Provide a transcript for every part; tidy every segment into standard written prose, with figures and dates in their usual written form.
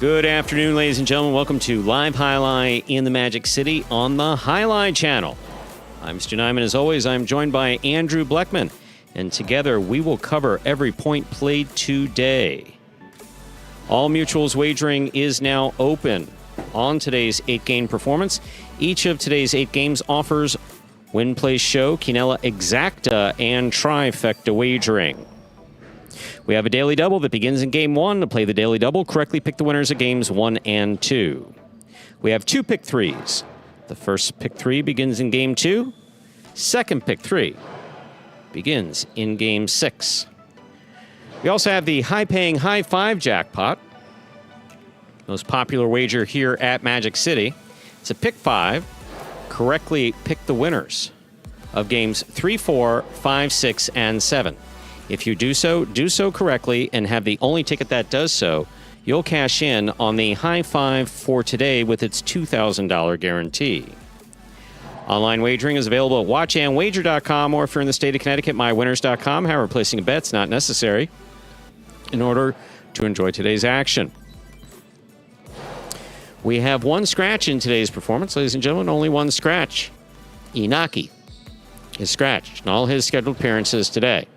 Good afternoon, ladies and gentlemen. Welcome to Live Highlight in the Magic City on the Highlight Channel. I'm Stu Nyman. As always, I'm joined by Andrew Bleckman, and together we will cover every point played today. All Mutuals wagering is now open on today's 8-game performance. Each of today's 8 games offers Win, Play, Show, Quinella Exacta, and Trifecta wagering. We have a daily double that begins in Game 1. To play the daily double, correctly pick the winners of Games 1 and 2. We have 2 pick 3s. The first pick 3 begins in Game 2. Second pick 3 begins in Game 6. We also have the high-paying High 5 jackpot, most popular wager here at Magic City. It's a pick 5. Correctly pick the winners of Games 3, 4, 5, 6, and 7. If you do so correctly and have the only ticket that does so, you'll cash in on the High 5 for today with its $2,000 guarantee. Online wagering is available at watchandwager.com, or if you're in the state of Connecticut, mywinners.com. However, placing a bet's not necessary in order to enjoy today's action. We have one scratch in today's performance, ladies and gentlemen, only one scratch. Inaki is scratched in all his scheduled appearances today.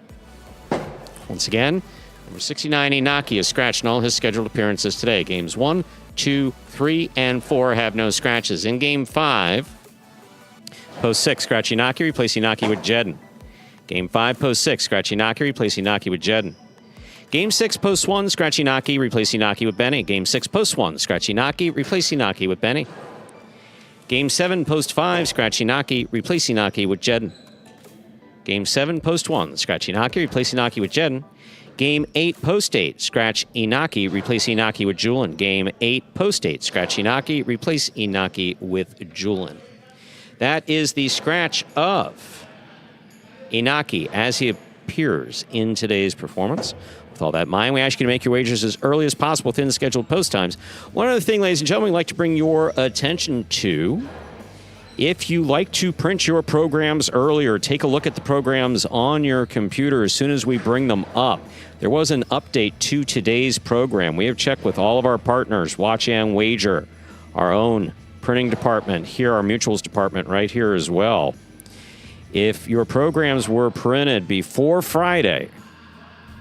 Once again, number 69, Inaki, is scratched in all his scheduled appearances today. Games 1, 2, 3, and 4 have no scratches. In Game 5, post 6, scratch Inaki, replace Inaki with Jedden. Game 5, post 6, scratch Inaki, replace Inaki with Jedden. Game 6, post 1, scratch Inaki, replace Inaki with Benny. Game 6, post 1, scratch Inaki, replace Inaki with Benny. Game 7, post 5, scratch Inaki, replace Inaki with Jedden. Game 7, post 1, scratch Inaki, replace Inaki with Jedden. Game 8, post 8, scratch Inaki, replace Inaki with Julin. Game 8, post 8, scratch Inaki, replace Inaki with Julin. That is the scratch of Inaki as he appears in today's performance. With all that in mind, we ask you to make your wagers as early as possible within the scheduled post times. One other thing, ladies and gentlemen, we'd like to bring your attention to: if you like to print your programs earlier, take a look at the programs on your computer as soon as we bring them up. There was an update to today's program. We have checked with all of our partners, Watch and Wager, our own printing department here, our Mutuals department right here as well. If your programs were printed before Friday,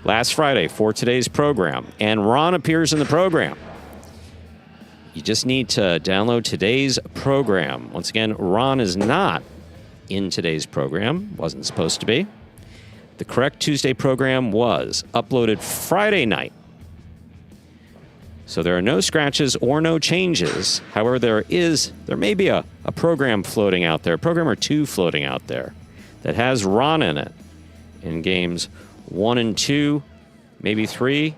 last Friday for today's program, and Ron appears in the program, you just need to download today's program. Once again, Ron is not in today's program. Wasn't supposed to be. The correct Tuesday program was uploaded Friday night. So there are no scratches or no changes. However, there may be a program floating out there, a program or two floating out there that has Ron in it in games 1 and 2, maybe 3,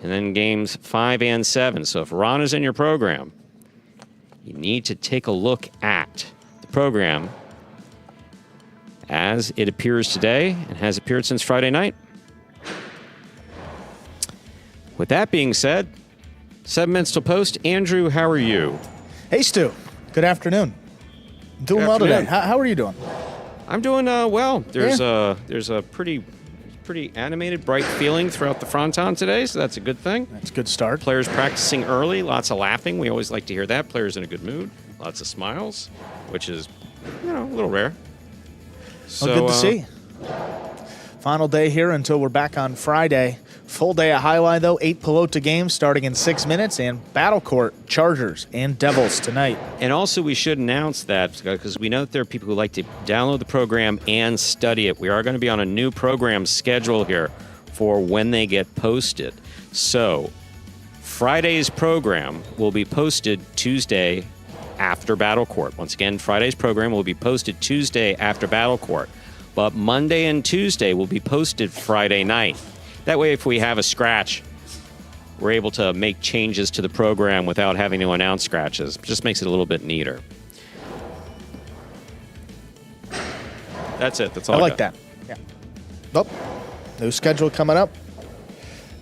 and then games 5 and 7. So if Ron is in your program, you need to take a look at the program as it appears today and has appeared since Friday night. With that being said, 7 minutes till post. Andrew, how are you? Hey, Stu. Good afternoon. Doing well today. How are you doing? I'm doing well. There's a pretty animated, bright feeling throughout the fronton today, so that's a good thing. That's a good start. Players practicing early, lots of laughing. We always like to hear that. Players in a good mood, lots of smiles, which is, a little rare. So, good to see. Final day here until we're back on Friday. Full day of highlight, though. 8 Pelota games starting in 6 minutes, and Battle Court, Chargers, and Devils tonight. And also, we should announce that because we know that there are people who like to download the program and study it. We are going to be on a new program schedule here for when they get posted. So Friday's program will be posted Tuesday after Battle Court. Once again, Friday's program will be posted Tuesday after Battle Court, but Monday and Tuesday will be posted Friday night. That way, if we have a scratch, we're able to make changes to the program without having to announce scratches. It just makes it a little bit neater. That's it. That's all I like that. Yeah. Nope. New schedule coming up.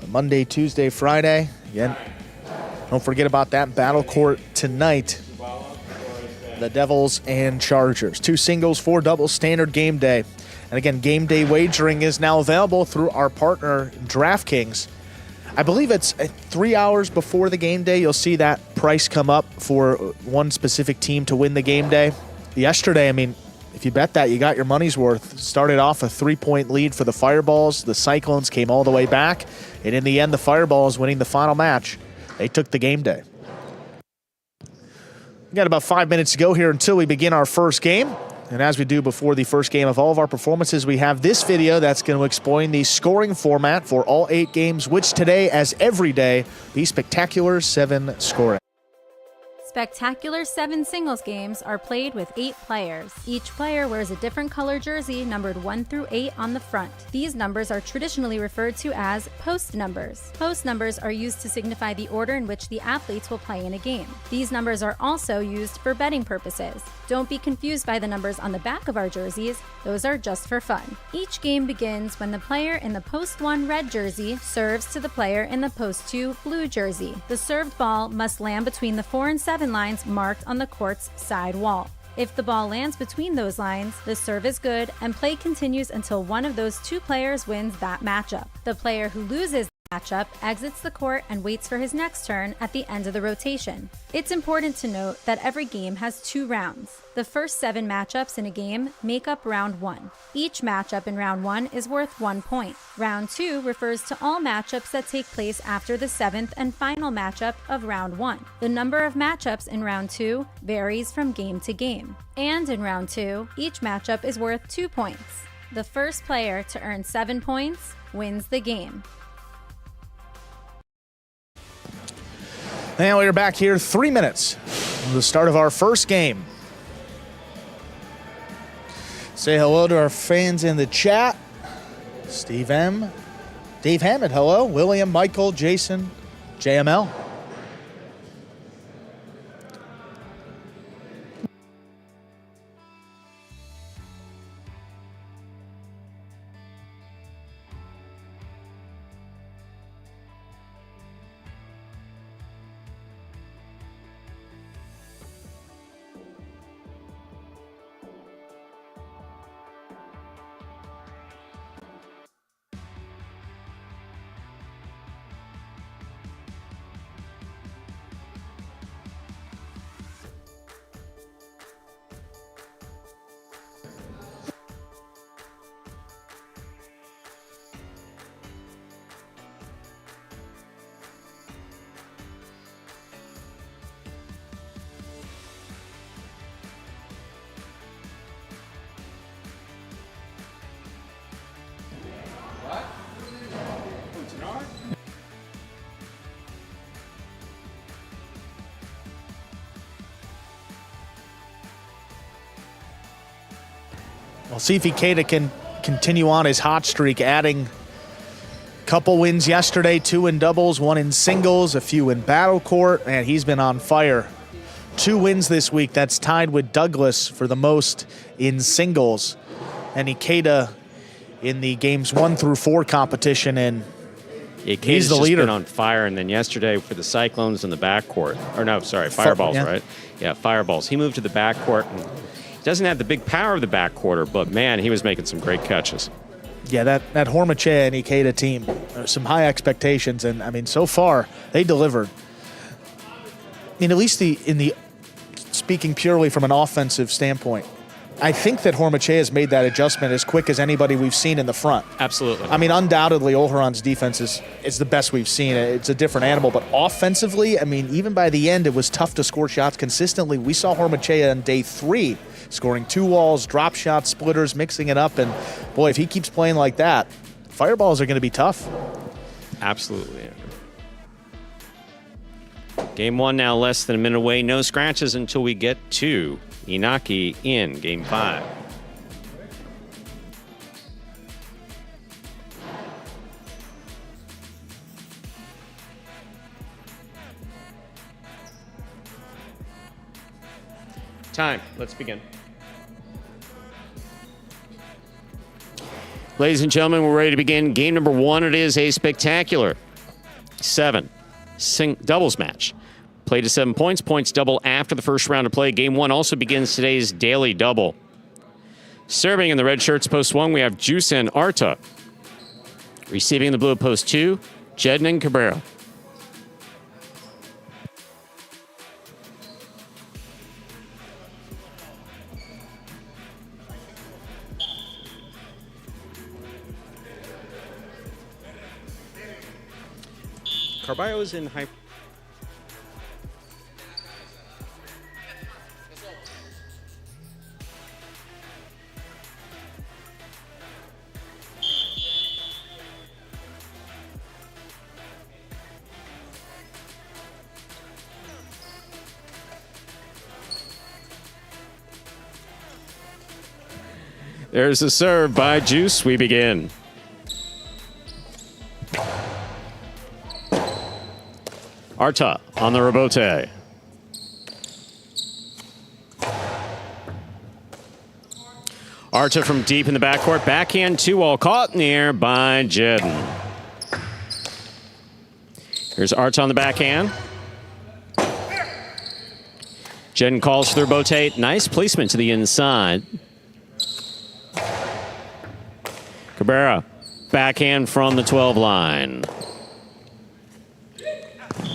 Monday, Tuesday, Friday. Again, don't forget about that Battle Court tonight. The Devils and Chargers. 2 singles, 4 doubles, standard game day. And again, game day wagering is now available through our partner, DraftKings. I believe it's 3 hours before the game day. You'll see that price come up for one specific team to win the game day. Yesterday, I mean, if you bet that, you got your money's worth. Started off a 3-point lead for the Fireballs. The Cyclones came all the way back. And in the end, the Fireballs winning the final match. They took the game day. We got about 5 minutes to go here until we begin our first game. And as we do before the first game of all of our performances, we have this video that's going to explain the scoring format for all 8 games, which today, as every day, be Spectacular 7 scoring. Spectacular 7 singles games are played with 8 players. Each player wears a different color jersey numbered 1 through 8 on the front. These numbers are traditionally referred to as post numbers. Post numbers are used to signify the order in which the athletes will play in a game. These numbers are also used for betting purposes. Don't be confused by the numbers on the back of our jerseys. Those are just for fun. Each game begins when the player in the post 1 red jersey serves to the player in the post 2 blue jersey. The served ball must land between the 4 and 7 lines marked on the court's side wall. If the ball lands between those lines, the serve is good and play continues until one of those 2 players wins that matchup. The player who loses the matchup exits the court and waits for his next turn at the end of the rotation. It's important to note that every game has 2 rounds. The first 7 matchups in a game make up round 1. Each matchup in round 1 is worth 1 point. Round 2 refers to all matchups that take place after the 7th and final matchup of round 1. The number of matchups in round 2 varies from game to game. And in round 2, each matchup is worth 2 points. The first player to earn 7 points wins the game. And we're back here 3 minutes from the start of our first game. Say hello to our fans in the chat. Steve M. Dave Hammond, hello. William, Michael, Jason, JML. We'll see if Ikeda can continue on his hot streak, adding a couple wins yesterday, 2 in doubles, 1 in singles, a few in Battle Court, and he's been on fire. 2 wins this week. That's tied with Douglas for the most in singles. And Ikeda in the games 1 through 4 competition, and he's the leader. Been on fire, and then yesterday for the Cyclones in the backcourt. Or no, sorry, Fireballs, yeah. Right? Yeah, Fireballs. He moved to the backcourt and doesn't have the big power of the backcourter, but man, he was making some great catches. Yeah, that Hormache and Ikeda team, some high expectations, and I mean, so far they delivered. I mean, at least speaking purely from an offensive standpoint, I think that Hormache has made that adjustment as quick as anybody we've seen in the front. Absolutely. I mean, undoubtedly, Olharan's defense is the best we've seen. It's a different animal, but offensively, I mean, even by the end, it was tough to score shots consistently. We saw Hormache on day 3 scoring 2 walls, drop shots, splitters, mixing it up, and boy, if he keeps playing like that, fireballs are going to be tough. Absolutely. Game 1 now less than a minute away. No scratches until we get to Inaki in Game 5. Time. Let's begin. Ladies and gentlemen, we're ready to begin game number 1. It is a spectacular 7 doubles match. Played to 7 points. Points double after the first round of play. Game 1 also begins today's daily double. Serving in the red shirts post 1, we have Juice and Arta. Receiving in the blue post 2, Jedden and Cabrera. Carballo is in high. There's a serve by Juice. We begin. Arta on the rebote. Arta from deep in the backcourt. Backhand 2-all caught in the air by Jedden. Here's Arta on the backhand. Jedden calls for the rebote. Nice placement to the inside. Cabrera, backhand from the 12 line.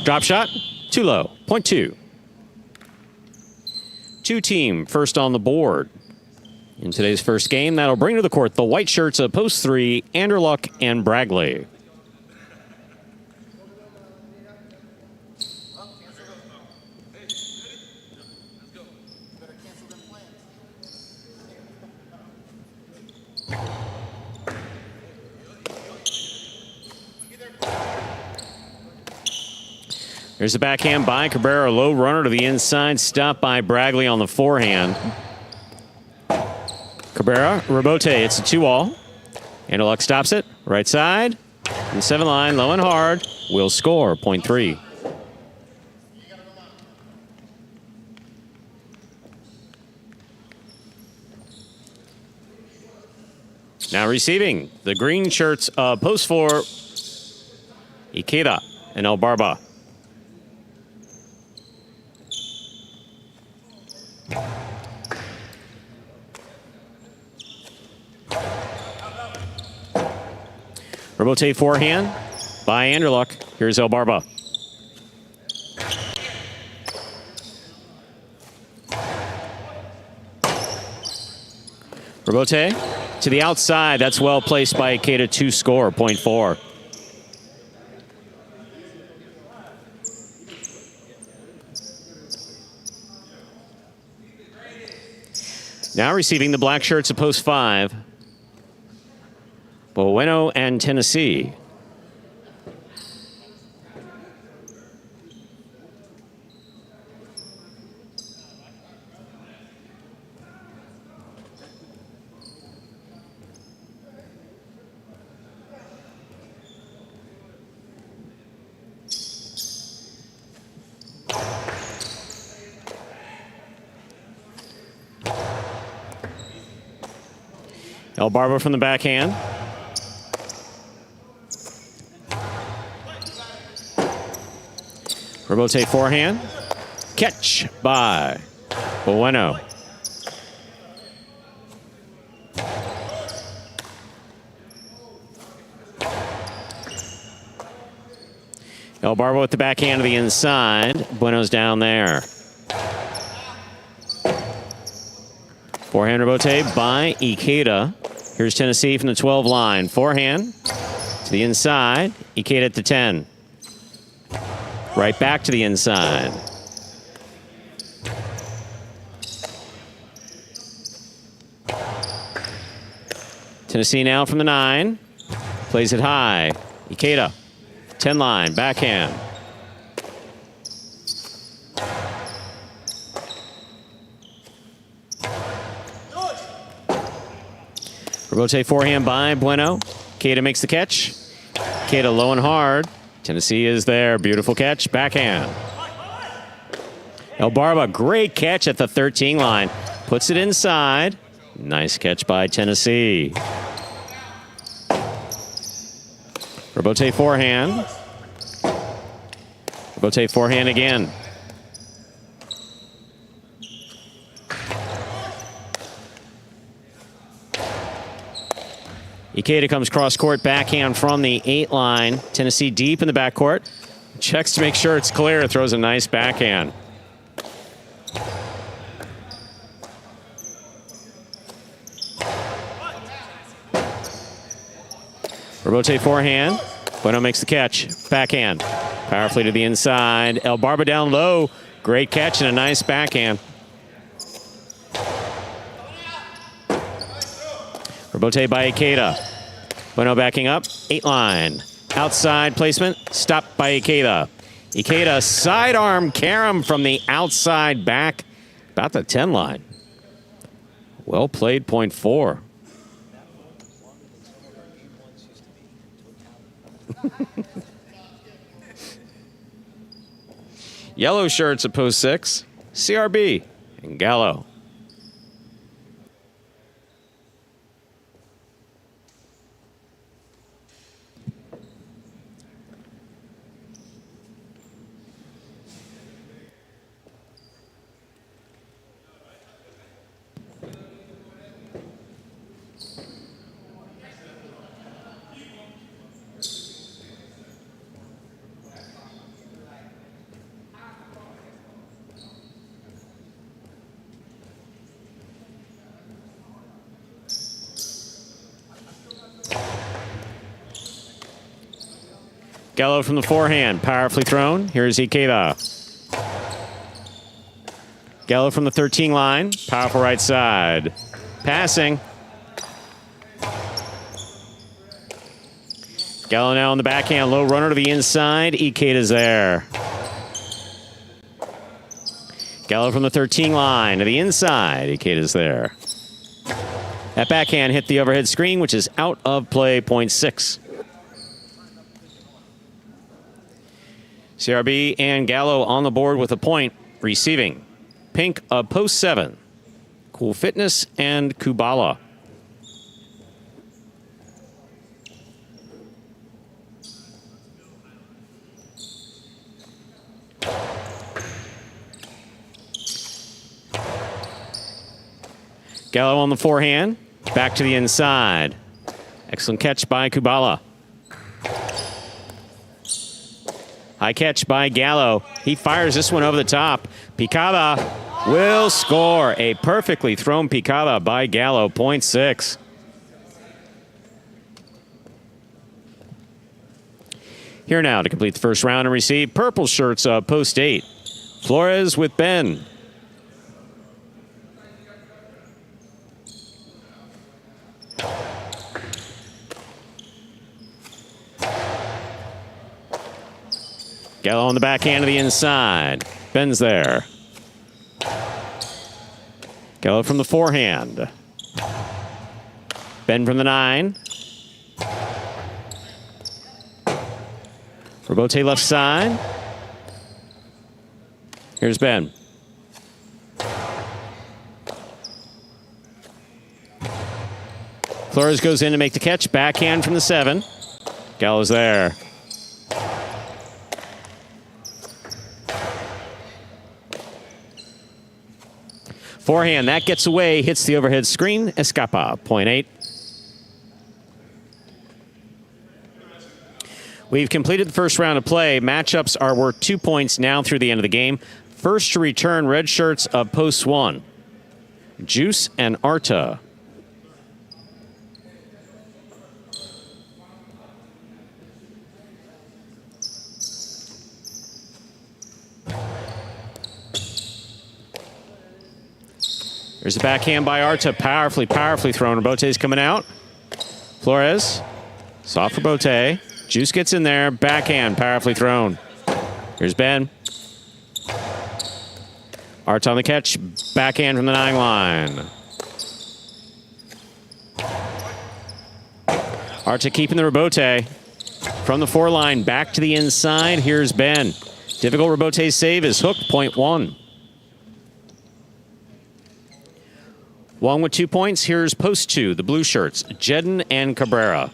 Drop shot, too low, point 2. 2-team first on the board. In today's first game, that'll bring to the court the white shirts of post 3, Anderluck and Bragley. There's a backhand by Cabrera, low runner to the inside, stopped by Bragley on the forehand. Cabrera, rebote, it's a 2-all. Anderluck stops it, right side, and 7 line, low and hard, will score, point 3. Now receiving the green shirts of post 4, Ikeda and El Barba. Rebote forehand by Anderluck. Here's El Barba. Rebote to the outside. That's well placed by Ikeda. 2 score, point 4. Now receiving the black shirts of post 5. Bueno and Tennessee. El Barba from the backhand. Rebote forehand. Catch by Bueno. El Barba with the backhand to the inside. Bueno's down there. Forehand rebote by Ikeda. Here's Tennessee from the 12 line. Forehand to the inside. Ikeda at the 10. Right back to the inside. Tennessee now from the 9. Plays it high. Ikeda, 10 line, backhand. Rebote forehand by Bueno. Ikeda makes the catch. Ikeda low and hard. Tennessee is there. Beautiful catch. Backhand. El Barba, great catch at the 13 line. Puts it inside. Nice catch by Tennessee. Rebote forehand. Rebote forehand again. Ikeda comes cross court, backhand from the 8 line. Tennessee deep in the backcourt. Checks to make sure it's clear. Throws a nice backhand. Rebote forehand. Bueno makes the catch. Backhand. Powerfully to the inside. El Barba down low. Great catch and a nice backhand. Rebote by Ikeda. Bueno backing up. 8 line. Outside placement. Stopped by Ikeda. Ikeda sidearm carom from the outside back. About the 10 line. Well played, point 4. Yellow shirts at post 6. CRB and Gallo. Gallo from the forehand, powerfully thrown. Here's Ikeda. Gallo from the 13 line, powerful right side. Passing. Gallo now on the backhand, low runner to the inside. Ikeda's there. Gallo from the 13 line to the inside. Ikeda's there. That backhand hit the overhead screen, which is out of play, point 6. CRB and Gallo on the board with a point, receiving. Pink of post 7. Cool Fitness and Kubala. Gallo on the forehand, back to the inside. Excellent catch by Kubala. High catch by Gallo. He fires this one over the top. Picada will score. A perfectly thrown Picada by Gallo, point 6. Here now to complete the first round and receive purple shirts of post 8. Flores with Ben. Gallo on the backhand to the inside. Ben's there. Gallo from the forehand. Ben from the 9. Rebote left side. Here's Ben. Flores goes in to make the catch. Backhand from the 7. Gallo's there. Forehand, that gets away, hits the overhead screen. Escapa, point 8. We've completed the first round of play. Matchups are worth 2 points now through the end of the game. First to return, red shirts of post 1. Juice and Arta. There's a backhand by Arta, powerfully thrown. Rebote's coming out. Flores Soft for Bote. Juice gets in there. Backhand, powerfully thrown. Here's Ben. Art on the catch. Backhand from the 9 line. Arta keeping the rebote. From the 4 line, back to the inside. Here's Ben. Difficult rebote save is hooked, point 1. Wong with 2 points. Here's post 2, the blue shirts, Jedden and Cabrera.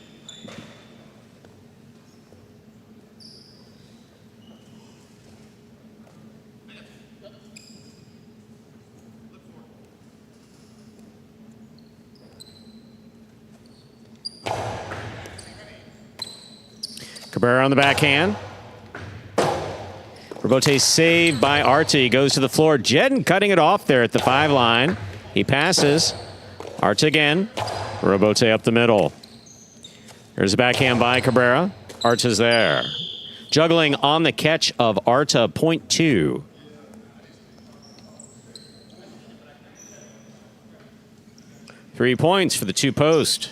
Cabrera on the backhand. Rebote saved by Arta. He goes to the floor. Jedden cutting it off there at the 5 line. He passes. Arta again. Rebote up the middle. Here's a backhand by Cabrera. Arta's there. Juggling on the catch of Arta, point 2. Three points for the 2 post.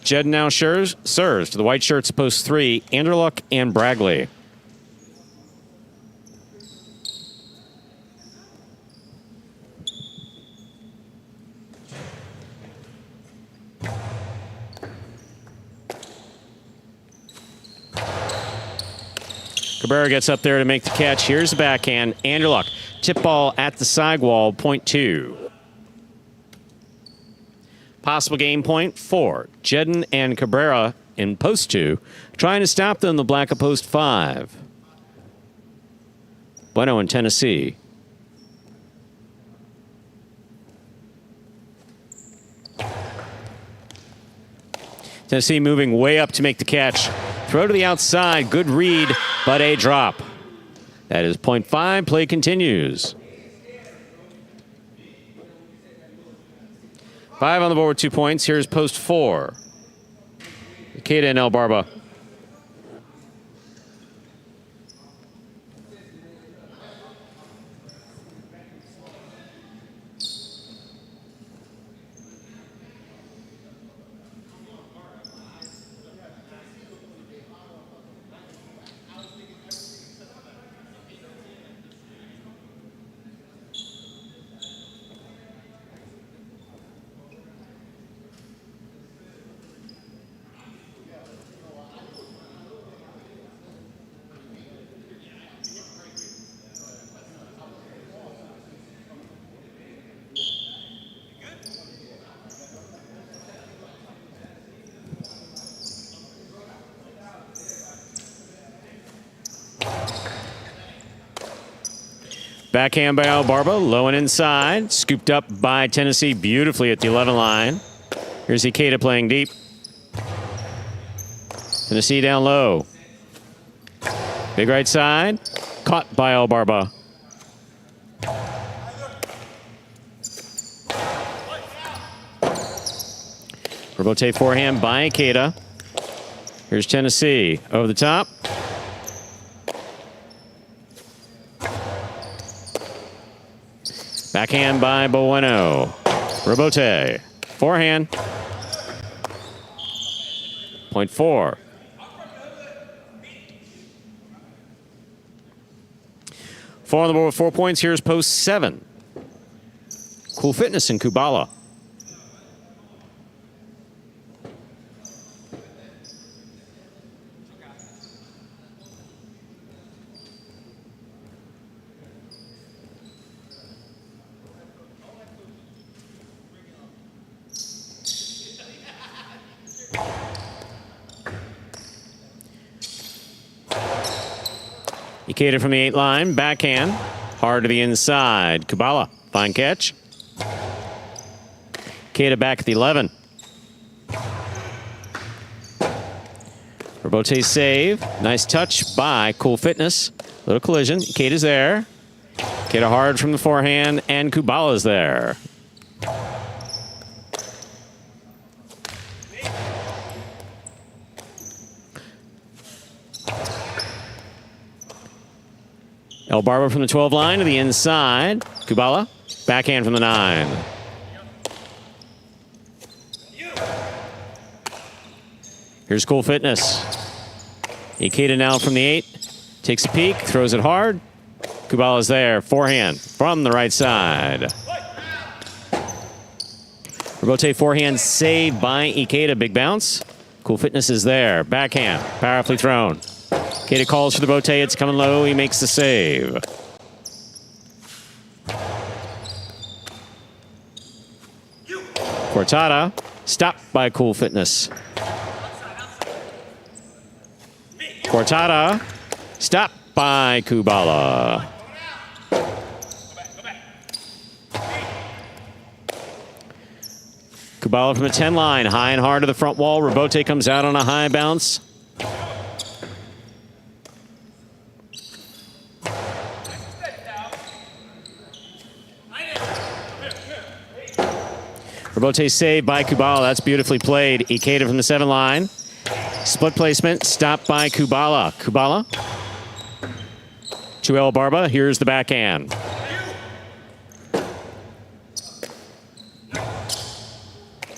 Jedden now serves to the white shirts, post 3, Anderluck and Bragley. Cabrera gets up there to make the catch. Here's the backhand. Anderluck. Tip ball at the sidewall, point 2. Possible game point 4. Jedden and Cabrera in post 2. Trying to stop them, the black of post 5. Bueno in Tennessee. Tennessee moving way up to make the catch. Throw to the outside. Good read, but a drop. That is point 5. Play continues. 5 on the board with 2 points. Here's post 4. Ikeda and El Barba. Backhand by El Barba, low and inside. Scooped up by Tennessee beautifully at the 11 line. Here's Ikeda playing deep. Tennessee down low. Big right side. Caught by El Barba. Rebote forehand by Ikeda. Here's Tennessee over the top. Backhand by Bueno. Rebote. Forehand. Point 4. Four on the board with 4 points. Here's post 7. Cool Fitness in Kubala. Ikeda from the 8 line, backhand, hard to the inside. Kubala, fine catch. Ikeda back at the 11. Rebote save, nice touch by Cool Fitness. Little collision, Ikeda's there. Ikeda hard from the forehand, and Kubala's there. El Barba from the 12 line to the inside. Kubala, backhand from the 9. Here's Cool Fitness. Ikeda now from the 8. Takes a peek, throws it hard. Kubala's there. Forehand from the right side. Rebote forehand saved by Ikeda. Big bounce. Cool Fitness is there. Backhand. Powerfully thrown. Ikeda calls for the Rebote. It's coming low. He makes the save. Cortada. Stopped by Cool Fitness. Cortada. Stopped by Kubala. Kubala from the 10 line. High and hard to the front wall. Rebote comes out on a high bounce. Rebote saved by Kubala. That's beautifully played. Ikeda from the 7 line. Split placement. Stopped by Kubala. Kubala to El Barba. Here's the backhand.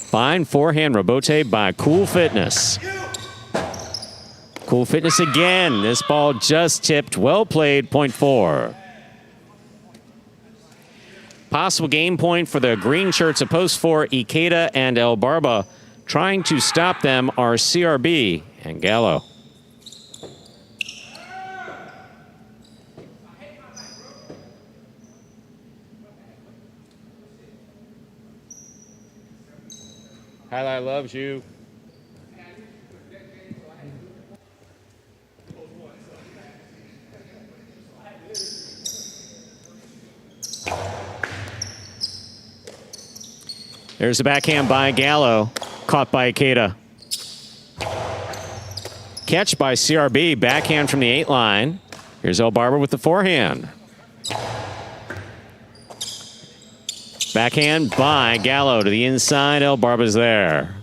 Fine forehand Rebote by Cool Fitness. Cool Fitness again. This ball just tipped. Well played. Point 4. Possible game point for the green shirts of post 4, Ikeda and El Barba. Trying to stop them are CRB and Gallo. Highlight loves you. There's the backhand by Gallo. Caught by Ikeda. Catch by CRB. Backhand from the 8 line. Here's El Barba with the forehand. Backhand by Gallo to the inside. El Barba's there.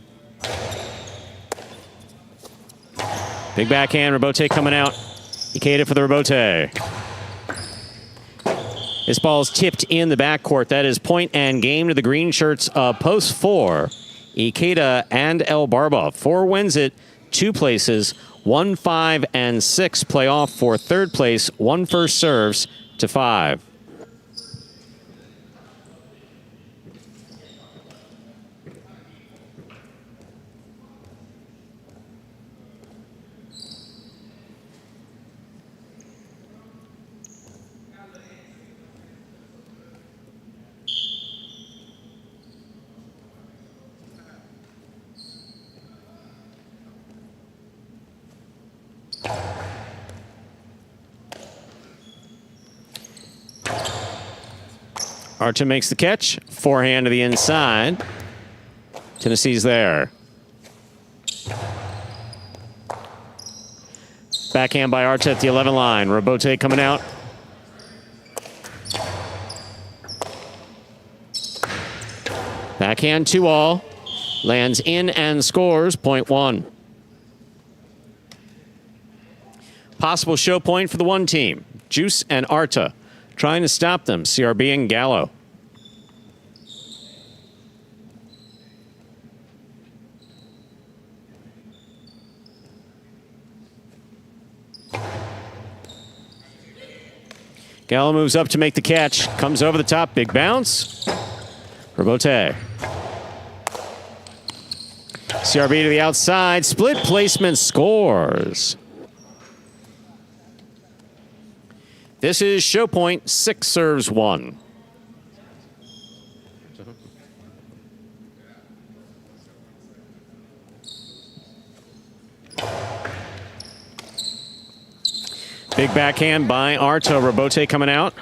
Big backhand. Rebote coming out. Ikeda for the Rebote. This ball's tipped in the backcourt. That is point and game to the green shirts of post 4. Ikeda and El Barba. 4 wins it. 2 places. 1, 5, and 6 play off for 3rd place. 1 first serves to 5. Archer makes the catch. Forehand to the inside. Tennessee's there. Backhand by Archer at the 11 line. Rebote coming out. Backhand 2-all. Lands in and scores. Point 1. Possible show point for the 1 team. Juice and Arta. Trying to stop them, CRB and Gallo. Gallo moves up to make the catch. Comes over the top, big bounce. Rebote. CRB to the outside, split placement, scores. This is show point, 6 serves 1. Big backhand by Arta. Rebote coming out.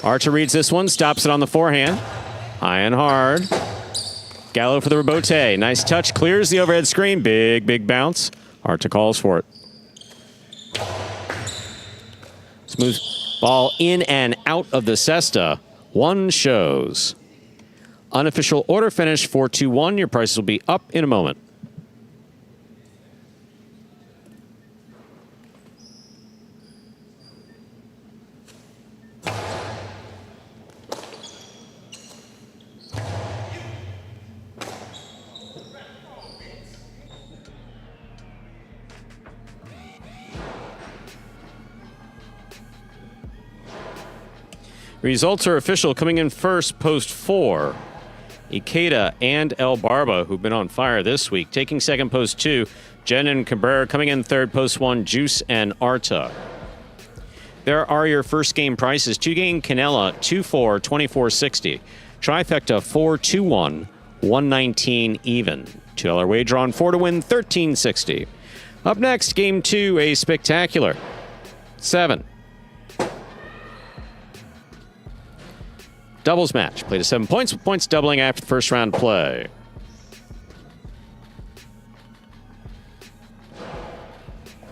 Arta reads this one, stops it on the forehand. High and hard. Gallo for the Rebote. Nice touch, clears the overhead screen. Big bounce. Arta calls for it. Smooth ball in and out of the cesta. 1 shows. Unofficial order finish 4-2-1. Your prices will be up in a moment. Results are official. Coming in first, post 4. Ikeda and El Barba, who've been on fire this week. Taking second, post 2. Jen and Cabrera. Coming in third, post 1. Juice and Arta. There are your first game prices. 2-game Canela, 2-4, 24.60. Trifecta, 4-2-1, 119 even. $2 wager on 4 to win, 13.60. Up next, game 2, a spectacular 7. Doubles match. Play to 7 points, with points doubling after the first round play.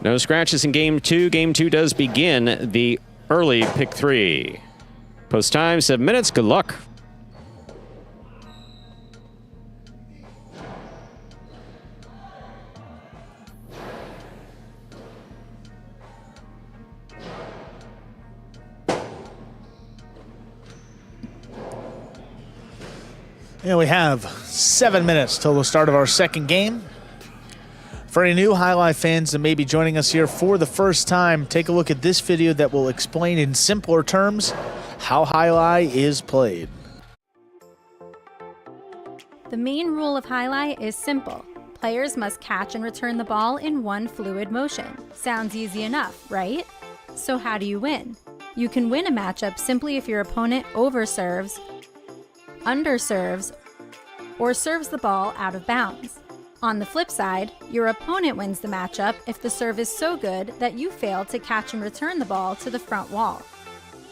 No scratches in game 2. Game 2 does begin the early pick 3. Post time, 7 minutes. Good luck. And we have 7 minutes till the start of our second game. For any new Highlight fans that may be joining us here for the first time, take a look at this video that will explain in simpler terms how Highlight is played. The main rule of Highlight is simple. Players must catch and return the ball in one fluid motion. Sounds easy enough, right? So how do you win? You can win a matchup simply if your opponent overserves, underserves, or serves the ball out of bounds. On the flip side, your opponent wins the matchup if the serve is so good that you fail to catch and return the ball to the front wall.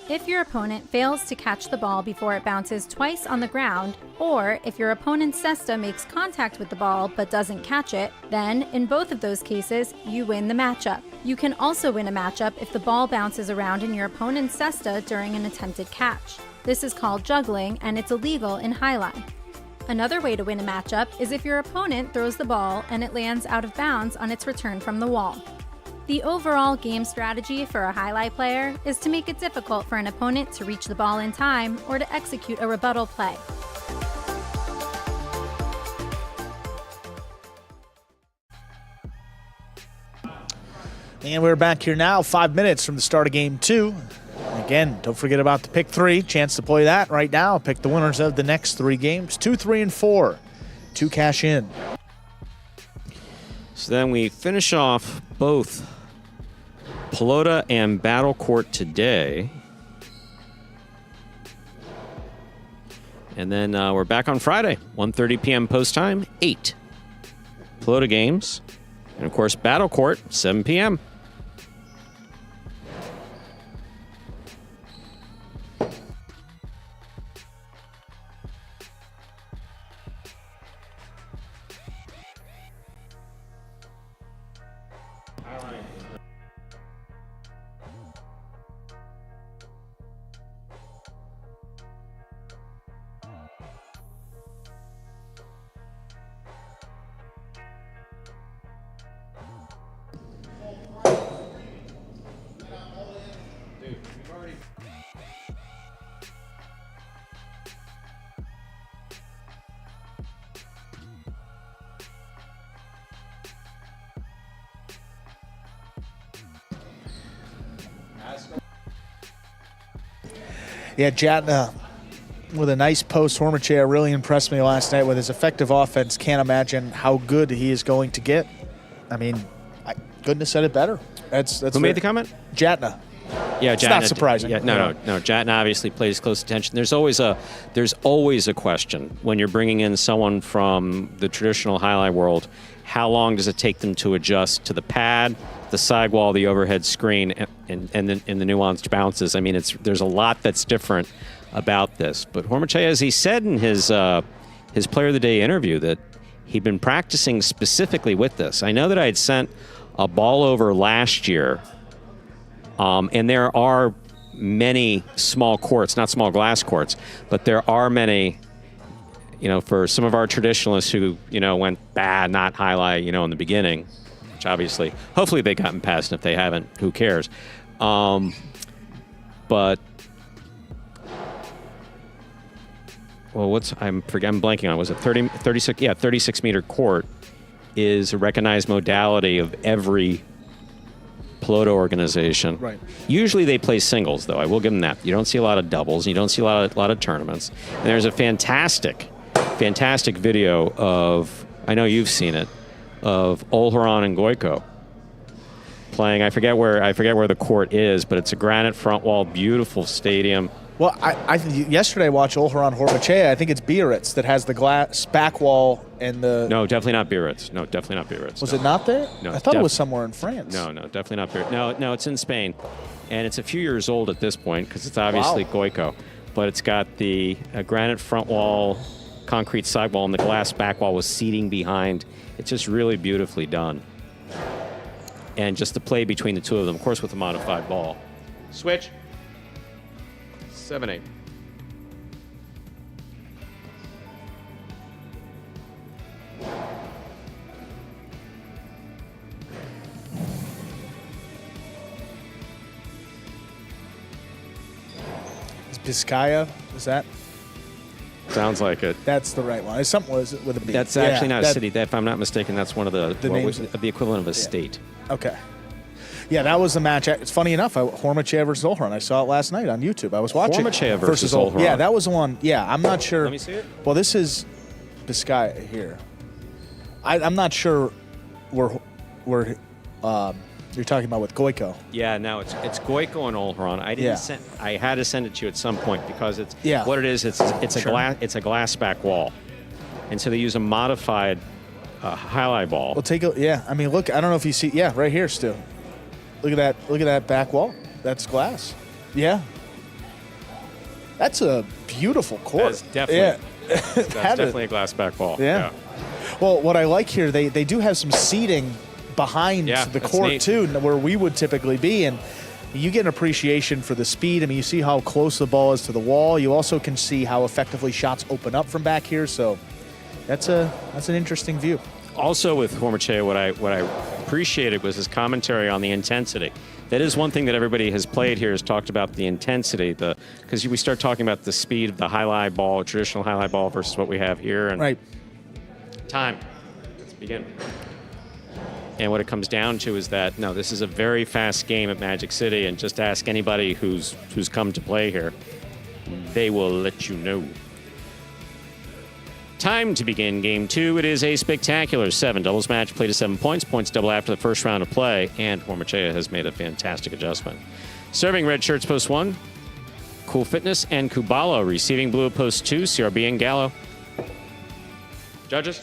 If your opponent fails to catch the ball before it bounces twice on the ground, or if your opponent's cesta makes contact with the ball but doesn't catch it, then in both of those cases, you win the matchup. You can also win a matchup if the ball bounces around in your opponent's cesta during an attempted catch. This is called juggling, and it's illegal in Highlight. Another way to win a matchup is if your opponent throws the ball and it lands out of bounds on its return from the wall. The overall game strategy for a Highlight player is to make it difficult for an opponent to reach the ball in time or to execute a rebuttal play. And we're back here now, 5 minutes from the start of game 2. Again, don't forget about the pick 3. Chance to play that right now. Pick the winners of the next 3 games, 2, 3, and 4 to cash in. So then we finish off both Pelota and Battle Court today. And then we're back on Friday, 1:30 p.m. post time, 8 Pelota games. And of course, Battle Court, 7 p.m. Yeah, Jatna with a nice post. Hormachair really impressed me last night with his effective offense. Can't imagine how good he is going to get. I mean, I couldn't have said it better. That's Who made the comment? Jatna. Yeah, It's Jatna. not surprising. Yeah, no. Jatna obviously plays close attention. There's always a question when you're bringing in someone from the traditional highlight world. How long does it take them to adjust to the pad, the sidewall, the overhead screen, and the nuanced bounces? I mean, there's a lot that's different about this. But Hormachair, as he said in his Player of the Day interview, that he'd been practicing specifically with this. I know that I had sent a ball over last year. And there are many small courts, not small glass courts, but there are many, for some of our traditionalists who, went bad, not highlight, in the beginning, which obviously, hopefully they've gotten past, and if they haven't, who cares? But, well, I'm blanking on, was it 36? Yeah, 36 meter court is a recognized modality of every Pelota organization. Right. Usually they play singles, though. I will give them that. You don't see a lot of doubles. You don't see a lot of tournaments. And there's a fantastic video of, I know you've seen it, of Olharan and Goico playing. I forget where the court is, but it's a granite front wall, beautiful stadium. Well, yesterday I watched Olharan Hormachea. I think it's Biarritz that has the glass back wall and the... No, definitely not Biarritz. No, definitely not Biarritz. Was no. it not there? No, I thought it was somewhere in France. No, definitely not Biarritz. No, it's in Spain. And it's a few years old at this point because it's obviously Goico. But it's got the granite front wall, concrete sidewall, and the glass back wall with seating behind. It's just really beautifully done. And just the play between the two of them, of course, with a modified ball. Switch. 7-8. Is Vizcaya? Is that? Sounds like it. That's the right one. It's something with a B. That's actually not a city. If I'm not mistaken, that's one of the the equivalent of a state. Okay. Yeah, that was the match. It's funny enough, Hormachea versus Olharan. I saw it last night on YouTube. I was watching Hormachea versus Olharan. Yeah, that was the one. Yeah, I'm not sure. Let me see it. Well, this is Vizcaya here. I'm not sure where you're talking about with Goico. Yeah, no, it's Goico and Olharan. I had to send it to you at some point because it's what it is. It's a glass back wall, and so they use a modified highlight ball. Well, I mean, look. I don't know if you see. Yeah, right here, Stu. Look at that. Look at that back wall. That's glass. Yeah. That's a beautiful court. That's definitely a glass back wall. Yeah. Well, what I like here, they do have some seating behind the court neat. too, where we would typically be, and you get an appreciation for the speed. I mean, you see how close the ball is to the wall. You also can see how effectively shots open up from back here. So that's an interesting view. Also with Hormachea, what I appreciated was his commentary on the intensity. That is one thing that everybody has played here, has talked about the intensity, because we start talking about the speed of the highlight ball, traditional highlight ball versus what we have here. And right. Time. Let's begin. And what it comes down to is that, no, this is a very fast game at Magic City, and just ask anybody who's come to play here. They will let you know. Time to begin Game 2. It is a spectacular 7 doubles match. Play to 7 points. Points double after the first round of play, and Hormachea has made a fantastic adjustment. Serving red shirts, post 1. Cool Fitness and Kubala. Receiving blue, post 2. CRB and Gallo. Judges?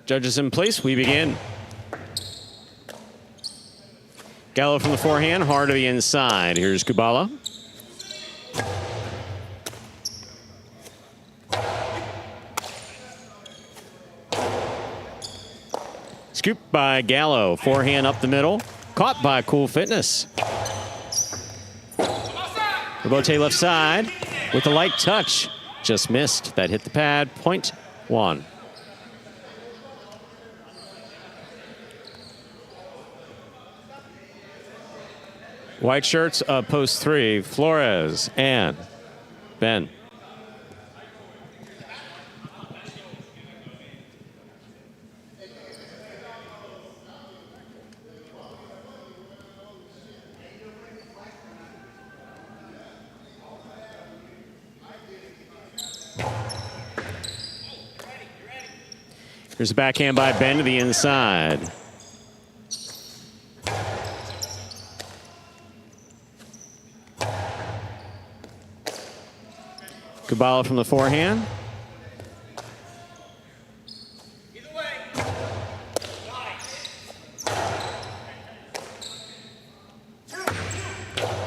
Judges in place, we begin. Gallo from the forehand, hard to the inside. Here's Kubala. Scooped by Gallo, forehand up the middle. Caught by Cool Fitness. Rebote left side with a light touch. Just missed. That hit the pad. Point 1. White shirts, post 3, Flores and Ben. Here's a backhand by Ben to the inside. Kubala from the forehand.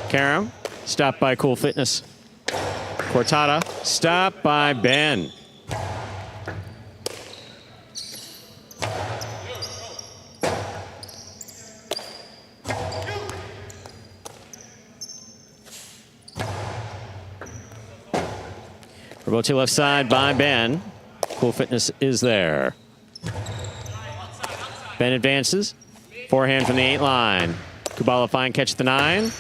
Karam, stopped by Cool Fitness. Cortada, stopped by Ben. Robote left side by Ben. Cool Fitness is there. Ben advances. Forehand from the 8 line. Kubala fine catch at the 9.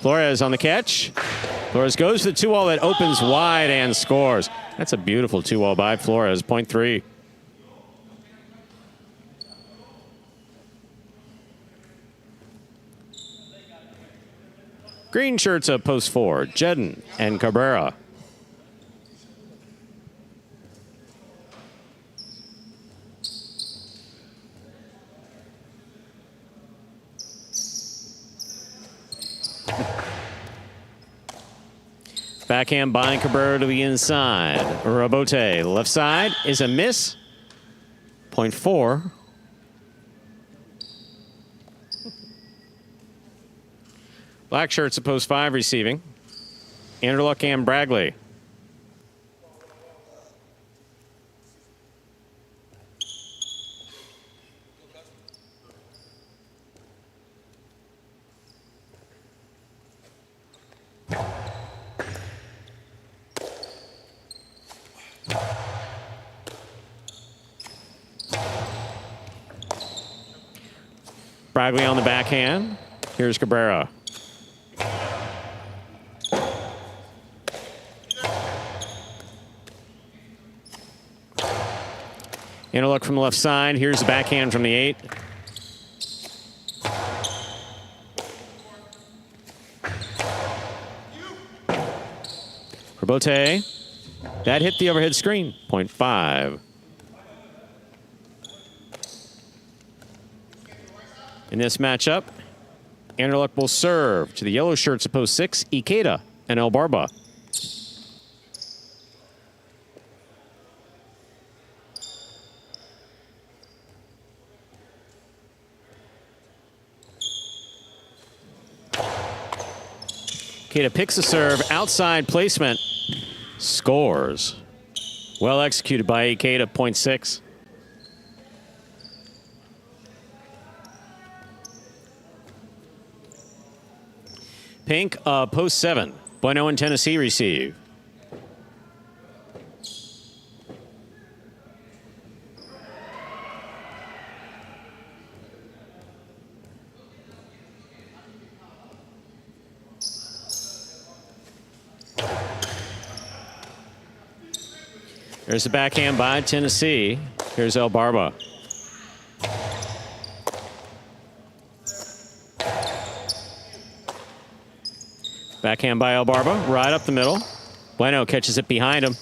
Flores on the catch. Flores goes to the 2-wall that opens wide and scores. That's a beautiful 2-wall by Flores, point 3. Green shirts up post 4, Jedden and Cabrera. Backhand by Cabrera to the inside. Robote, left side is a miss. Point 4. Black shirts at post 5 receiving. Anderluck and Bragley. Bragley on the backhand. Here's Cabrera. Anderluck from the left side. Here's the backhand from the 8. Robote. That hit the overhead screen. Point 5. In this matchup, Anderluck will serve to the yellow shirts at post 6, Ikeda and El Barba. Ikeda picks a serve, outside placement, scores. Well executed by Ikeda, point 6. Pink, post 7. Bueno and Tennessee receive. There's the backhand by Tennessee. Here's El Barba. Backhand by El Barba, right up the middle. Bueno catches it behind him.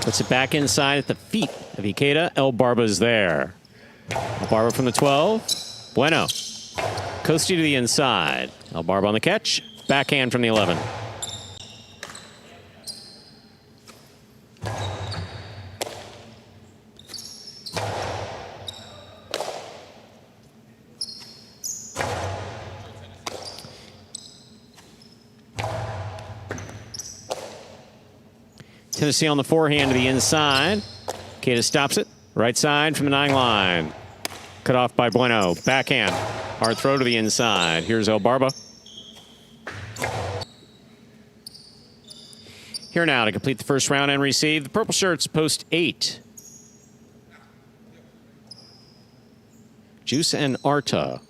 Puts it back inside at the feet of Ikeda. El Barba's there. El Barba from the 12. Bueno. Coasty to the inside. El Barba on the catch. Backhand from the 11. Tennessee on the forehand to the inside. Ikeda stops it. Right side from the 9 line. Cut off by Bueno. Backhand. Hard throw to the inside. Here's El Barba. Here now to complete the first round and receive. The purple shirts post 8. Juice and Arta.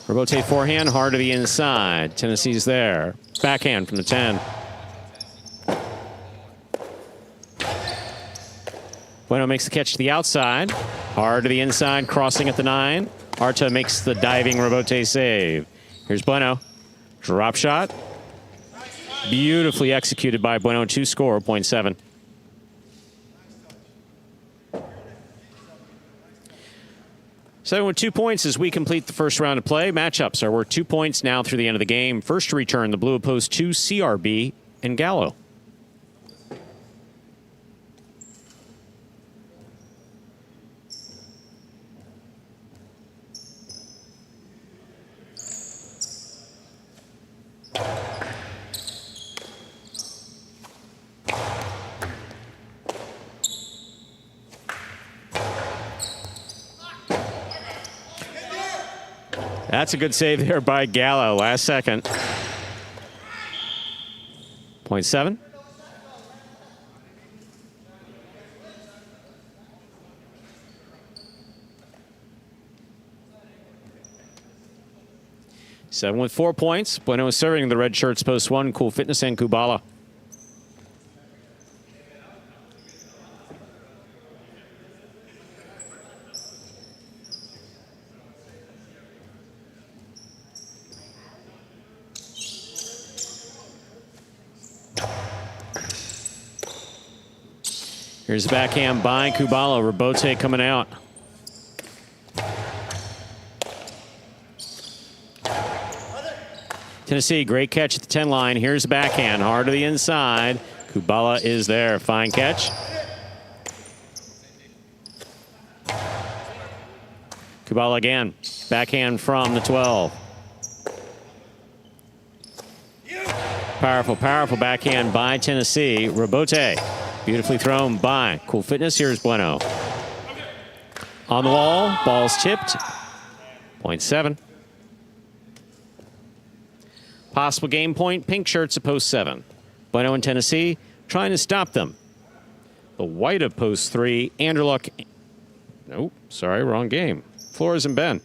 Robote forehand, hard to the inside. Tennessee's there. Backhand from the 10. Bueno makes the catch to the outside. Hard to the inside, crossing at the 9. Arta makes the diving Robote save. Here's Bueno. Drop shot. Beautifully executed by Bueno to score, point 7. So with 2 points as we complete the first round of play. Matchups are worth 2 points now through the end of the game. First to return, the blue opposed to CRB and Gallo. That's a good save there by Gallo. Last second. 0.7. Seven with 4 points. Bueno is serving the red shirts post one. Cool Fitness and Kubala. Here's the backhand by Kubala. Robote coming out. Tennessee, great catch at the 10 line. Here's the backhand, hard to the inside. Kubala is there. Fine catch. Kubala again. Backhand from the 12. Powerful, powerful backhand by Tennessee. Robote. Beautifully thrown by Cool Fitness. Here's Bueno. On the wall, ball's tipped. 0.7. Possible game point, pink shirts at post 7. Bueno and Tennessee trying to stop them. The white of post 3, Anderluck. Nope, sorry, wrong game. Flores and Ben.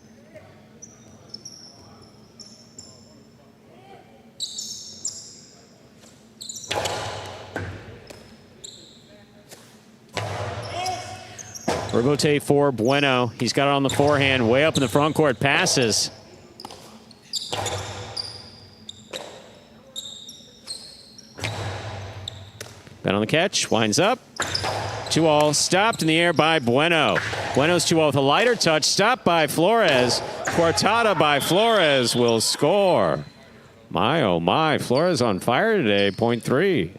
Robote for Bueno. He's got it on the forehand, way up in the front court. Passes. Ben on the catch, winds up. 2-all, stopped in the air by Bueno. Bueno's 2-all with a lighter touch, stopped by Flores. Quartada by Flores will score. My, oh my, Flores on fire today, 0.3.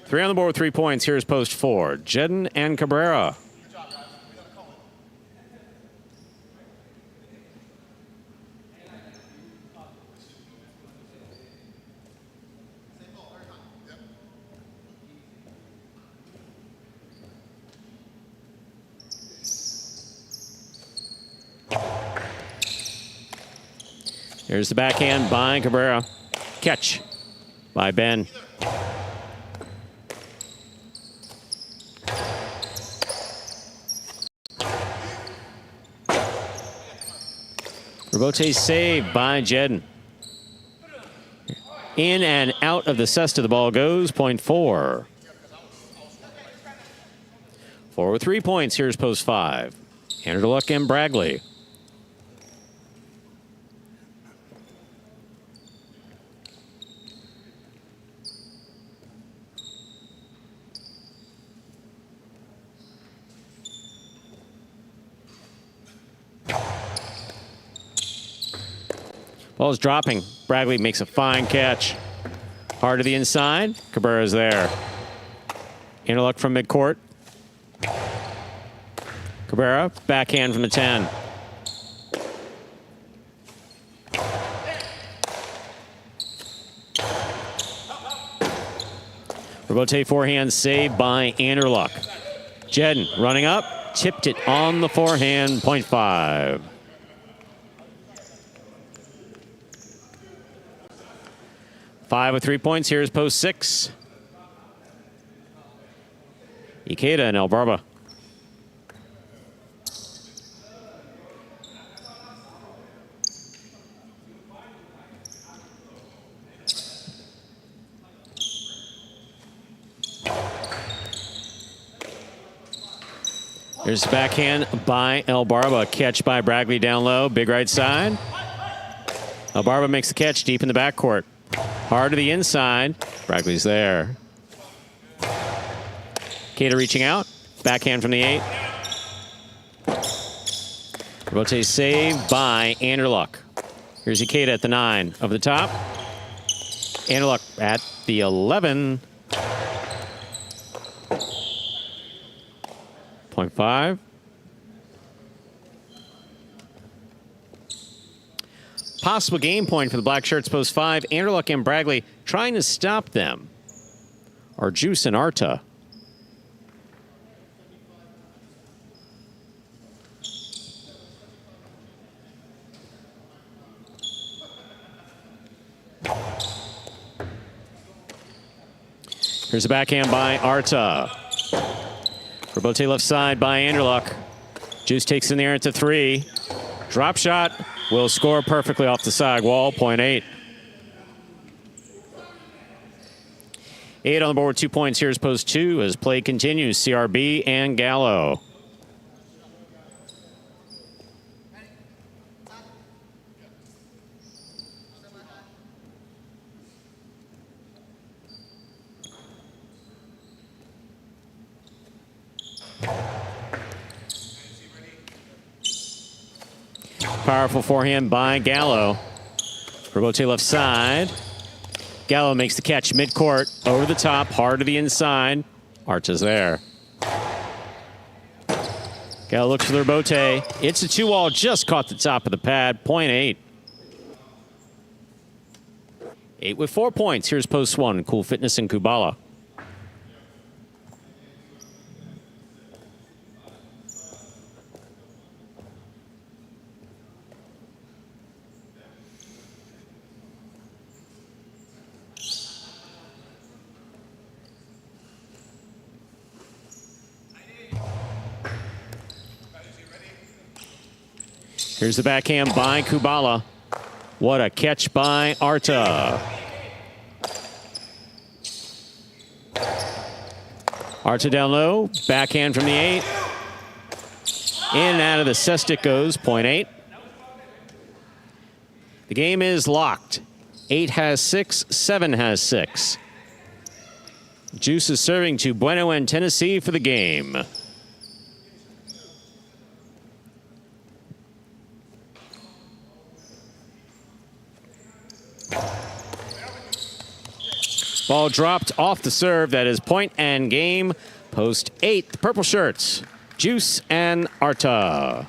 3 on the board with 3 points. Here's post 4. Jedden and Cabrera. Here's the backhand by Cabrera. Catch by Ben. Robote saved by Jedden. In and out of the cesta the ball goes, 0.4. 4 with 3 points, here's post 5. Anderluck and Bragley. Ball's dropping. Bragley makes a fine catch. Hard to the inside. Cabrera's there. Anderluck from midcourt. Cabrera, backhand from the 10. Robote forehand saved by Anderluck. Jedden running up, tipped it on the forehand, 0.5. 5 with 3 points. Here's post 6. Ikeda and Elbarba. Here's the backhand by Elbarba. Catch by Bragley down low. Big right side. Elbarba makes the catch deep in the backcourt. Hard to the inside. Bragley's there. Ikeda reaching out. Backhand from the 8. Robote saved by Anderluck. Here's Ikeda at the 9 of the top. Anderluck at the 11. 0.5. Possible game point for the black shirts, post 5. Anderluck and Bragley trying to stop them are Juice and Arta. Here's a backhand by Arta. Rebote left side by Anderluck. Juice takes in the air into 3. Drop shot will score perfectly off the side wall, point 8. 8 on the board, 2 points. Here's post 2 as play continues. CRB and Gallo. Powerful forehand by Gallo. Rebote left side. Gallo makes the catch midcourt, over the top, hard to the inside. Arta's there. Gallo looks for the rebote. It's a 2-wall, just caught the top of the pad, point 8. 8 with 4 points. Here's post 1, Cool Fitness and Kubala. Here's the backhand by Kubala. What a catch by Arta. Arta down low. Backhand from the 8. In and out of the cestic goes, point 8. The game is locked. 8 has 6, 7 has 6. Juice is serving to Bueno and Tennessee for the game. Ball dropped off the serve. That is point and game. Post 8, the purple shirts, Juice and Arta.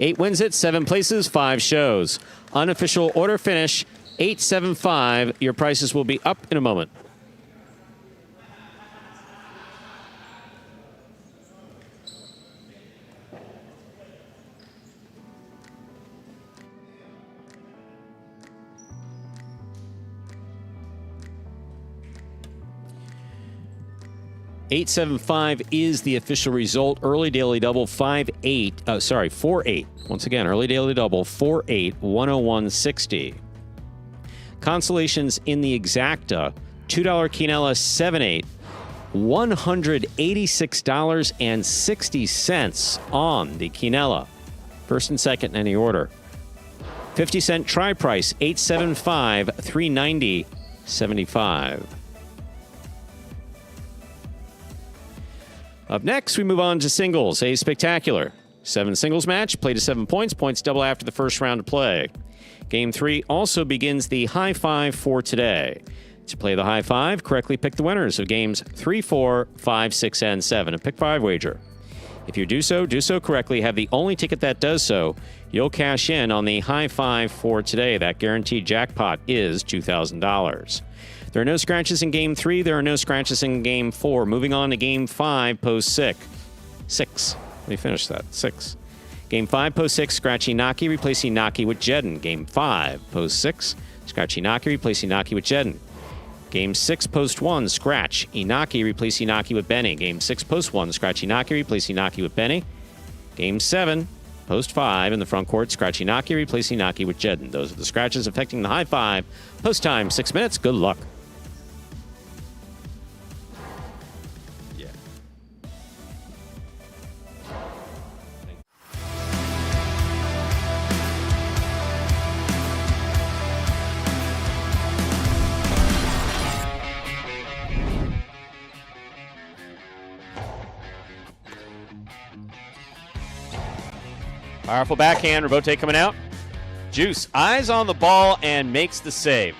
8 wins it, 7 places, 5 shows. Unofficial order finish, 875. Your prices will be up in a moment. $875 is the official result. Early daily double 4-8. Once again, early daily double 4-8, 101.60. Consolations in the exacta, $2 quinella 7-8, $186.60 on the quinella. First and second in any order. 50-cent try price, $875, $390.75. Up next, we move on to singles, a spectacular 7 singles match, play to 7 points, points double after the first round of play. Game 3 also begins the high five for today. To play the high five, correctly pick the winners of games 3, 4, 5, 6, and 7, a pick 5 wager. If you do so correctly, have the only ticket that does so, you'll cash in on the high five for today. That guaranteed jackpot is $2,000. There are no scratches in Game 3. There are no scratches in Game 4. Moving on to Game 5, post 6. Let me finish that. 6. Game 5, post 6, scratch Inaki, replace Inaki with Jedden. Game 5, post 6, scratch Inaki, replace Inaki with Jedden. Game 6, post 1, scratch Inaki, replace Inaki with Benny. Game 6, post 1, scratch Inaki, replace Inaki with Benny. Game 7, post 5, in the front court, scratch Inaki, replace Inaki with Jedden. Those are the scratches affecting the high five. Post time, 6 minutes. Good luck. Powerful backhand, Rebote coming out. Juice, eyes on the ball and makes the save.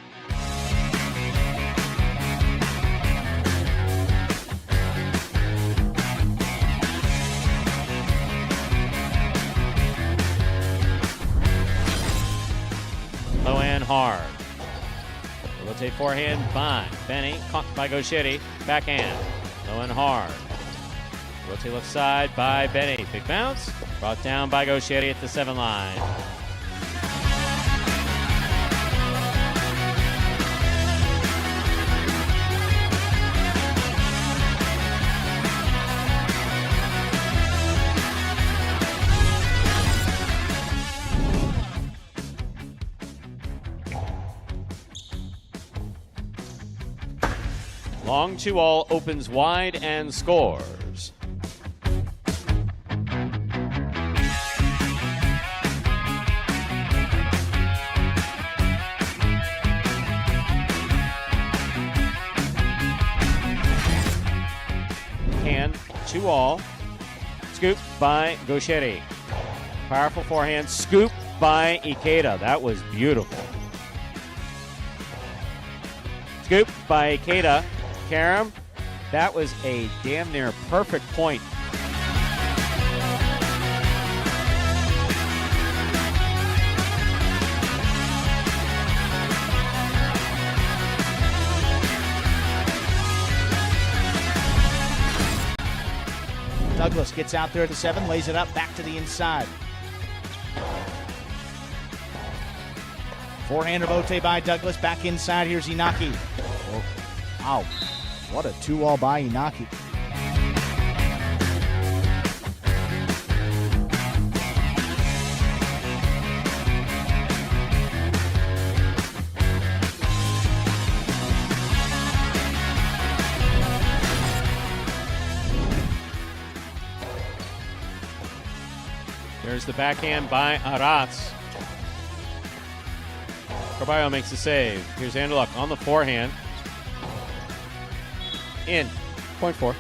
Low and hard. Rebote forehand by Benny, caught by Gauchetti. Backhand, low and hard. Rebote left side by Benny. Big bounce. Brought down by Gauchetti at the 7 line. Long 2-all opens wide and scores. Hand, 2-all. Scoop by Gauchetti. Powerful forehand. Scoop by Ikeda. That was beautiful. Scoop by Ikeda. Karam. That was a damn near perfect point. Douglas gets out there at the 7, lays it up, back to the inside. Forehand rebote by Douglas, back inside. Here's Inaki. Oh, wow, what a 2-all by Inaki. There's the backhand by Aratz. Carballo makes the save. Here's Anderluck on the forehand. In. Point 4.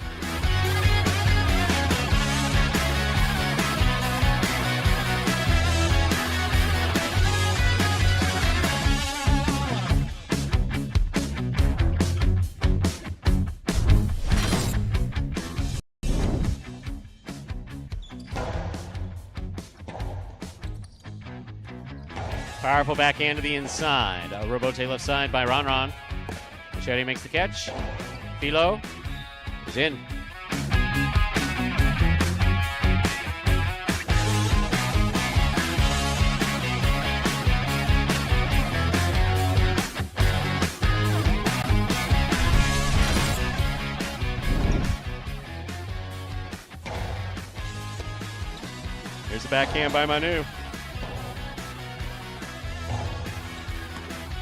Powerful backhand to the inside. A rebote left side by Ron. Machete makes the catch. Philo is in. Here's the backhand by Manu.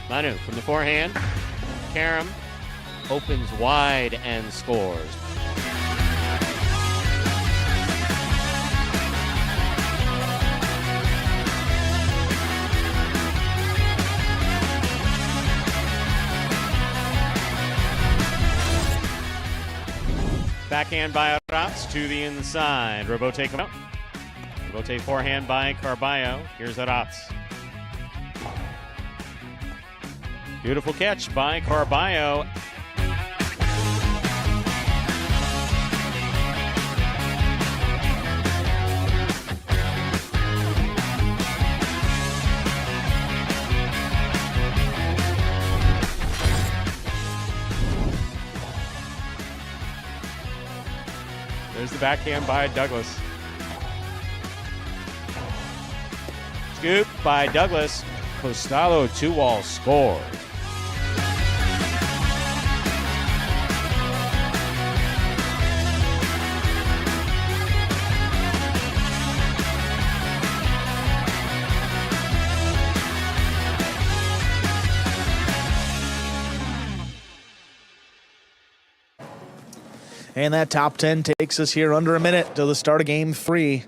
Manu from the forehand. Karam opens wide and scores. Backhand by Aratz to the inside. Rebote come out. Rebote forehand by Carballo. Here's Aratz. Beautiful catch by Carballo. There's the backhand by Douglas. Scoop by Douglas. Costello 2-all scores. And that top 10 takes us here under a minute till the start of Game 3.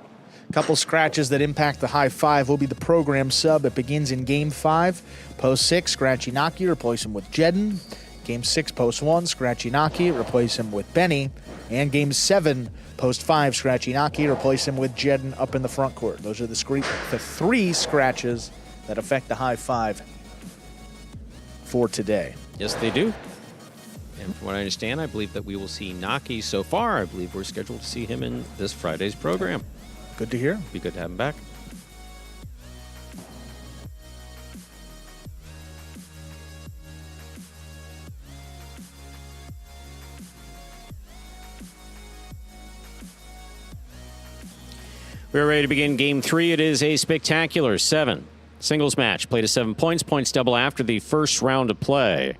A couple scratches that impact the high 5 will be the program sub. It begins in Game 5. Post 6, Scratch Inaki, replace him with Jedden. Game 6, Post 1, Scratch Inaki, replace him with Benny. And Game 7, Post 5, Scratch Inaki, replace him with Jedden up in the front court. Those are the 3 scratches that affect the high 5 for today. Yes, they do. And from what I understand, I believe that we will see Naki so far. I believe we're scheduled to see him in this Friday's program. Good to hear. Be good to have him back. We're ready to begin Game 3. It is a spectacular 7 singles match. Played to 7 points. Points double after the first round of play.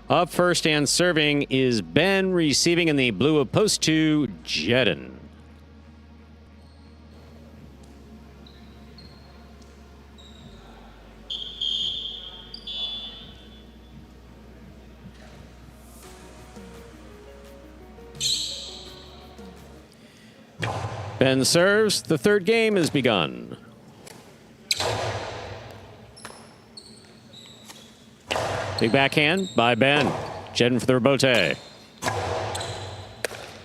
Up first and serving is Ben, receiving in the blue of post 2, Jedden. Ben serves. The third game has begun. Big backhand by Ben. Jedden for the rebote.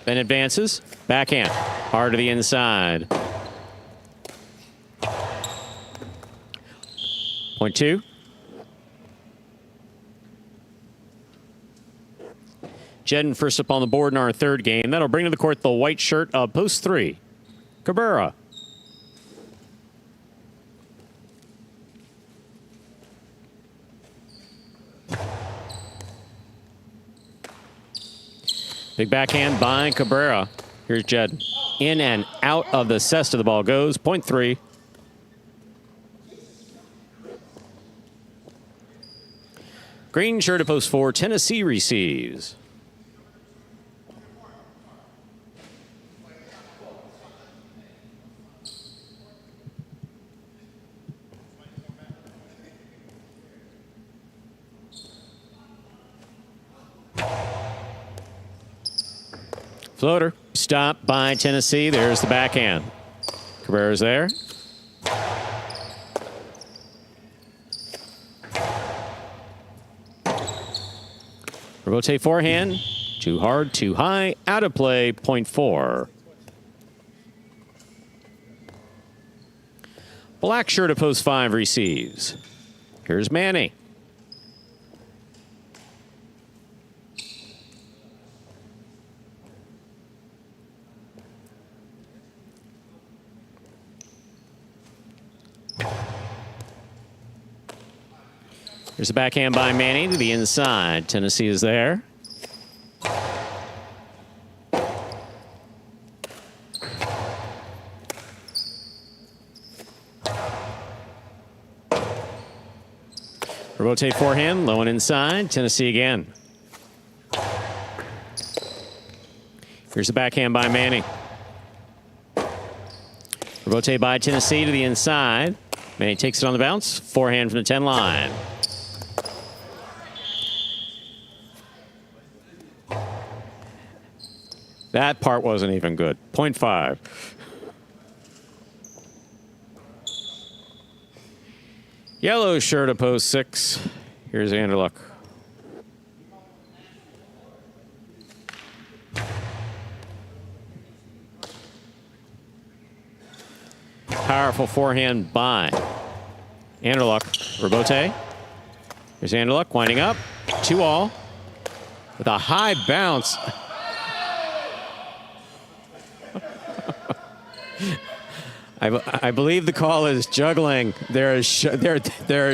Ben advances. Backhand. Hard to the inside. Point two. Jedden first up on the board in our third game. That'll bring to the court the white shirt of post 3. Cabrera. Big backhand by Cabrera. Here's Jedden. In and out of the cesta the ball goes. Point 3. Green shirt of post 4. Tennessee receives. Floater. Stop by Tennessee. There's the backhand. Cabrera's there. Rebote forehand. Too hard, too high. Out of play. Point 4. Black shirt of post 5 receives. Here's Manny. There's a backhand by Manny to the inside. Tennessee is there. Rotate forehand, low and inside. Tennessee again. Here's the backhand by Manny. Rotate by Tennessee to the inside. Manny takes it on the bounce. Forehand from the 10 line. That part wasn't even good. Point 5. Yellow shirt of post 6. Here's Anderluck. Powerful forehand by Anderluck. Rebote. Here's Anderluck winding up. 2-all. With a high bounce. I believe the call is juggling. There is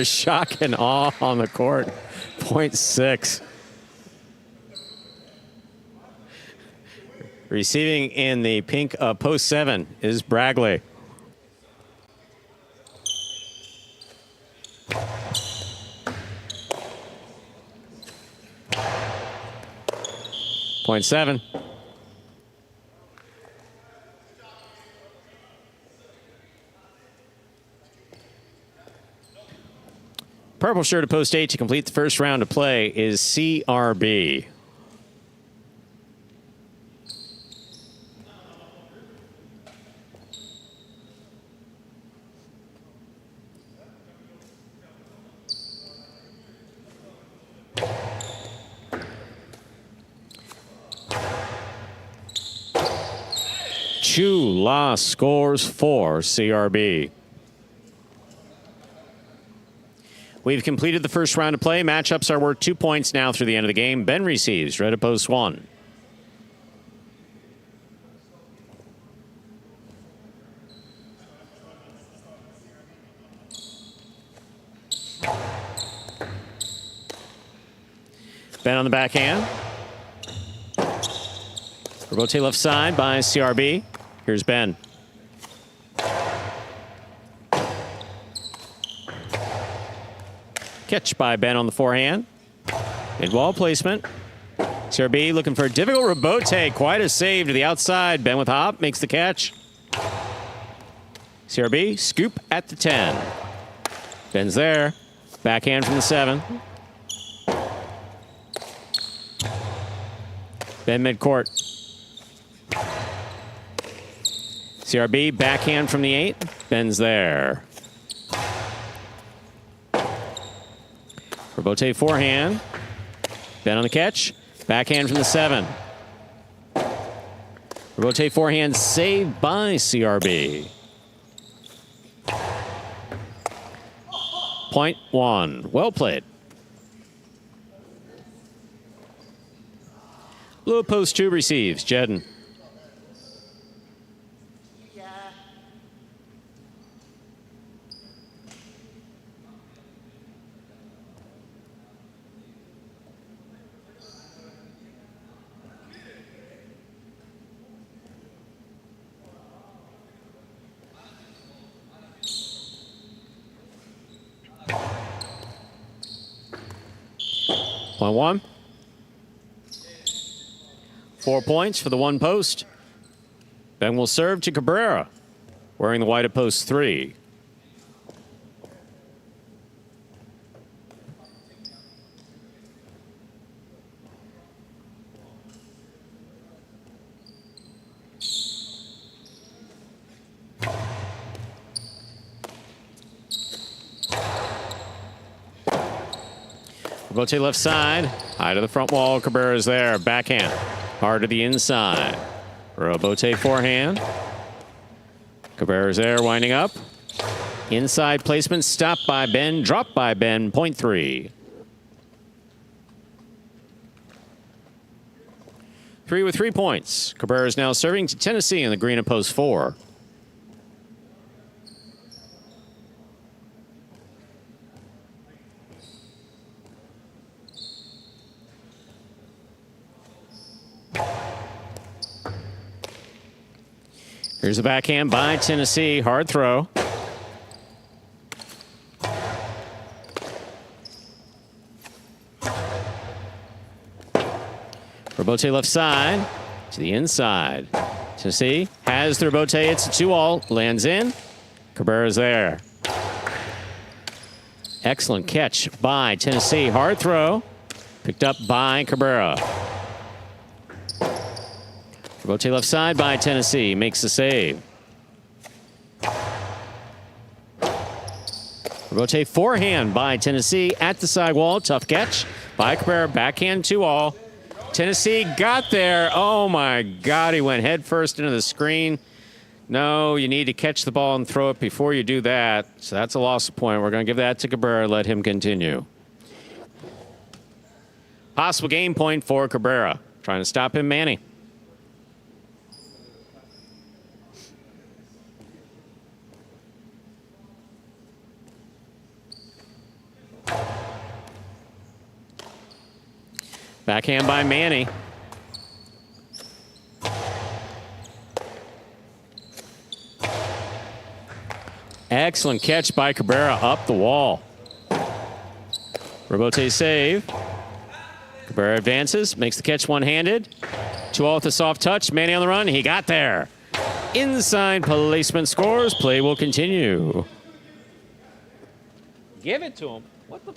shock and awe on the court. Point 6. Receiving in the pink post 7 is Bragley. Point 7. Purple shirt of post 8 to complete the first round of play is CRB. Chula scores for CRB. We've completed the first round of play. Matchups are worth 2 points now through the end of the game. Ben receives. Red of post 1. Ben on the backhand. Rotate left side by CRB. Here's Ben. Catch by Ben on the forehand. Mid-wall placement. CRB looking for a difficult rebote. Quite a save to the outside. Ben with hop makes the catch. CRB scoop at the 10. Ben's there. Backhand from the 7. Ben midcourt. CRB, backhand from the 8. Ben's there. Robote forehand. Ben on the catch. Backhand from the 7. Robote forehand saved by CRB. Point 1. Well played. Blue post 2 receives. Jedden. Point 1. 4 points for the 1 post. Ben will serve to Cabrera, wearing the white at post 3. Robote left side, high to the front wall. Cabrera's there, backhand, hard to the inside. Robote forehand. Cabrera's there, winding up. Inside placement, stopped by Ben, dropped by Ben, point 3. 3 with 3 points. Cabrera's now serving to Tennessee in the green at post 4. Here's the backhand by Tennessee. Hard throw. Robote left side to the inside. Tennessee has the Robote. It's a 2-all. Lands in. Cabrera's there. Excellent catch by Tennessee. Hard throw. Picked up by Cabrera. Robote left side by Tennessee. Makes the save. Robote forehand by Tennessee at the sidewall. Tough catch by Cabrera. Backhand 2-all. Tennessee got there. Oh, my God. He went head first into the screen. No, you need to catch the ball and throw it before you do that. So that's a loss of point. We're going to give that to Cabrera. Let him continue. Possible game point for Cabrera. Trying to stop him, Manny. Backhand by Manny. Excellent catch by Cabrera up the wall. Robote save. Cabrera advances, makes the catch one-handed. 2-all with a soft touch. Manny on the run. He got there. Inside placement scores. Play will continue. Give it to him. What the...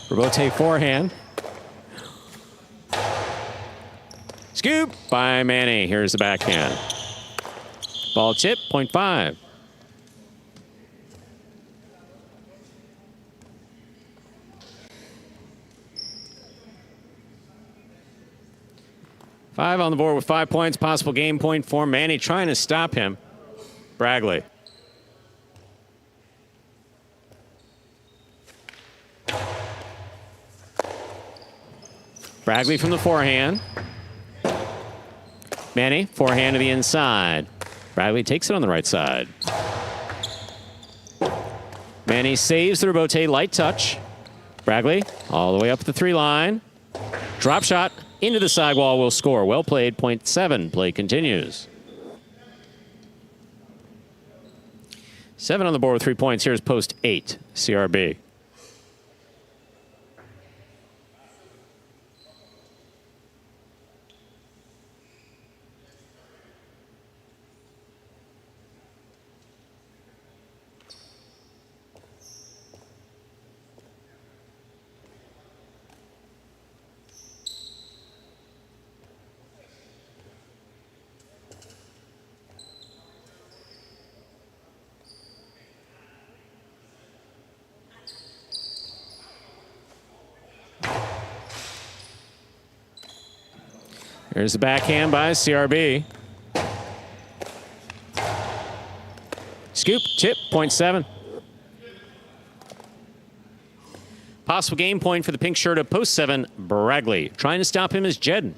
Robote forehand. Scoop by Manny. Here's the backhand. Ball chip, point 5. Five on the board with 5 points. Possible game point for Manny trying to stop him. Bragley. Bragley from the forehand. Manny, forehand to the inside. Bragley takes it on the right side. Manny saves the Robote light touch. Bragley all the way up the 3 line. Drop shot into the sidewall will score. Well played, point 7. Play continues. 7 on the board with 3 points. Here's post 8, CRB. Here's the backhand by CRB. Scoop, chip, .7. Possible game point for the pink shirt of post 7, Bragley. Trying to stop him is Jedden.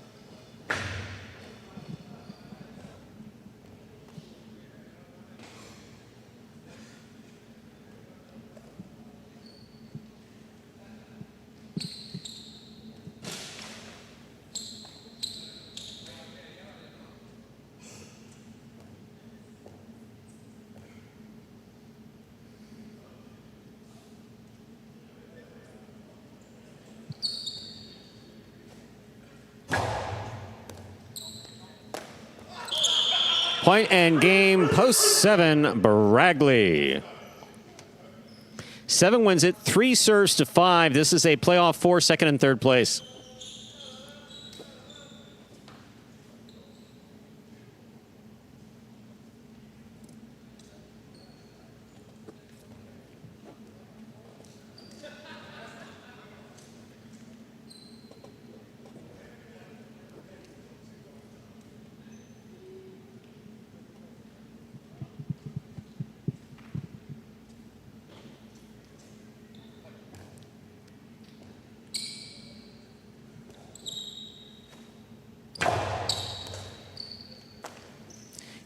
Point and game, post 7, Bragley. 7 wins it, 3 serves to 5. This is a playoff 4, second and third place.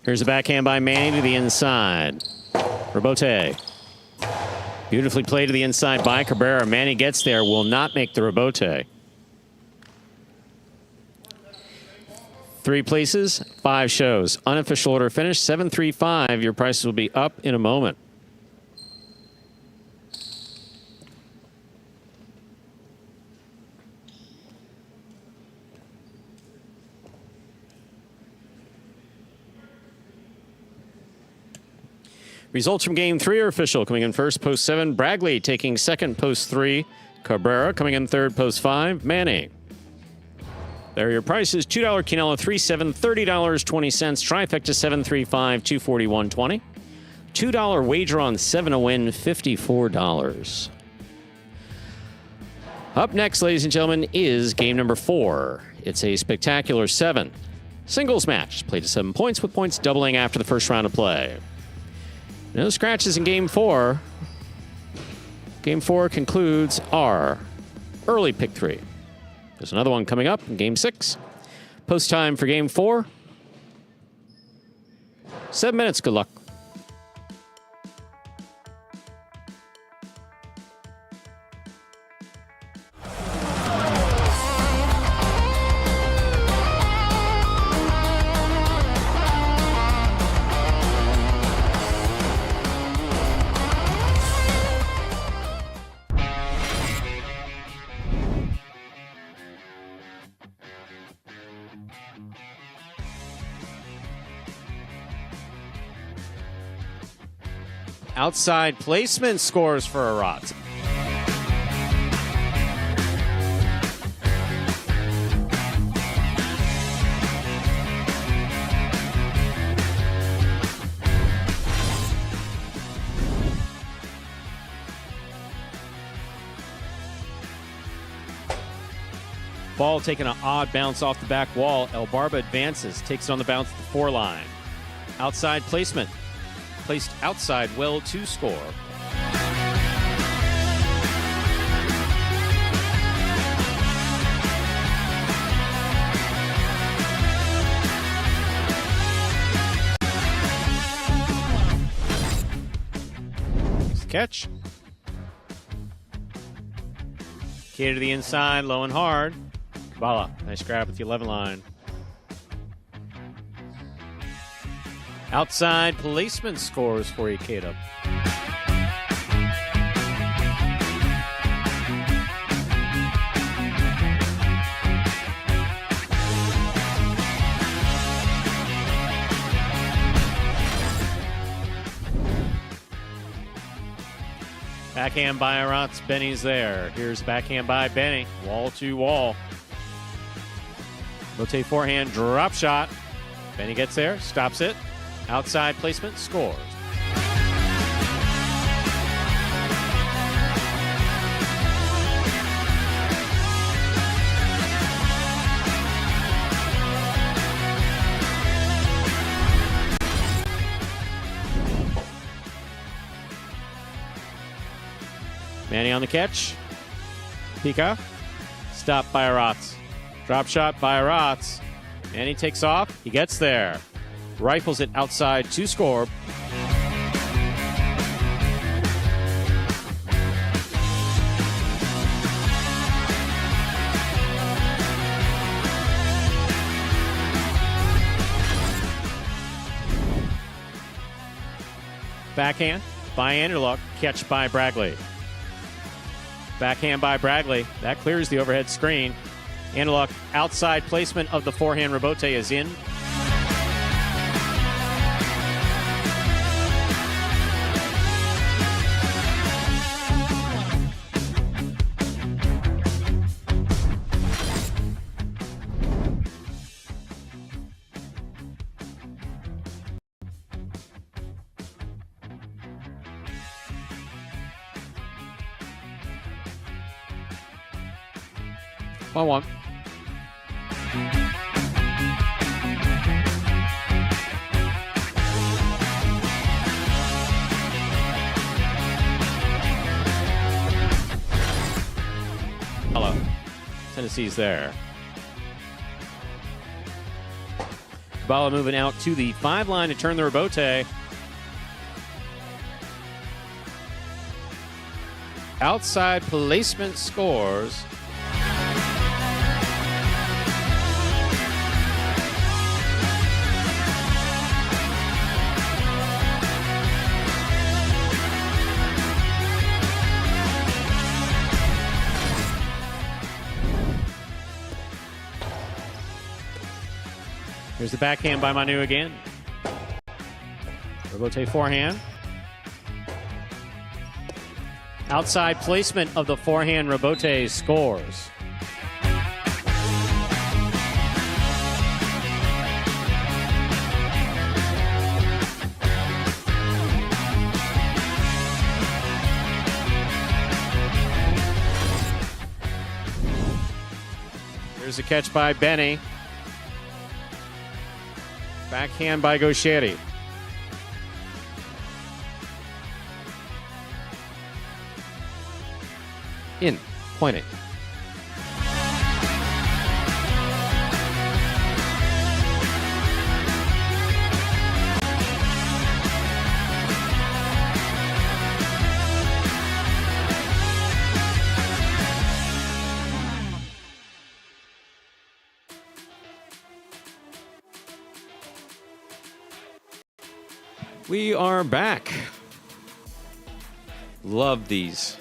Here's a backhand by Manny to the inside. Rebote. Beautifully played to the inside by Cabrera. Manny gets there, will not make the rebote. 3 places, 5 shows. Unofficial order finish, 7-3-5. Your prices will be up in a moment. Results from game 3 are official. Coming in first, post 7, Bragley. Taking second, post 3, Cabrera. Coming in third, post 5, Manny. There are your prices. $2 Quinella, 3-7, $30.20. Trifecta 7-3-5, $241.20. $2 wager on 7 to win, $54. Up next, ladies and gentlemen, is game number 4. It's a spectacular 7 singles match. Played to 7 points, with points doubling after the first round of play. No scratches in game 4. Game 4 concludes our early pick 3. There's another one coming up in game 6. Post time for game 4. 7 minutes. Good luck. Outside placement scores for Arat. Ball taking an odd bounce off the back wall. El Barba advances, takes it on the bounce at the 4 line. Outside placement. Placed outside, well to score. Nice catch. Key to the inside, low and hard. Kabbalah, nice grab at the 11 line. Outside policeman scores for Ikeda. Backhand by Arats. Benny's there. Here's backhand by Benny. Wall to wall. Rotate forehand, drop shot. Benny gets there, stops it. Outside placement, scores. Manny on the catch. Pika. Stopped by Arats. Drop shot by Arats. Manny takes off. He gets there. Rifles it outside to score. Backhand by Anderluck. Catch by Bragley. Backhand by Bragley. That clears the overhead screen. Anderluck outside placement of the forehand rebote is in. One. Hello. Tennessee's there. Kabbalah moving out to the 5 line to turn the rebote. Outside placement scores. Here's the backhand by Manu again. Rebote forehand. Outside placement of the forehand rebote scores. Here's a catch by Benny. Backhand by Gaucheri. In. Pointing. We are back. Love these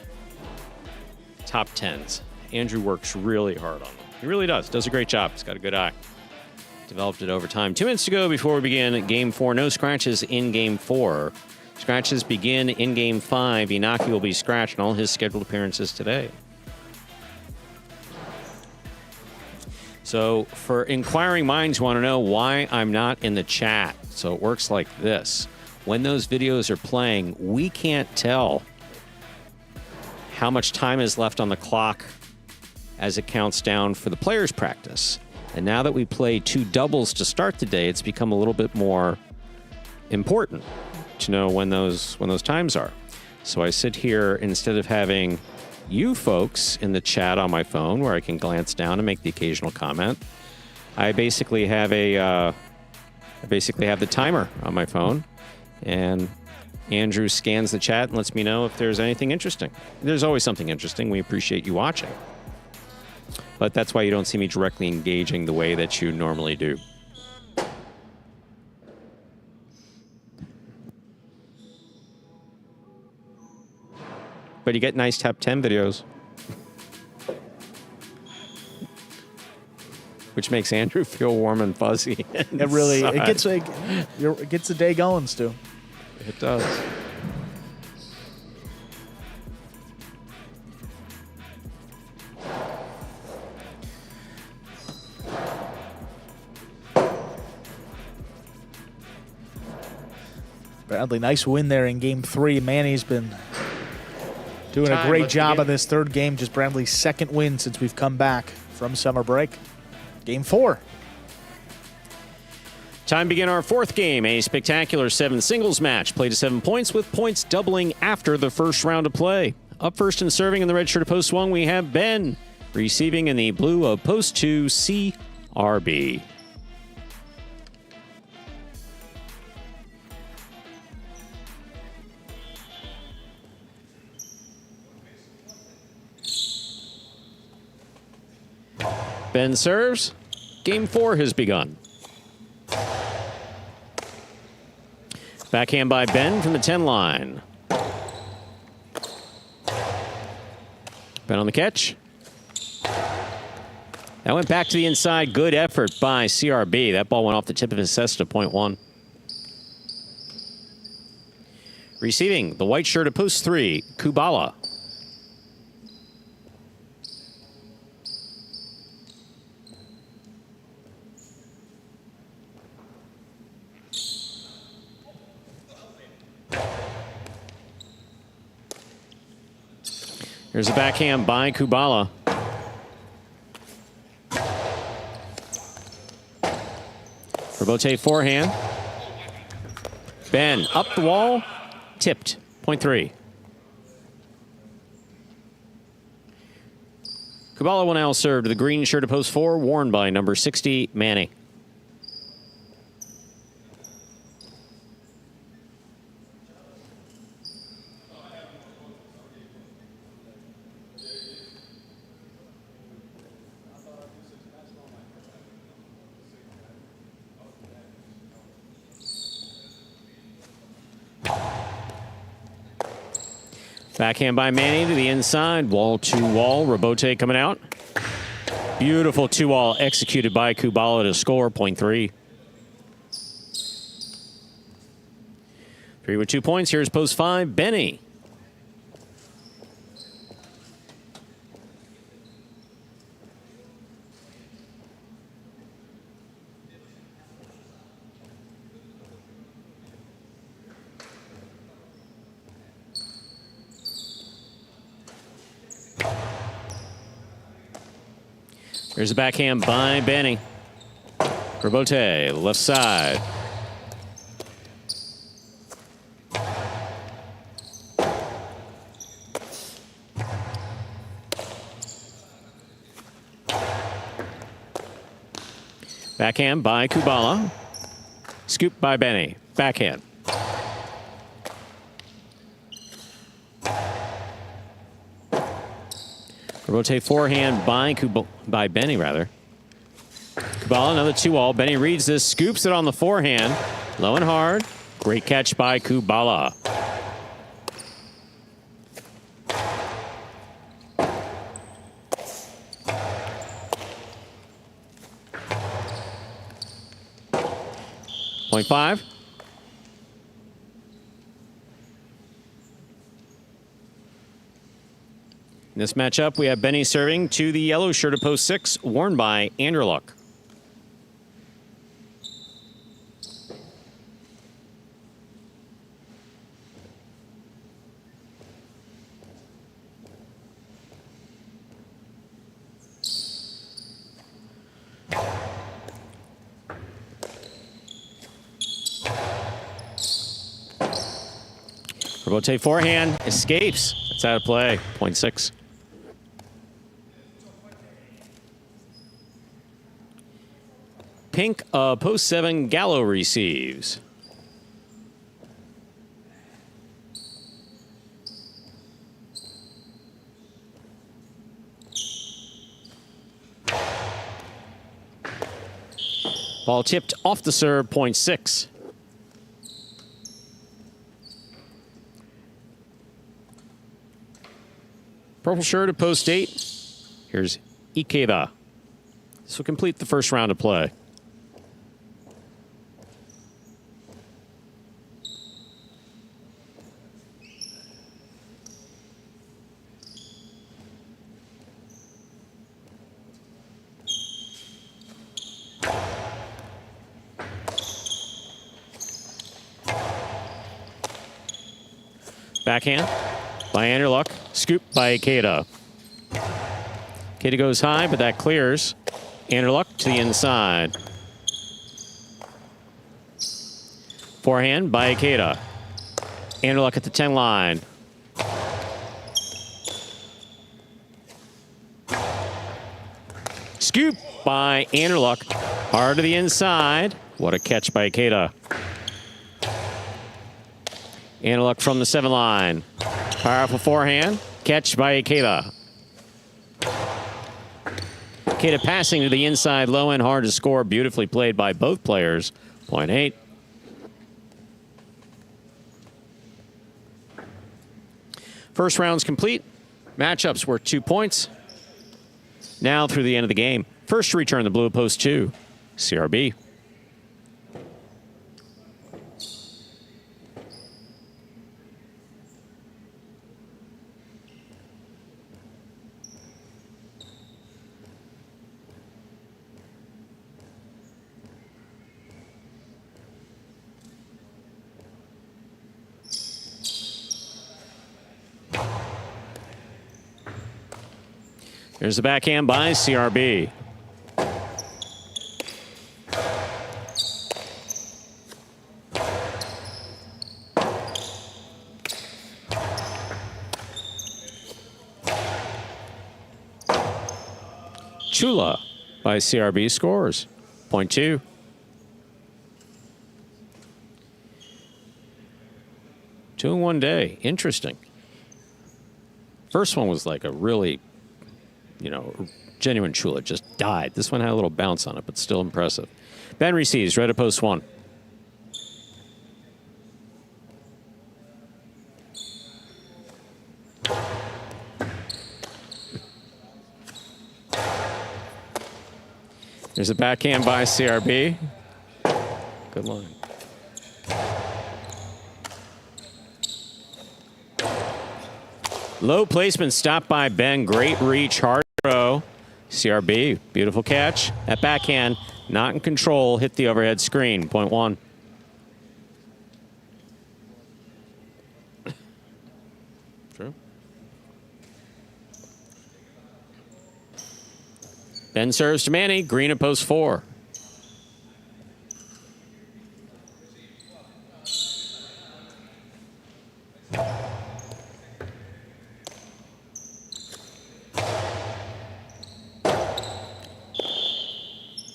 top 10s. Andrew works really hard on them. He really does. Does a great job. He's got a good eye. Developed it over time. 2 minutes to go before we begin Game 4. No scratches in Game 4. Scratches begin in Game 5. Inaki will be scratched in all his scheduled appearances today. So for inquiring minds who want to know why I'm not in the chat. So it works like this. When those videos are playing, we can't tell how much time is left on the clock as it counts down for the players' practice. And now that we play 2 doubles to start the day, it's become a little bit more important to know when those times are. So I sit here, instead of having you folks in the chat on my phone where I can glance down and make the occasional comment, I basically have the timer on my phone. And Andrew scans the chat and lets me know if there's anything interesting. There's always something interesting. We appreciate you watching. But that's why you don't see me directly engaging the way that you normally do. but you get nice top 10 videos. Which makes Andrew feel warm and fuzzy. It really it gets the day going, Stu. It does. Bradley, nice win there in Game 3. Manny's been doing a great job of this third game. Just Bradley's second win since we've come back from summer break. Game 4. Time to begin our fourth game, a spectacular 7 singles match. Played to 7 points, with points doubling after the first round of play. Up first and serving in the red shirt of post 1, we have Ben. Receiving in the blue of post 2, CRB. Ben serves. Game 4 has begun. Backhand by Ben from the 10 line. Ben on the catch. That went back to the inside. Good effort by CRB. That ball went off the tip of his Cesta, .1. Receiving the white shirt of post 3, Kubala. Here's a backhand by Kubala. Robote forehand. Ben up the wall. Tipped. .3. Kubala will now serve to the green shirt of post 4, worn by number 60, Manny. Backhand by Manny to the inside. Wall to wall. Robote coming out. Beautiful 2-all executed by Kubala to score. .3. 3 with 2 points. Here's post 5, Benny. There's a backhand by Benny. Robote, left side. Backhand by Kubala. Scoop by Benny. Backhand. Robote forehand by Benny, rather. Kubala, another 2-all. Benny reads this, scoops it on the forehand. Low and hard. Great catch by Kubala. .5. In this matchup, we have Benny serving to the yellow shirt of post 6, worn by Anderluck. Robote forehand, escapes. It's out of play, .6. Pink, post 7, Gallo receives. Ball tipped off the serve, .6. Purple shirt at post 8. Here's Ikeda. This will complete the first round of play. Backhand by Anderluck. Scoop by Ikeda. Ikeda goes high, but that clears. Anderluck to the inside. Forehand by Ikeda. Anderluck at the 10 line. Scoop by Anderluck. Hard to the inside. What a catch by Ikeda. Anderluck from the 7 line. Powerful forehand. Catch by Ikeda. Ikeda passing to the inside, low and hard to score. Beautifully played by both players. Point 8. First round's complete. Matchups were 2 points. Now through the end of the game. First to return the blue post 2, CRB. There's the backhand by CRB. Chula by CRB scores. Point 2. Two in one day. Interesting. First one was like a really, genuine Chula. Just died. This one had a little bounce on it, but still impressive. Ben receives right at post 1. There's a backhand by CRB. Good line. Low placement stopped by Ben. Great reach, hard throw. CRB, beautiful catch. That backhand, not in control, hit the overhead screen. Point 1. True. Ben serves to Manny. Green at post 4.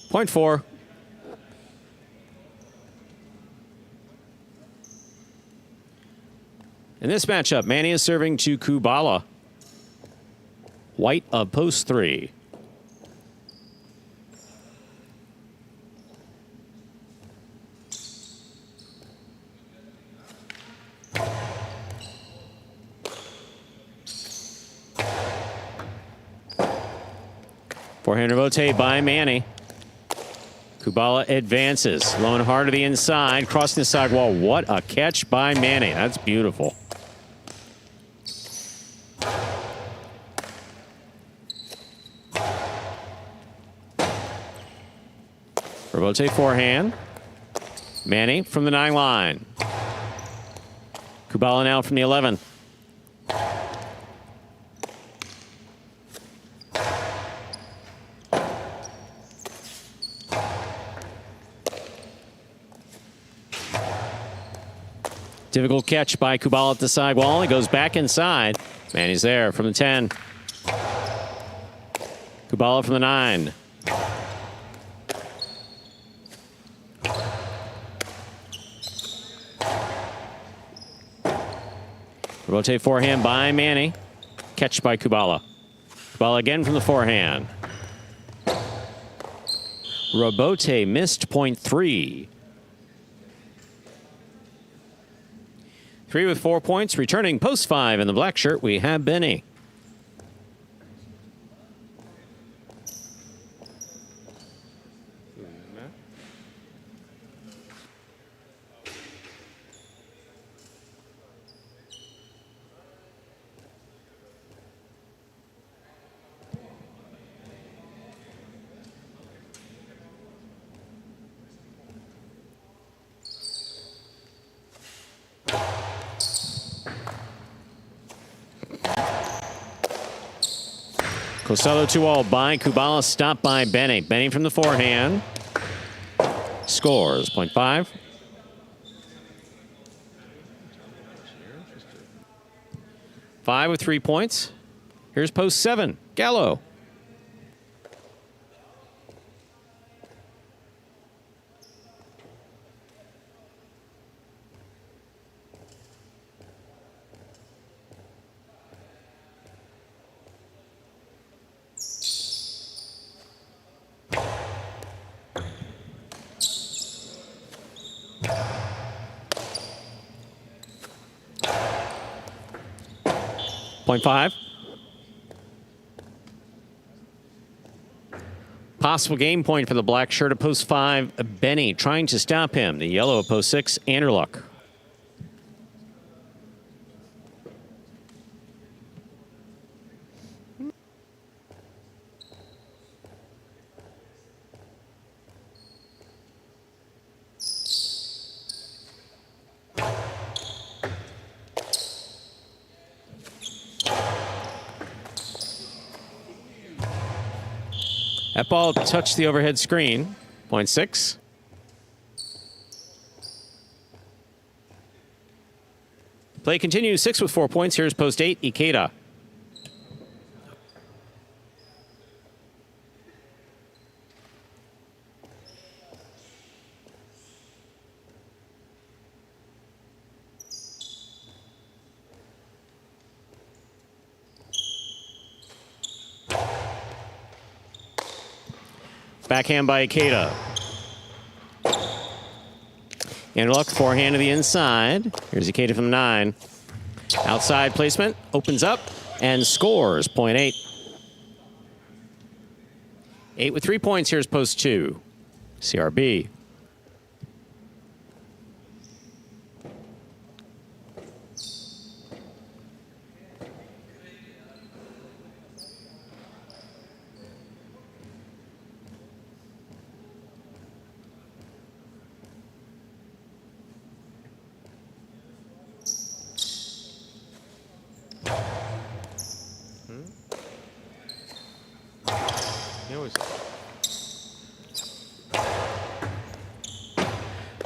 Point 4. In this matchup, Manny is serving to Kubala. White of post 3. Forehand revote by Manny. Kubala advances. Low and hard to the inside. Crossing the sidewall. What a catch by Manny. That's beautiful. Revote forehand. Manny from the 9 line. Kubala now from the 11. Difficult catch by Kubala at the sidewall. He goes back inside. Manny's there from the 10. Kubala from the 9. Rotate forehand by Manny. Catch by Kubala. Kubala again from the forehand. Robote missed point 3. 3 with 4 points. Returning post 5 in the black shirt, we have Benny. Costello 2-all by Kubala, stopped by Benny. Benny from the forehand. Scores, 0.5. 5 with 3 points. Here's post 7, Gallo. Point 5. Possible game point for the black shirt at post 5, Benny trying to stop him. The yellow at post 6, Anderluck. That ball touched the overhead screen. 0.6. Play continues. 6 with 4 points. Here's post 8, Ikeda. Backhand by Ikeda. Anderluck, forehand to the inside. Here's Ikeda from 9. Outside placement, opens up, and scores, 0.8. 8 with 3 points, here's post 2, CRB.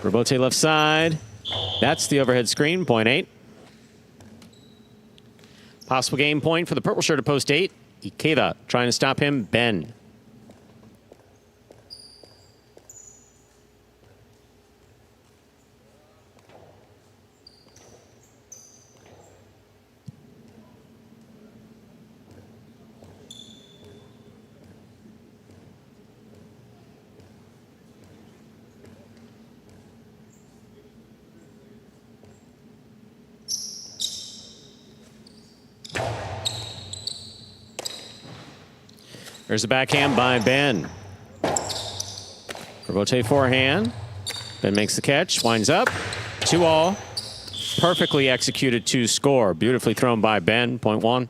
Robote left side. That's the overhead screen, 0.8. Possible game point for the purple shirt at post 8. Ikeda trying to stop him, Ben. There's a backhand by Ben. Robote forehand. Ben makes the catch, winds up. 2-all. Perfectly executed to score. Beautifully thrown by Ben, 0.1.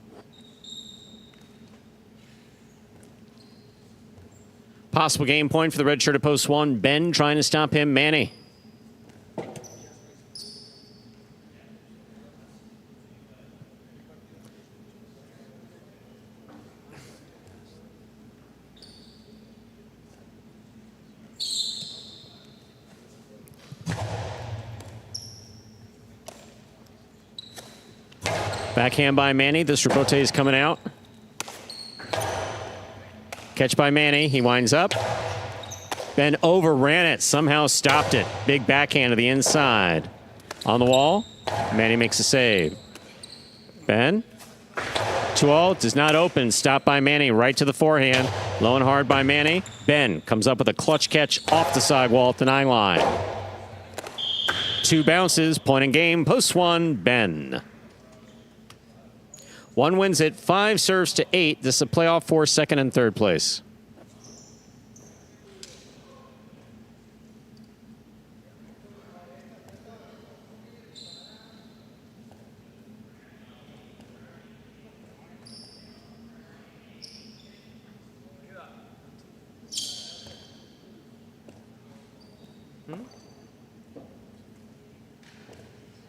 Possible game point for the red shirt at post 1. Ben trying to stop him, Manny. Backhand by Manny. This Robote is coming out. Catch by Manny. He winds up. Ben overran it. Somehow stopped it. Big backhand to the inside. On the wall. Manny makes a save. Ben. 2-all. Does not open. Stopped by Manny. Right to the forehand. Low and hard by Manny. Ben comes up with a clutch catch off the sidewall at the 9 line. 2 bounces. Point in game. Post 1. Ben. 1 wins it, 5 serves to 8. This is a playoff for 2nd and 3rd place.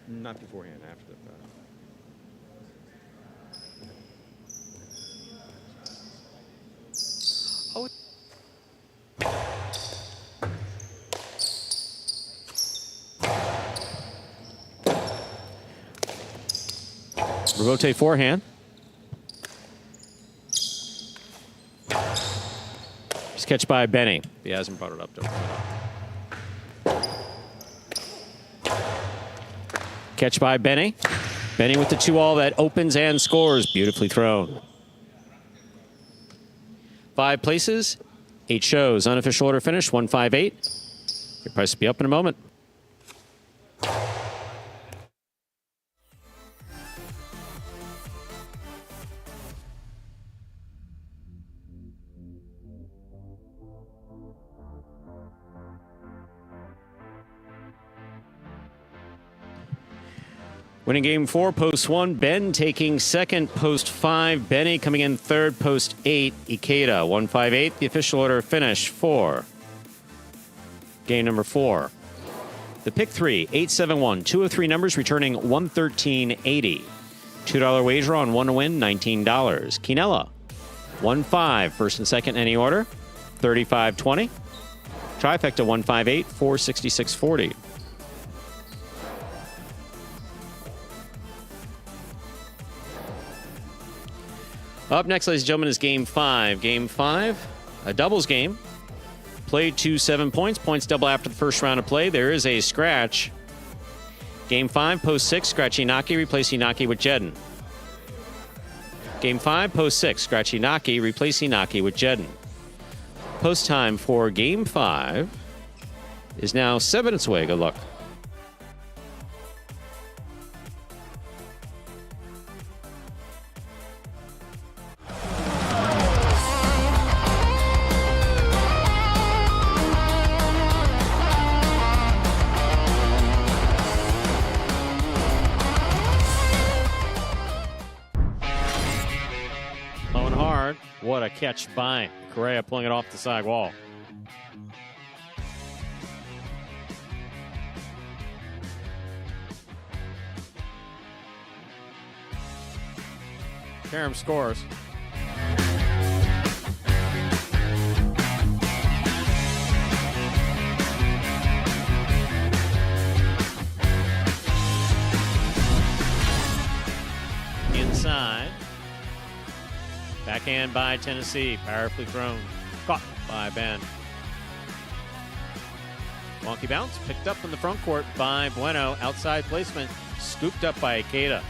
Not beforehand, after the Rebote forehand. Just catch by Benny. He hasn't brought it up. Catch by Benny. Benny with the 2-all that opens and scores. Beautifully thrown. 5 places, 8 shows. Unofficial order finish, 158. Your price will be up in a moment. Winning game 4, post 1. Ben taking second, post 5. Benny coming in third, post 8. Ikeda, 158. The official order finish for game number 4. The pick 3, 871. 2 of 3 numbers returning 113.80. $2 wager on 1 to win, $19. Quinella, 1-5. First and second, any order, 35.20. Trifecta, 158, 466.40. Up next, ladies and gentlemen, is Game 5. Game 5, a doubles game. Played to 7 points. Points double after the first round of play. There is a scratch. Game 5, post 6, scratch Inaki, replace Inaki with Jedden. Game 5, post 6, scratch Inaki, replace Inaki with Jedden. Post time for Game 5 is now 7 minutes away. Good luck. What a catch by Correa, pulling it off the side wall. Karam scores. Inside. Backhand by Tennessee. Powerfully thrown. Caught by Ben. Wonky bounce. Picked up in the front court by Bueno. Outside placement. Scooped up by Ikeda.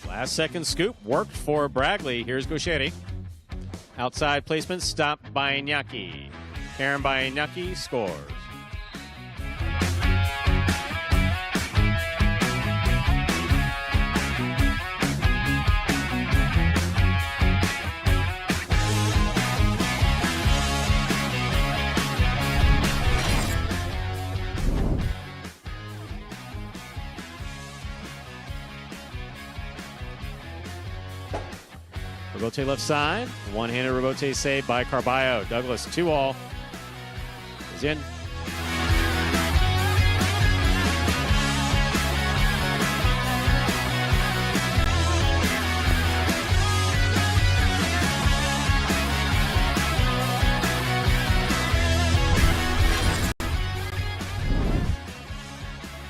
Last second scoop worked for Bragley. Here's Gauchetti. Outside placement stopped by Iñaki. Karen by Iñaki scores. Rebote left side. One-handed rebote save by Carballo. Douglas, 2-all. Is in.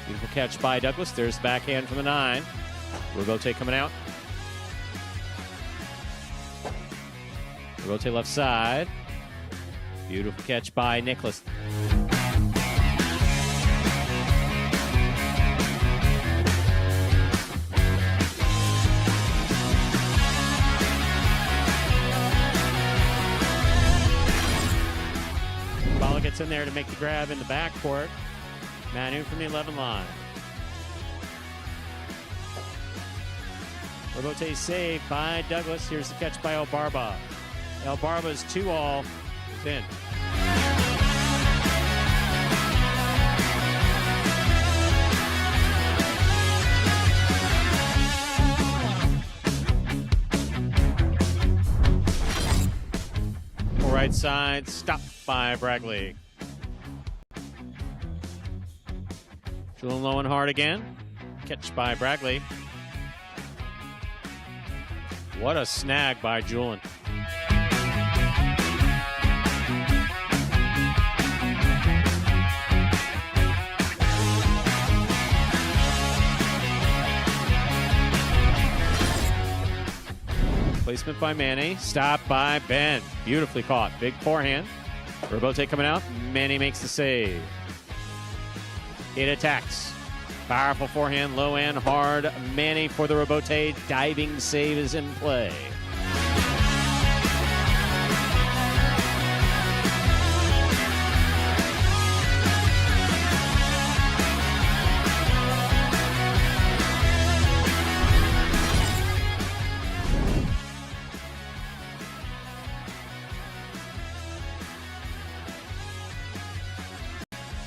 Beautiful catch by Douglas. There's the backhand from the 9. Rebote coming out. Rebote left side. Beautiful catch by Nicholas. Ball gets in there to make the grab in the backcourt. Manu from the 11 line. Rebote saved by Douglas. Here's the catch by Elbarba. Elbarba's 2-all is in. right side, stopped by Bragley. Julian low and hard again. Catch by Bragley. What a snag by Julian. Placement by Manny. Stop by Ben. Beautifully caught. Big forehand. Robote coming out. Manny makes the save. It attacks. Powerful forehand, low and hard. Manny for the Robote. Diving save is in play.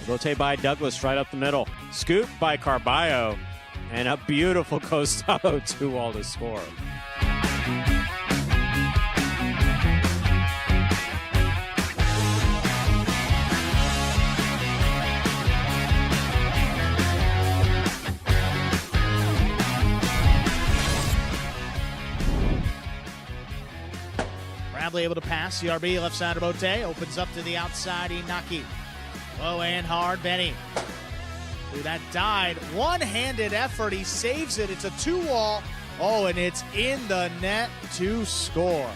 Rotate by Douglas right up the middle. Scoop by Carballo. And a beautiful Costado 2-all to score. Bradley able to pass. CRB left side of Bote. Opens up to the outside. Inaki. Low and hard, Benny. Ooh, that died. One-handed effort. He saves it. It's a 2-wall. Oh, and it's in the net to score.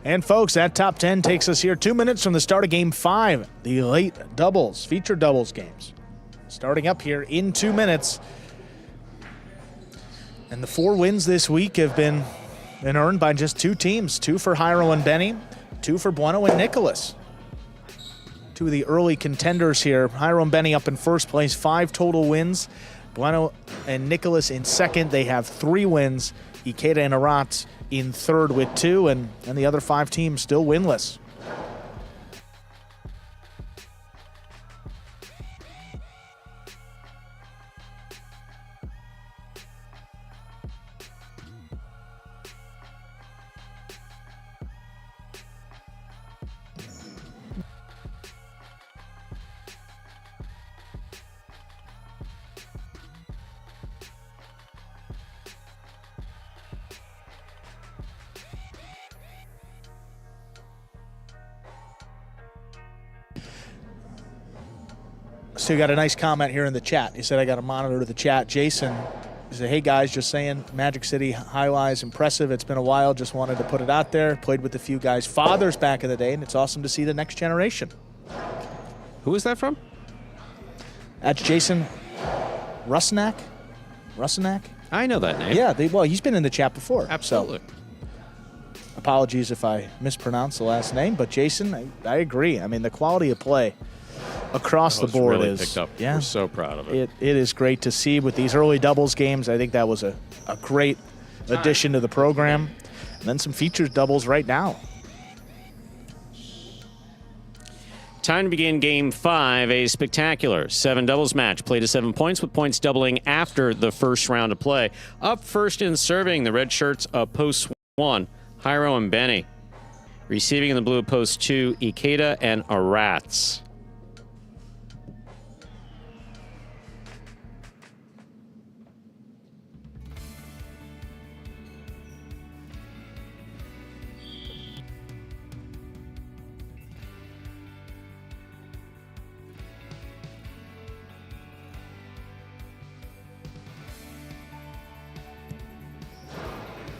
And folks, that top 10 takes us here 2 minutes from the start of Game 5, the late doubles, feature doubles games. Starting up here in 2 minutes. And the 4 wins this week have been earned by just 2 teams. 2 for Jairo and Benny, 2 for Bueno and Nicholas. 2 of the early contenders here. Jairo and Benny up in first place, 5 total wins. Bueno and Nicholas in second. They have 3 wins. Ikeda and Arat in third with 2, and the other 5 teams still winless. So you got a nice comment here in the chat. He said, I got to monitor the chat. Jason, he said, hey guys, just saying, Magic City highlights impressive. It's been a while. Just wanted to put it out there. Played with a few guys' fathers back in the day, and it's awesome to see the next generation. Who is that from? That's Jason Rusnak. Rusnak? I know that name. Yeah, well, he's been in the chat before. Absolutely. So, apologies if I mispronounced the last name, but Jason, I agree. I mean, the quality of play across the board really is picked up. Yeah, We're so proud of it. It is great to see with these early doubles games. I think that was a great addition to the program. And then some features doubles right now. Time to begin Game 5, a spectacular 7 doubles match. Play to 7 points, with points doubling after the first round of play. Up first in serving, the red shirts of post 1, Jairo and Benny. Receiving in the blue of post 2, Ikeda and Arats.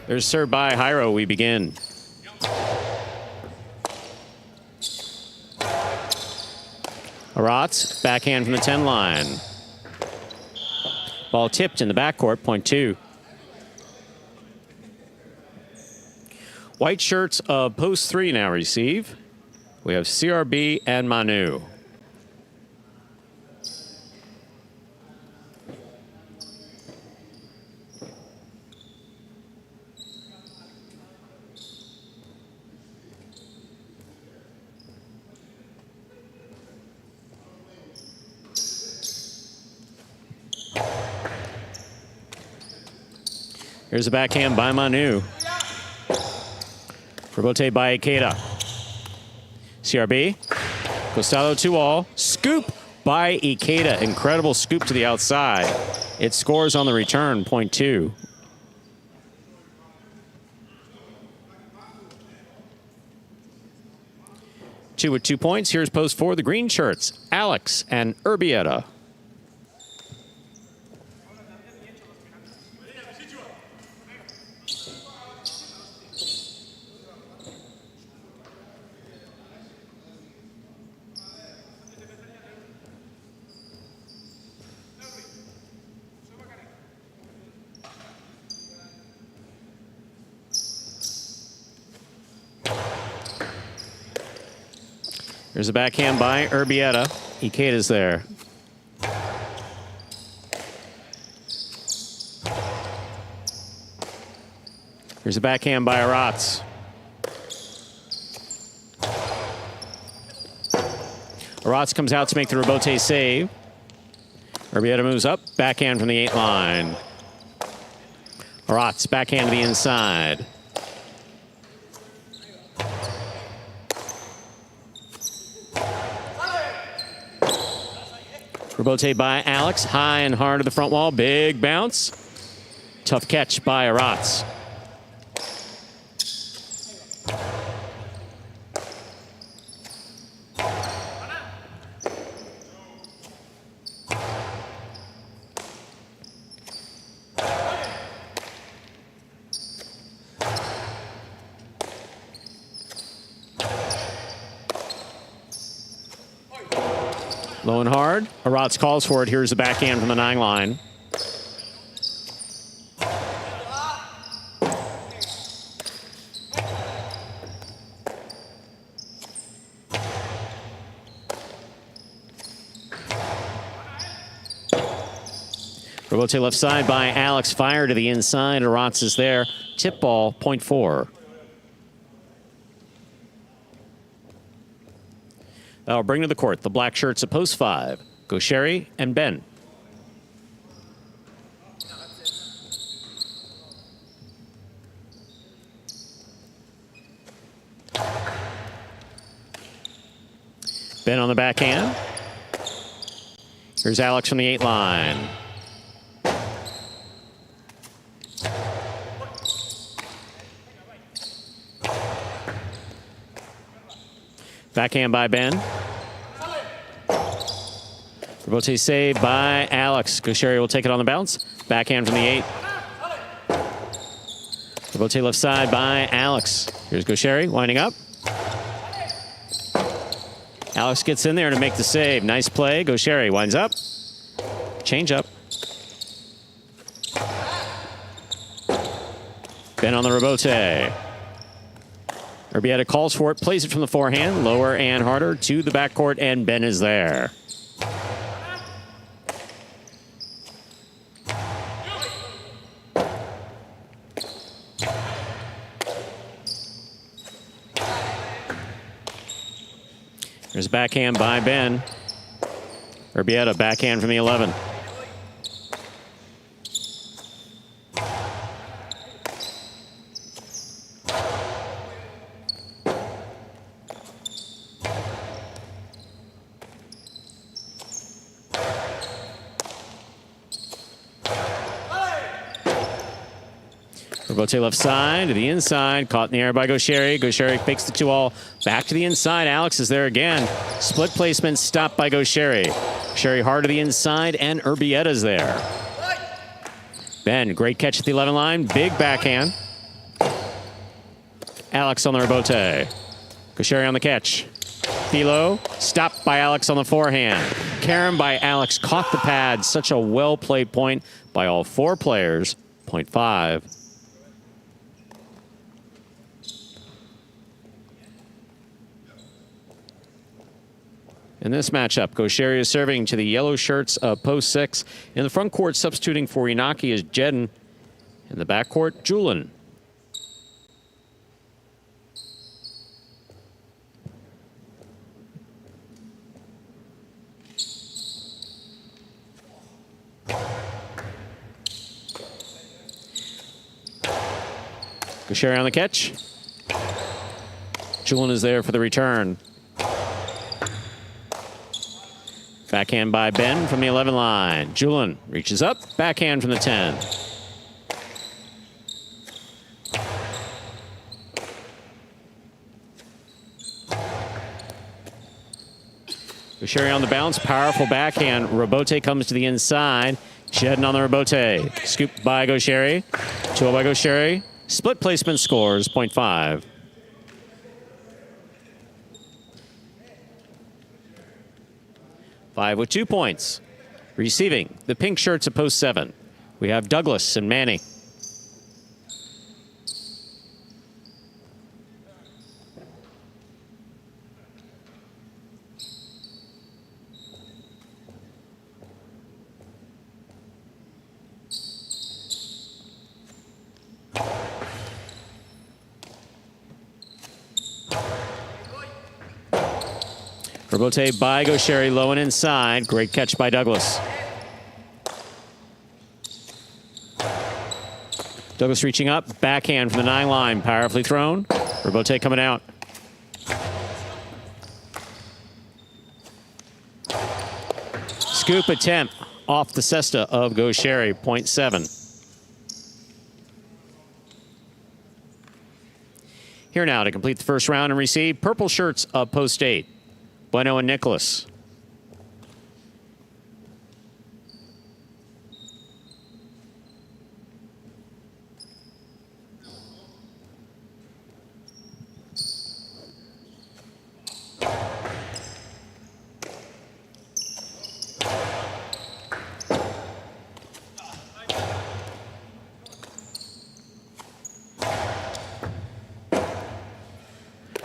There's served by Jairo. We begin. Arats, backhand from the 10 line. Ball tipped in the backcourt, point 2. White shirts of post 3 now receive. We have CRB and Manu. Here's a backhand by Manu. Rebote by Ikeda. CRB. Costello 2-all. Scoop by Ikeda. Incredible scoop to the outside. It scores on the return, point 2. Two with 2 points. Here's post 4, the green shirts, Alex and Urbieta. There's a backhand by Urbieta. Ikeda's there. Here's a backhand by Aratz. Aratz comes out to make the rebote save. Urbieta moves up. Backhand from the 8 line. Aratz backhand to the inside. Rebote by Alex, high and hard to the front wall, big bounce. Tough catch by Aratz. Low and hard. Aratz calls for it. Here's the backhand from the 9 line. Rebote left side by Alex. Fire to the inside. Aratz is there. Tip ball, point 4. That'll bring to the court the black shirts at post 5. Gaucheri and Ben. Ben on the backhand. Here's Alex from the 8 line. Backhand by Ben. Rebote save by Alex. Gaucheri will take it on the bounce. Backhand from the 8. Rebote left side by Alex. Here's Gaucheri winding up. Alex gets in there to make the save. Nice play. Gaucheri winds up. Change up. Ben on the rebote. Urbieta calls for it, plays it from the forehand, lower and harder to the backcourt, and Ben is there. There's a backhand by Ben. Urbieta backhand from the 11. Rebote left side to the inside. Caught in the air by Gaucheri. Gaucheri fakes the 2-all. Back to the inside. Alex is there again. Split placement stopped by Gaucheri. Gaucheri hard to the inside, and Urbieta's there. Ben, great catch at the 11 line. Big backhand. Alex on the rebote. Gaucheri on the catch. Philo stopped by Alex on the forehand. Carom by Alex caught the pad. Such a well-played point by all 4 players. Point 5. In this matchup, Gaucheri is serving to the yellow shirts of post 6. In the front court, substituting for Inaki is Jedden. In the backcourt, Julin. Gaucheri on the catch. Julin is there for the return. Backhand by Ben from the 11 line. Julin reaches up. Backhand from the 10. Gaucheri on the bounce. Powerful backhand. Robote comes to the inside. Shedden on the Robote. Scooped by Gaucheri. 2-0 by Gaucheri. Split placement scores, 0.5. Five with 2 points. Receiving the pink shirts at post 7. We have Douglas and Manny. Robote by Gaucheri, low and inside. Great catch by Douglas. Douglas reaching up. Backhand from the 9 line. Powerfully thrown. Robote coming out. Scoop attempt off the cesta of Gaucheri, 0.7. Here now to complete the first round and receive purple shirts of post 8. Bueno and Nicholas.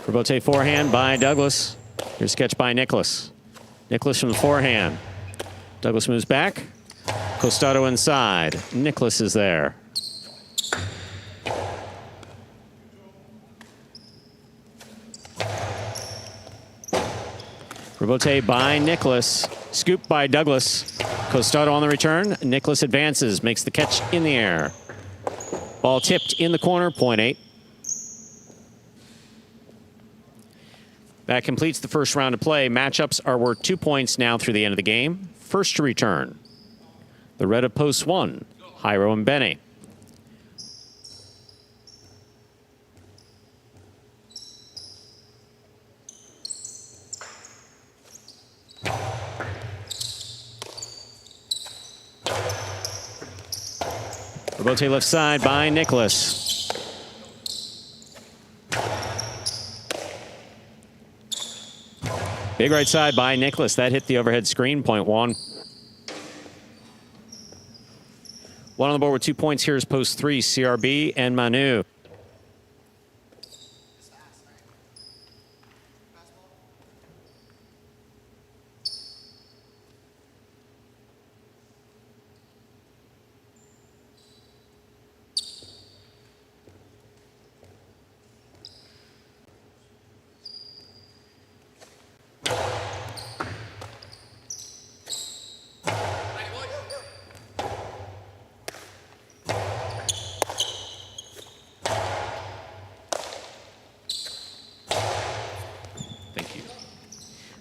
Robote forehand by Douglas. Here's a catch by Nicholas. Nicholas from the forehand. Douglas moves back. Costado inside. Nicholas is there. Robote by Nicholas. Scoop by Douglas. Costado on the return. Nicholas advances. Makes the catch in the air. Ball tipped in the corner. 0.8. That completes the first round of play. Matchups are worth 2 points now through the end of the game. First to return, the red of post 1, Jairo and Benny. Robote left side by Nicholas. Big right side by Nicholas. That hit the overhead screen, 0.1. One on the board with 2 points here is post 3, CRB and Manu.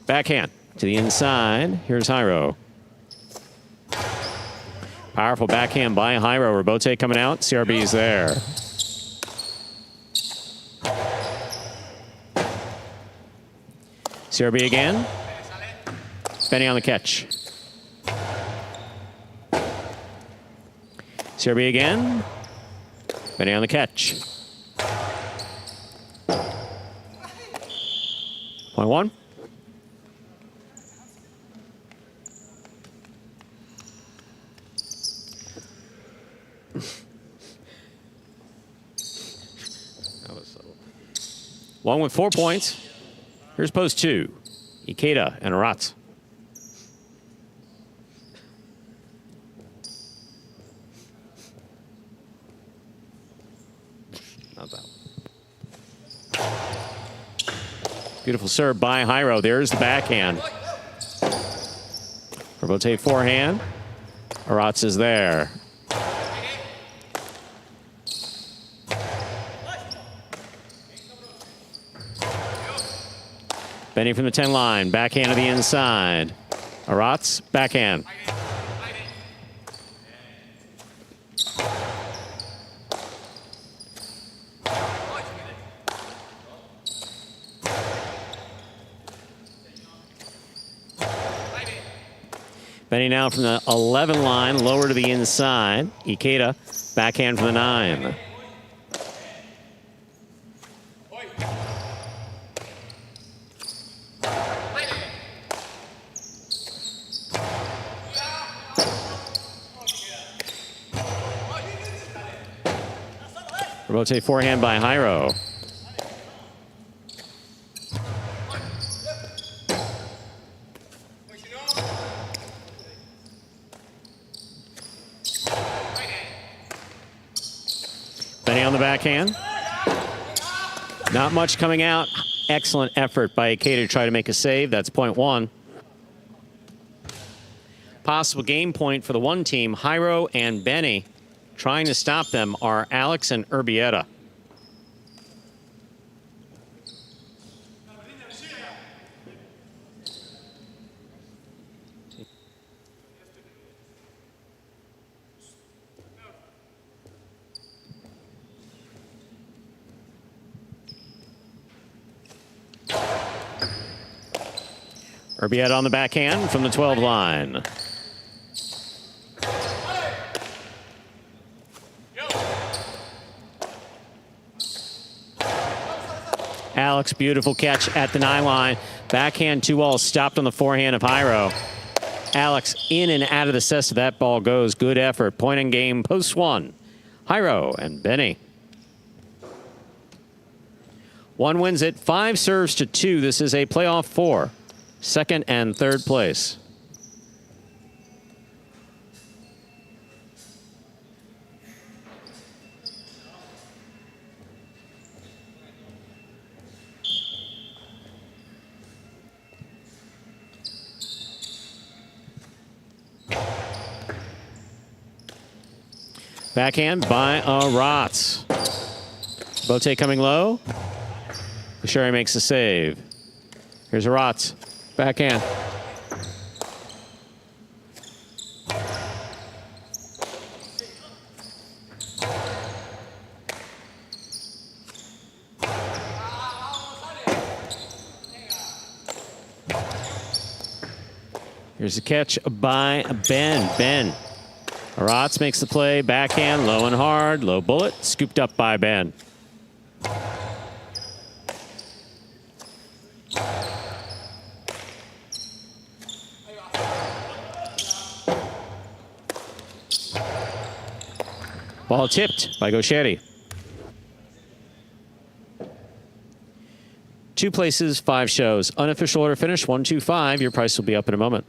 Backhand to the inside. Here's Jairo. Powerful backhand by Jairo. Robote coming out. CRB is there. CRB again. Benny on the catch. CRB again. Benny on the catch. 0.1. One with 4 points. Here's post 2. Ikeda and Aratz. Not that one. Beautiful serve by Jairo. There's the backhand. Robote forehand. Aratz is there. Benny from the 10 line. Backhand to the inside. Aratz, backhand. Benny now from the 11 line, lower to the inside. Ikeda, backhand from the 9. Rotate forehand by Jairo. Benny on the backhand. Not much coming out. Excellent effort by Ikeda to try to make a save. That's point 1. Possible game point for the one team, Jairo and Benny. Trying to stop them are Alex and Urbieta. Urbieta on the backhand from the 12 line. Alex, beautiful catch at the 9 line. Backhand 2-all stopped on the forehand of Jairo. Alex in and out of the cesta. That ball goes. Good effort. Point in game, post 1. Jairo and Benny. One wins it. 5 serves to 2. This is a playoff 4. Second and third place. Backhand by Aratz. Bote coming low. Sherry makes the save. Here's Aratz. Backhand. Here's the catch by Ben. Ben. Aratz makes the play. Backhand, low and hard. Low bullet. Scooped up by Ben. Ball tipped by Gauchetti. 2 places, 5 shows. Unofficial order finish, 125. Your price will be up in a moment.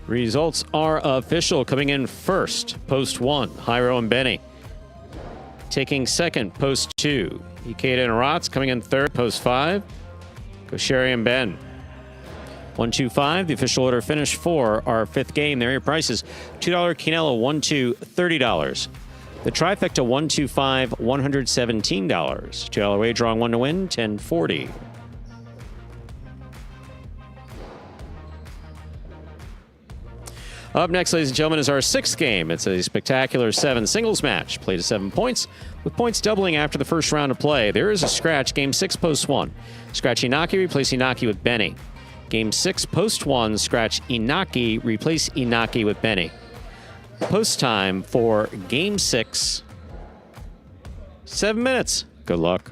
Results are official. Coming in first, post 1, Jairo and Benny. Taking second, post 2, Ikeda and Aratz. Coming in third, post 5, Gauchetti and Ben. 125, the official order finish for our 5th game. There are your prices. $2 Quinella, 1-2, $30. The trifecta, 125, $117. $2 wager on 1 to win, $10.40. Up next, ladies and gentlemen, is our 6th game. It's a spectacular 7 singles match. Played to 7 points, with points doubling after the first round of play. There is a scratch. Game 6, post 1. Scratch Inaki, replace Inaki with Benny. Game 6, post 1. Scratch Inaki, replace Inaki with Benny. Post time for Game 6. 7 minutes. Good luck.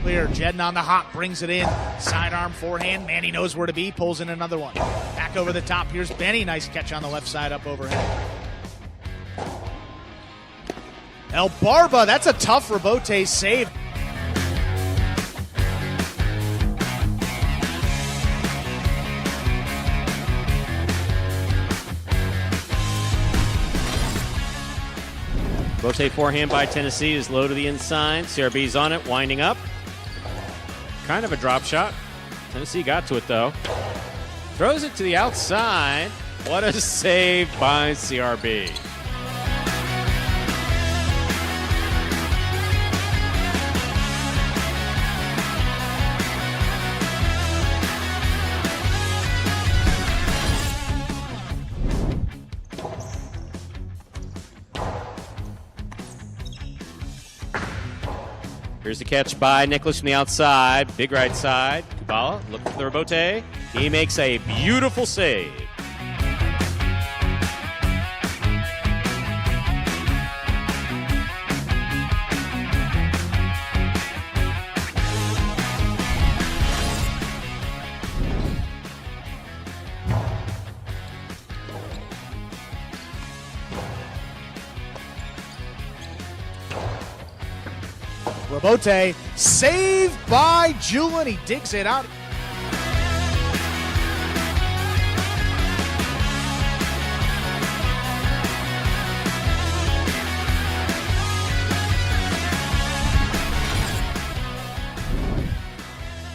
Clear. Jedden on the hop, brings it in. Sidearm forehand. Manny knows where to be, pulls in another one. Back over the top. Here's Benny. Nice catch on the left side up overhead. El Barba, that's a tough rebote save. Rotate forehand by Tennessee is low to the inside. CRB's on it, winding up. Kind of a drop shot. Tennessee got to it, though. Throws it to the outside. What a save by CRB. Here's the catch by Nicholas from the outside. Big right side. Kubala looking for the rebote. He makes a beautiful save. Rebote, saved by Julian. He digs it out.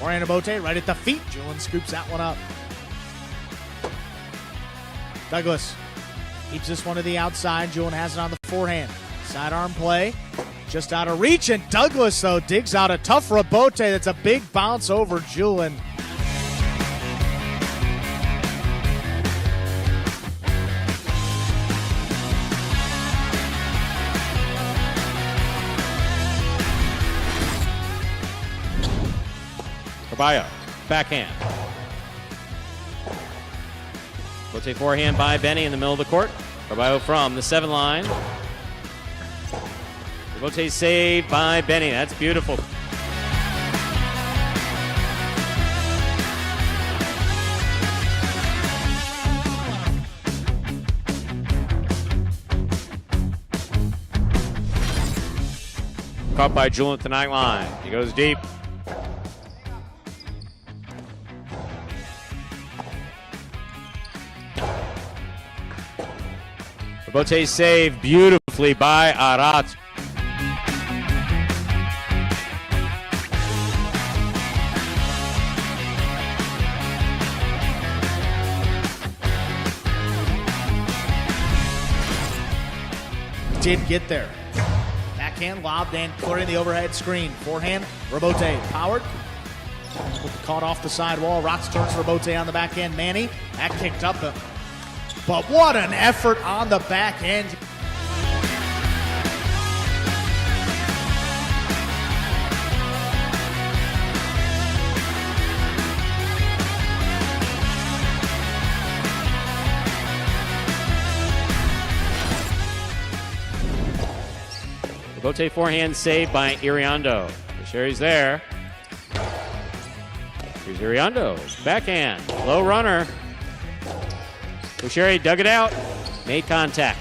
Moreno Rebote right at the feet. Julian scoops that one up. Douglas keeps this one to the outside. Julian has it on the forehand. Sidearm play. Just out of reach, and Douglas, though, digs out a tough rebote. That's a big bounce over Julian. Carballo, backhand. Rotate forehand by Benny in the middle of the court. Carballo from the 7 line. Rebote saved by Benny. That's beautiful. Caught by Julian at the 9 line. He goes deep. Rebote saved beautifully by Arat. Did get there. Backhand lobbed and clearing the overhead screen. Forehand, Rebote powered. Caught off the sidewall. Rocks turns Rebote on the backhand. Manny, that kicked up. But what an effort on the backhand. Rebote forehand saved by Iriondo. Sherry's there. Here's Iriondo. Backhand. Low runner. Sherry dug it out. Made contact.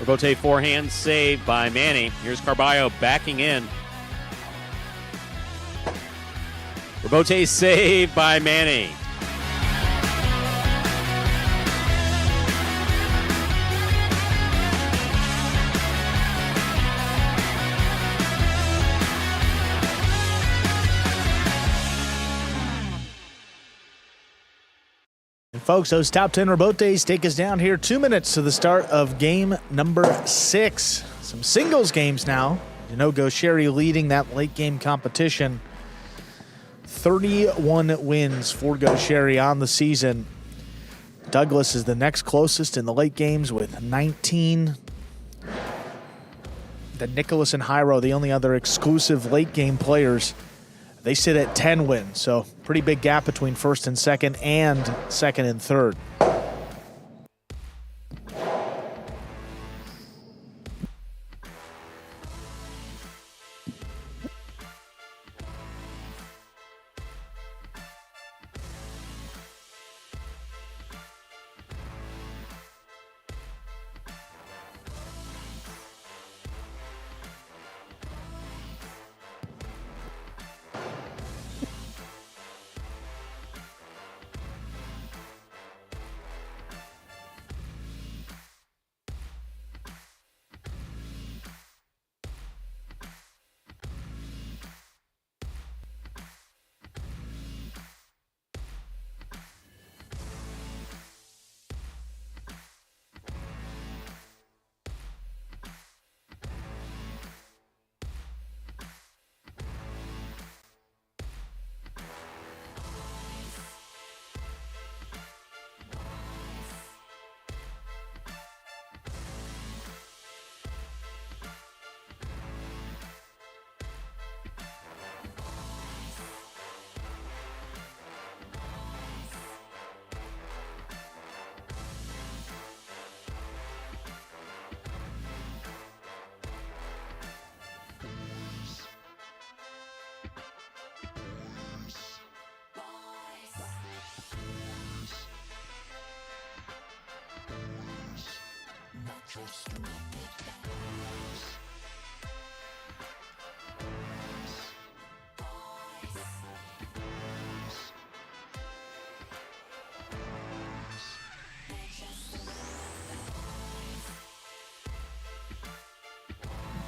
Rebote forehand saved by Manny. Here's Carballo backing in. Rebote saved by Manny. Folks, those top 10 rebotes take us down here 2 minutes to the start of game number 6. Some singles games now. Gaucheri leading that late game competition. 31 wins for Gaucheri on the season. Douglas is the next closest in the late games with 19. The Nicholas and Jairo, the only other exclusive late game players, they sit at 10 wins, so pretty big gap between first and second and third.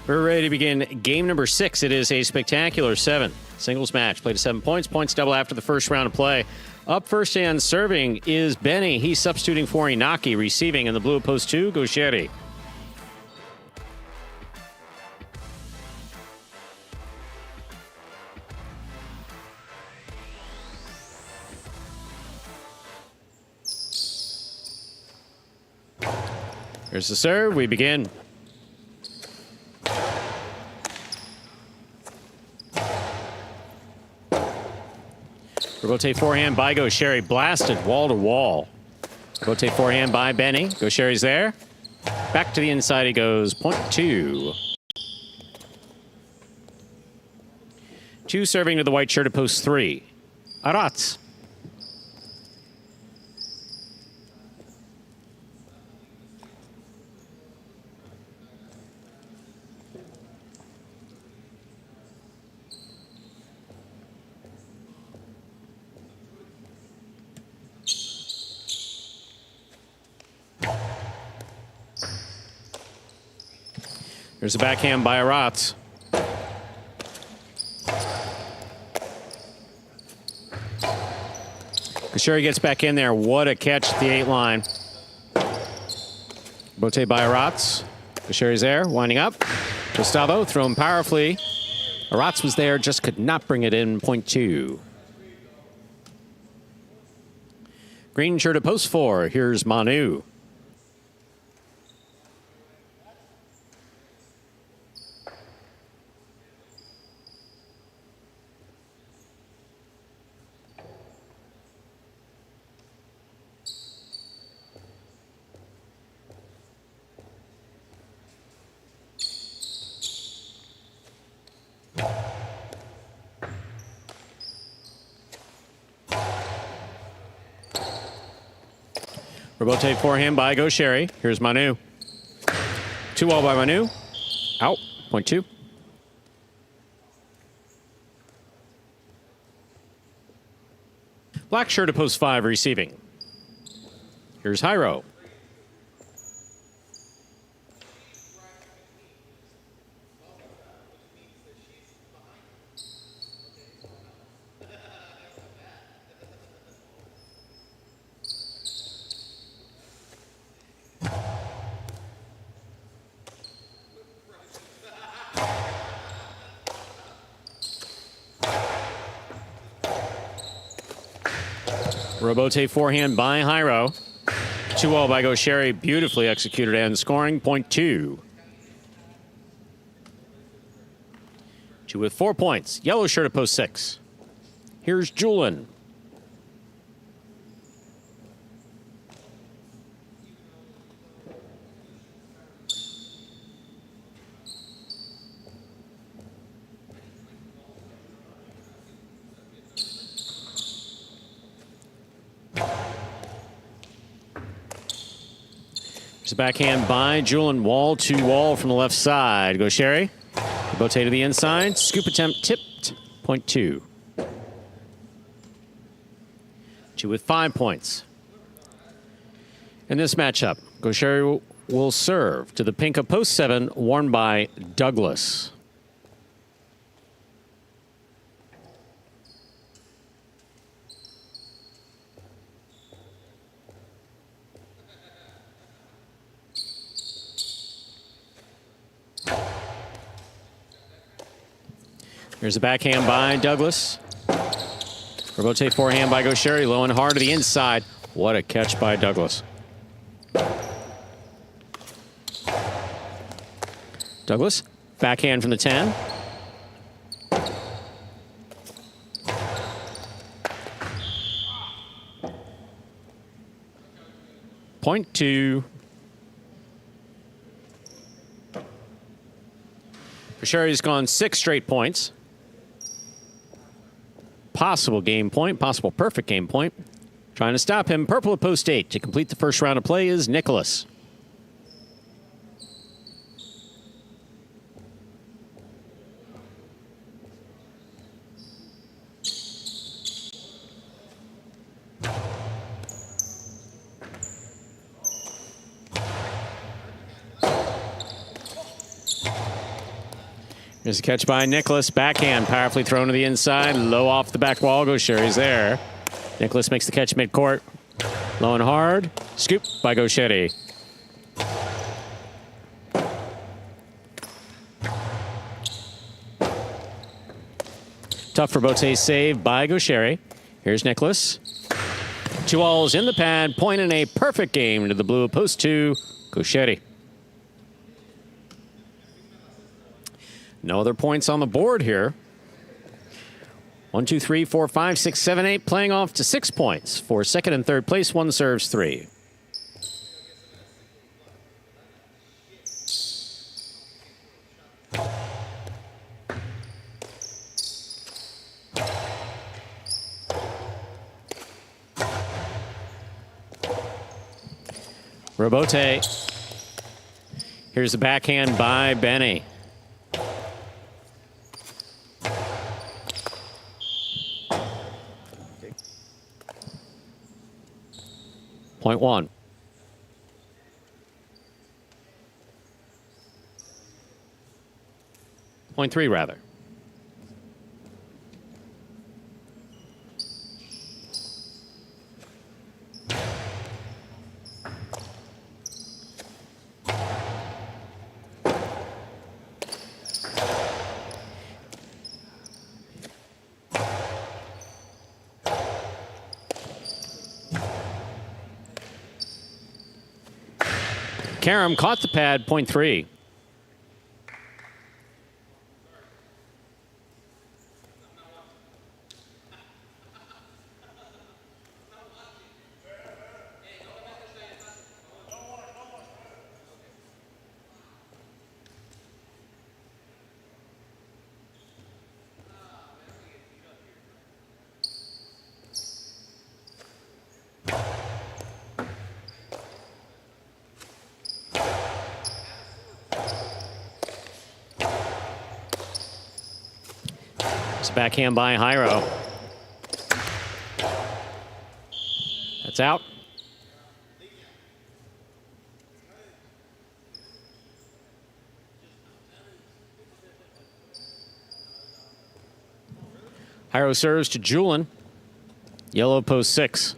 We're ready to begin game number 6. It is a spectacular 7 singles match. Played to 7 points. Points double after the first round of play. Up first and serving is Benny. He's substituting for Inaki. Receiving in the blue at post 2, Gaucheri. Here's the serve. We begin. Rotate forehand by Gaucheri. Blasted wall to wall. Rotate forehand by Benny. Gaucheri's there. Back to the inside he goes. Point 2. 2 serving to the white shirt at post 3. Arats. There's a backhand by Arats. Gaucheri gets back in there. What a catch at the 8 line. Rotate by Arats. Gaucheri's there, winding up. Gustavo thrown powerfully. Arats was there, just could not bring it in. Point 2. Green shirt at post 4. Here's Manu. Rotate forehand by Gaucheri. Here's Manu. 2-all by Manu. Out. Point 2. Black shirt at post 5 receiving. Here's Jairo. Robote forehand by Jairo. 2-all by Gaucheri. Beautifully executed and scoring. Point 2. 2 with 4 points. Yellow shirt at post 6. Here's Julian. There's a backhand by Julian. Wall to wall from the left side. Gaucheri. Bote to the inside. Scoop attempt tipped. Point 2. 2 with 5 points. In this matchup, Gaucheri will serve to the pink of post 7, worn by Douglas. Here's a backhand by Douglas. Robote forehand by Gaucheri. Low and hard to the inside. What a catch by Douglas. Douglas, backhand from the 10. Point 2. Gaucheri's gone 6 straight points. Possible game point, possible perfect game point. Trying to stop him. Purple at post 8. To complete the first round of play is Nicholas. Here's a catch by Nicholas. Backhand, powerfully thrown to the inside. Low off the back wall. Gaucher's there. Nicholas makes the catch midcourt. Low and hard. Scoop by Gaucher. Tough for Bote's save by Gaucher. Here's Nicholas. 2 balls in the pad. Point in a perfect game to the blue. Post 2, Gaucher. No other points on the board here. 1, 2, 3, 4, 5, 6, 7, 8. Playing off to 6 points for second and third place. One serves 3. Robote. Here's the backhand by Benny. Point 1. Point 3, rather. Karam caught the pad, point 3. Backhand by Jairo. That's out. Jairo serves to Julin. Yellow post 6.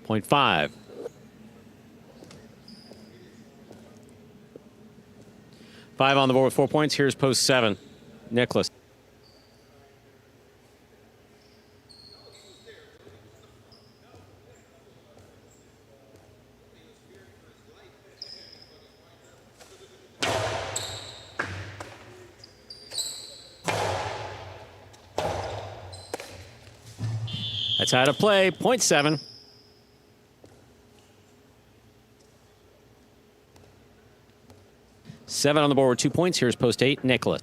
Point 5. 5 on the board with 4 points. Here's post 7. Nicholas. That's how to play. Point 7. Seven on the board with 2 points. Here's post 8, Nicholas.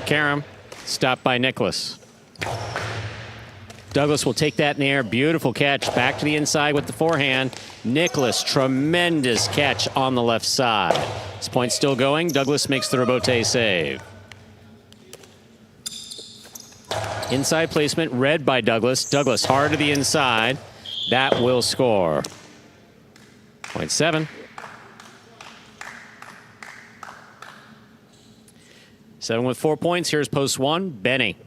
Karam, stopped by Nicholas. Douglas will take that in the air. Beautiful catch. Back to the inside with the forehand. Nicholas, tremendous catch on the left side. This point still going. Douglas makes the rebote save. Inside placement, read by Douglas. Douglas hard to the inside. That will score. Point 7. 7 with 4 points. Here's post 1, Benny.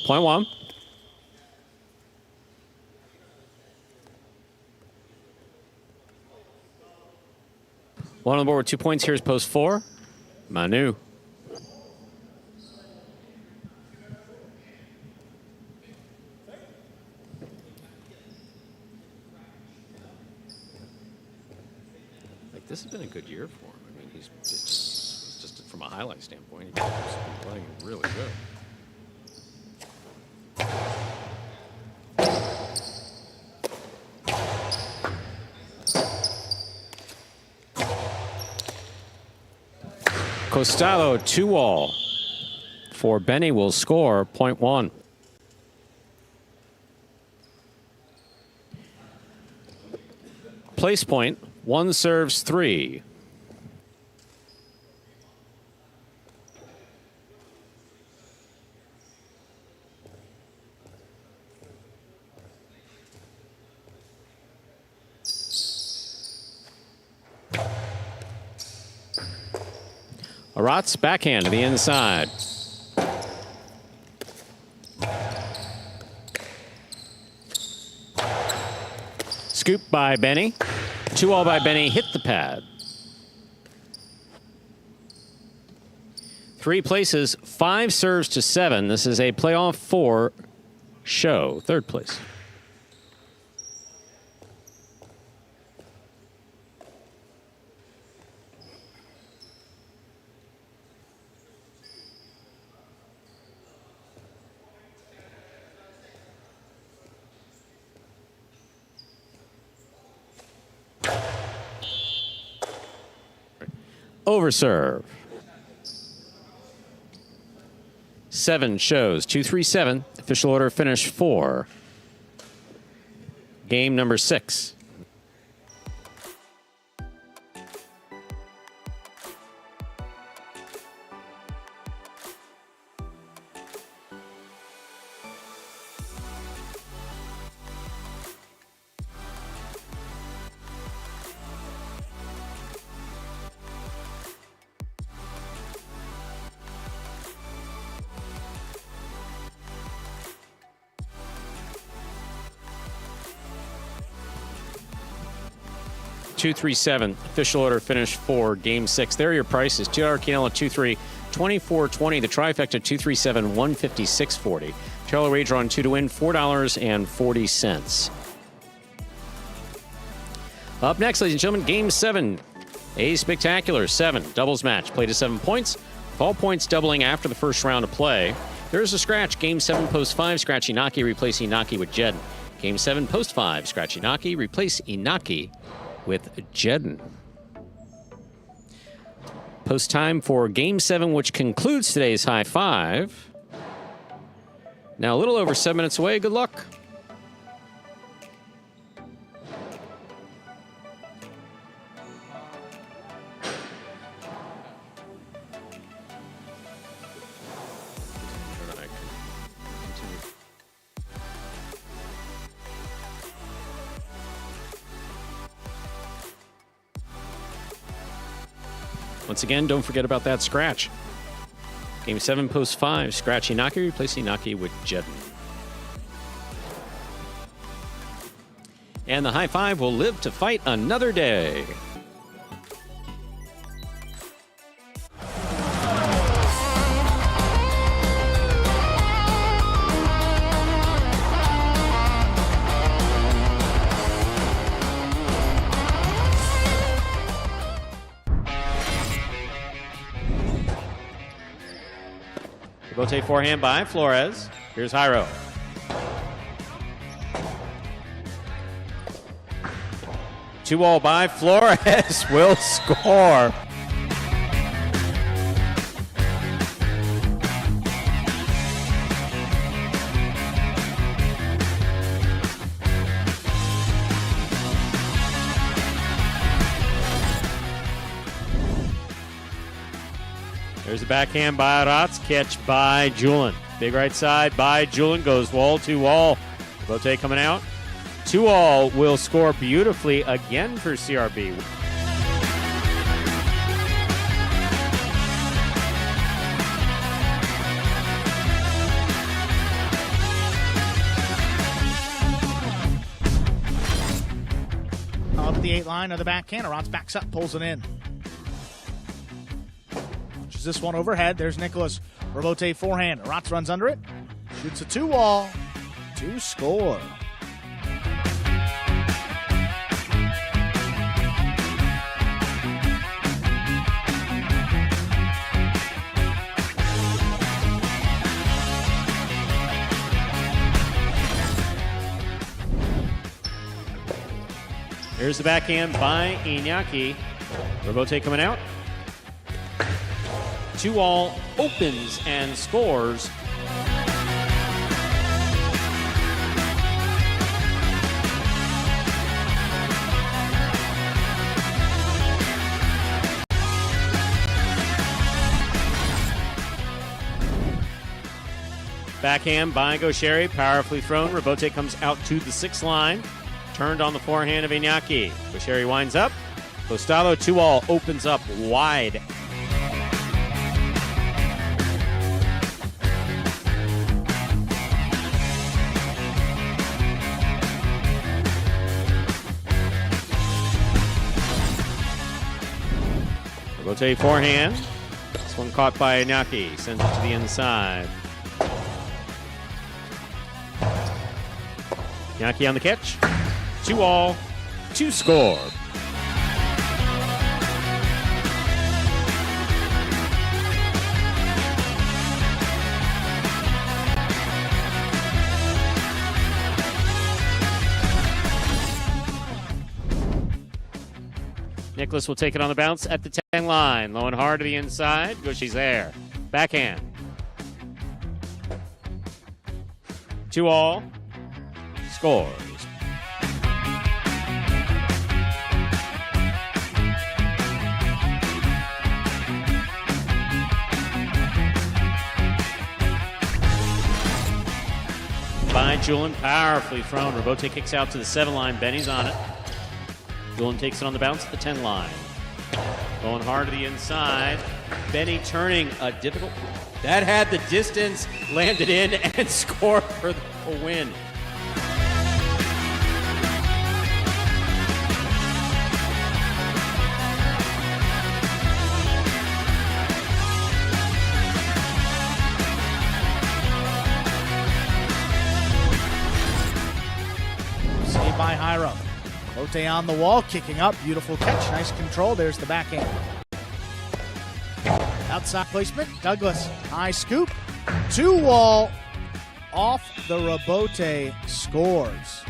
Point one. One on the board with 2 points. Here's post 4. Manu. This has been a good year for him. I mean, he's just from a highlight standpoint, he's been playing really good. Costalo 2-all for Benny will score point one. Place point. 1 serves 3. Arat's backhand to the inside. Scoop by Benny. 2-all by Benny, hit the pad. 3 places, 5 serves to 7. This is a playoff 4 show, 3rd place. Overserve. 7 shows, 2-3-7. Official order finish 4. Game number 6. Two, 3-7. Official order finish 4. Game 6. There are your prices. $2 Quinella 2-3, 24.20. The trifecta 2-3-7, 156.40. $2 wager on 2 to win, $4.40. Up next, ladies and gentlemen, Game 7. A spectacular 7 doubles match. Play to 7 points. With all points doubling after the first round of play. There's a scratch. Game 7, post 5. Scratch Inaki. Replace Inaki with Jed. Game 7, post 5. Scratch Inaki. Replace Inaki with Jedden. Post time for Game 7, which concludes today's high 5. Now a little over 7 minutes away. Good luck. Once again, don't forget about that scratch. Game 7, post 5. Scratch Inaki, replace Inaki with Jedden. And the high 5 will live to fight another day. Bote forehand by Flores. Here's Jairo. Two all by Flores will score. There's a backhand by Aratz, catch by Julin. Big right side by Julin, goes wall to wall. Bote coming out. 2-all will score beautifully again for CRB. 28 line of the backhand. Arantz backs up, pulls it in. Launches this one overhead. There's Nicholas. Robote forehand. Arantz runs under it. Shoots a 2-wall to score. Here's the backhand by Iñaki. Robote coming out. 2-all opens and scores. Backhand by Gaucheri, powerfully thrown. Robote comes out to the 6th line. Turned on the forehand of Iñaki. Gaucheri winds up. Postalo 2-all opens up wide. Robote forehand. This one caught by Iñaki. Sends it to the inside. Iñaki on the catch. 2-all to score. Nicholas will take it on the bounce at the 10 line. Low and hard to the inside. She's there. Backhand. 2-all. Scores. By Julian, powerfully thrown. Robote kicks out to the 7 line. Benny's on it. Julian takes it on the bounce at the 10 line. Going hard to the inside. Benny turning a difficult. That had the distance, landed in, and scored for the win. Saved by Hiram. Lotte on the wall, kicking up. Beautiful catch. Nice control. There's the backhand. Outside placement. Douglas. High scoop. 2-wall. Off the Robote. Scores.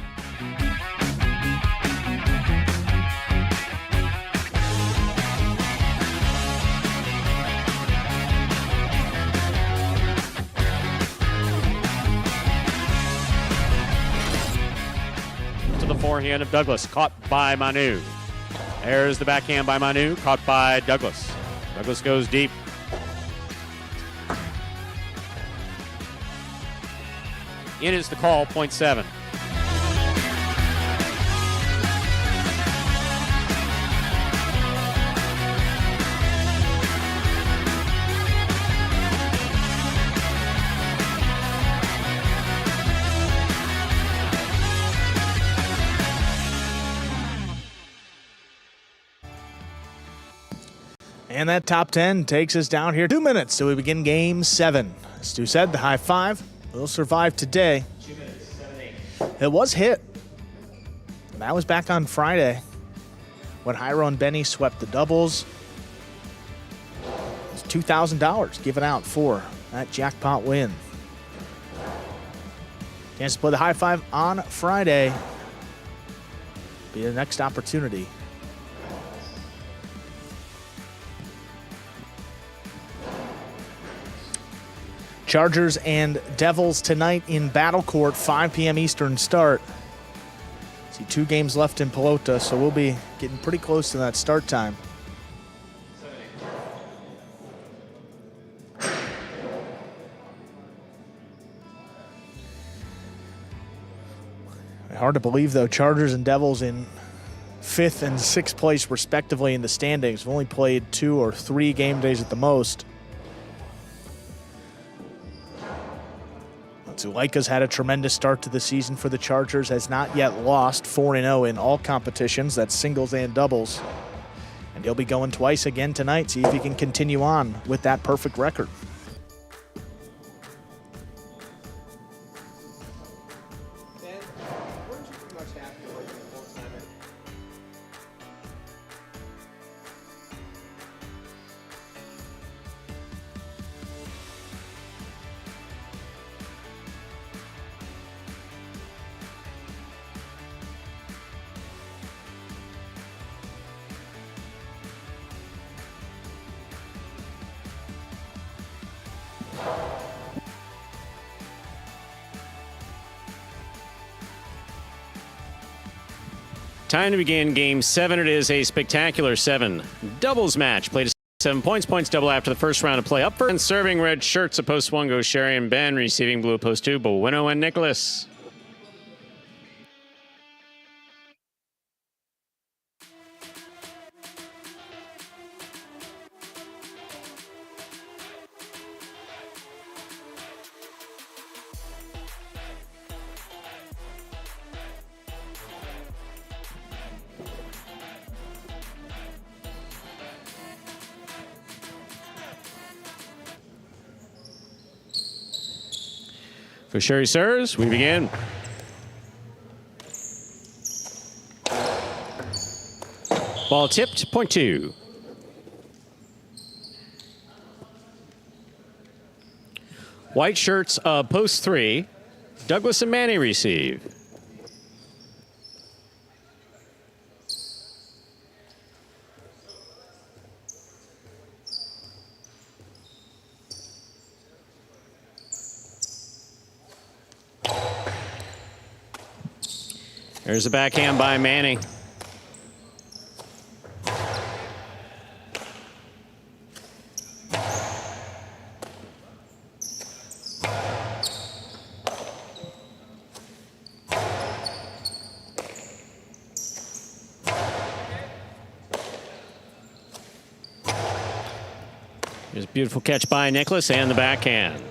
The forehand of Douglas, caught by Manu. There's the backhand by Manu, caught by Douglas. Douglas goes deep. In is the call, point 7. And that top 10 takes us down here 2 minutes till we begin game 7. As Stu said, the high 5 will survive today. 2 minutes, 7-8. It was hit. And that was back on Friday when Hyro and Benny swept the doubles. It was $2,000 given out for that jackpot win. Chance to play the high 5 on Friday. Be the next opportunity. Chargers and Devils tonight in Battle Court, 5 p.m. Eastern start. See 2 games left in Pelota, so we'll be getting pretty close to that start time. Hard to believe, though, Chargers and Devils in 5th and 6th place, respectively, in the standings. We've only played 2 or 3 game days at the most. Zuleika's had a tremendous start to the season for the Chargers, has not yet lost, 4-0 in all competitions, that's singles and doubles. And he'll be going twice again tonight, see if he can continue on with that perfect record. Time to begin Game 7. It is a spectacular 7 doubles match. Played 7 points. Points double after the first round of play. Up first and serving red shirts. At post 1 goes Sherry and Ben. Receiving blue at post 2, Bueno and Nicholas. For Sherry serves, we begin. Ball tipped, point 2. White shirts, post 3. Douglas and Manny receive. There's a backhand by Manny. There's a beautiful catch by Nicholas and the backhand.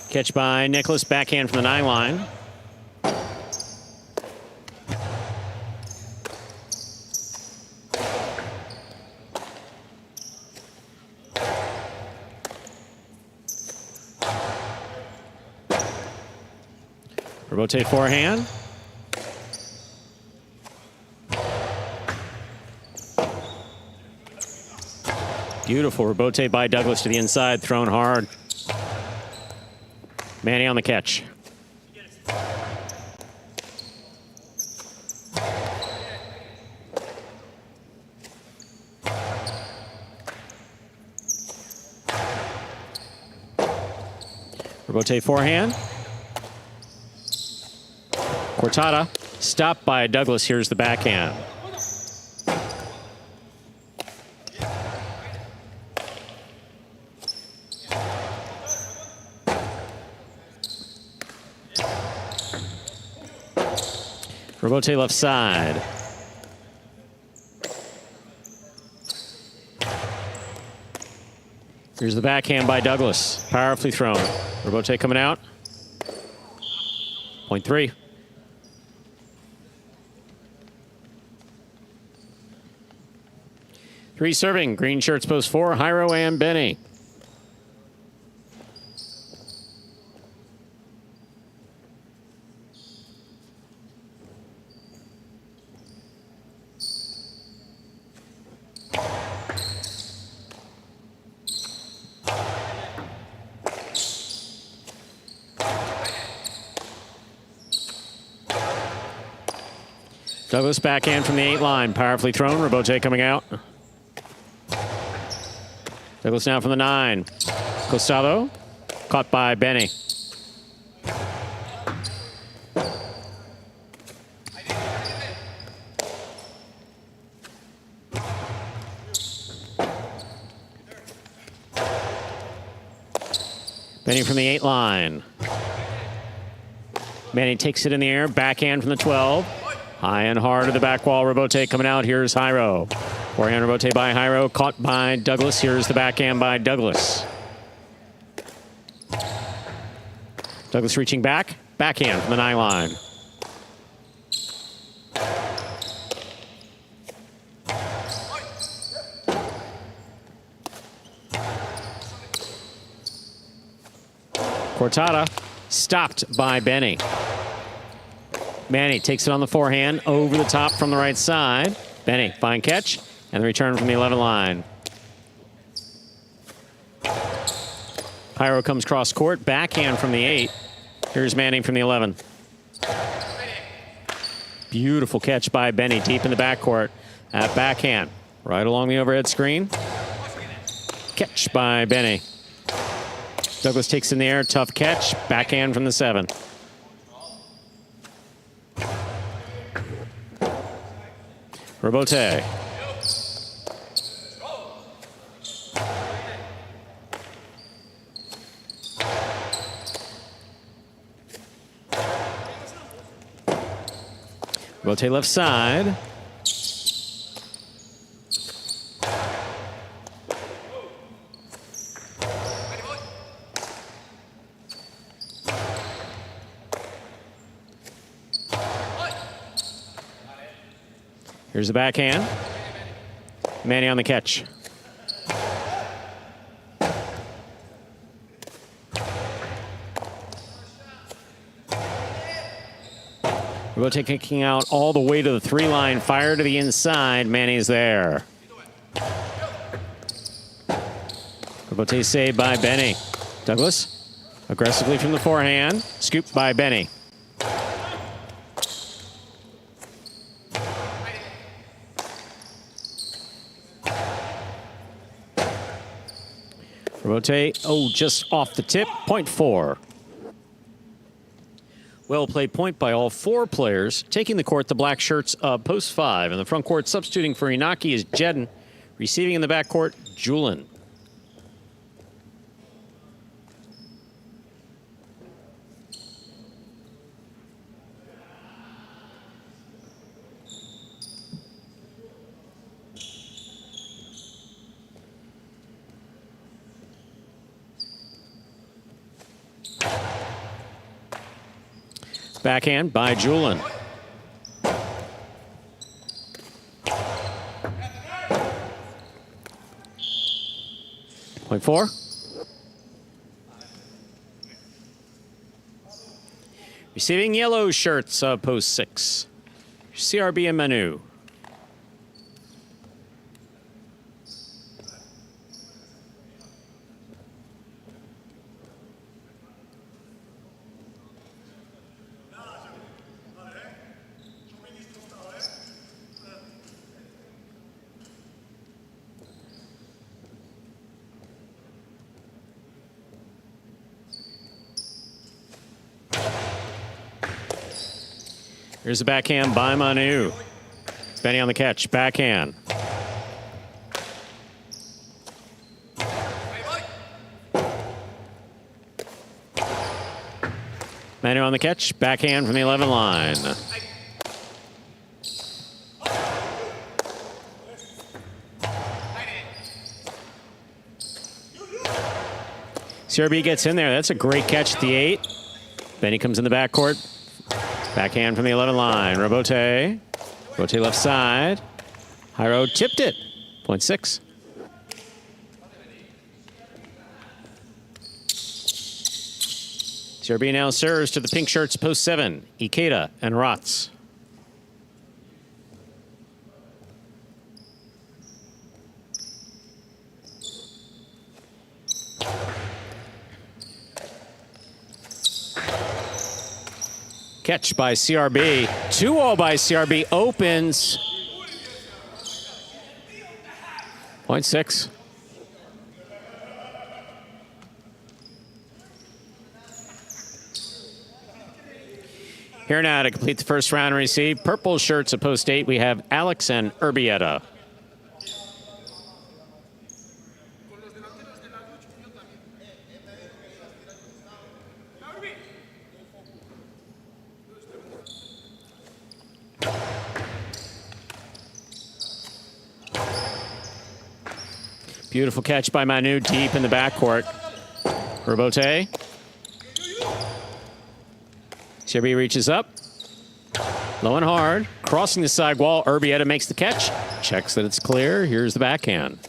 Catch by Nicholas, backhand from the 9 line. Rotate forehand. Beautiful rebote by Douglas to the inside, thrown hard. Manny on the catch. Rebote forehand. Cortada stopped by Douglas. Here's the backhand. Rebote left side. Here's the backhand by Douglas. Powerfully thrown. Rebote coming out. Point 3. Three serving. Green shirts post 4. Jairo and Benny. Douglas backhand from the 8 line. Powerfully thrown. Rebote coming out. Douglas now from the 9. Costado caught by Benny. Benny from the 8 line. Manny takes it in the air, backhand from the 12. High and hard to the back wall. Robote coming out. Here's Jairo. Forehand Robote by Jairo, caught by Douglas. Here's the backhand by Douglas. Douglas reaching back, backhand from the 9 line. Cortada stopped by Benny. Manny takes it on the forehand, over the top from the right side. Benny, fine catch, and the return from the 11 line. Jairo comes cross court, backhand from the 8. Here's Manning from the 11. Beautiful catch by Benny, deep in the backcourt. At backhand, right along the overhead screen. Catch by Benny. Douglas takes in the air, tough catch, backhand from the 7. Robote. Robote left side. Here's the backhand. Manny on the catch. Robote kicking out all the way to the 3 line. Fire to the inside. Manny's there. Robote saved by Benny. Douglas aggressively from the forehand. Scooped by Benny. Robote, just off the tip, point 4. Well played point by all 4 players. Taking the court, the black shirts of post 5. In the front court, substituting for Inaki is Jedden. Receiving in the back court, Julin. Backhand by Julin. Point 4. Receiving yellow shirts of post 6. CRB and Manu. Here's the backhand by Manu. Benny on the catch, backhand. Manu on the catch, backhand from the 11 line. CRB gets in there. That's a great catch at the 8. Benny comes in the backcourt. Backhand from the 11 line. Robote. Robote left side. Jairo tipped it. Point 6. CRB now serves to the pink shirts post 7. Ikeda and Rotz. Catch by CRB. 2-0 by CRB. Opens. Point 6. Here now to complete the first round and receive purple shirts at post 8. We have Alex and Urbieta. Beautiful catch by Manu deep in the backcourt. Robote. Sherby reaches up. Low and hard. Crossing the side wall. Urbieta makes the catch. Checks that it's clear. Here's the backhand.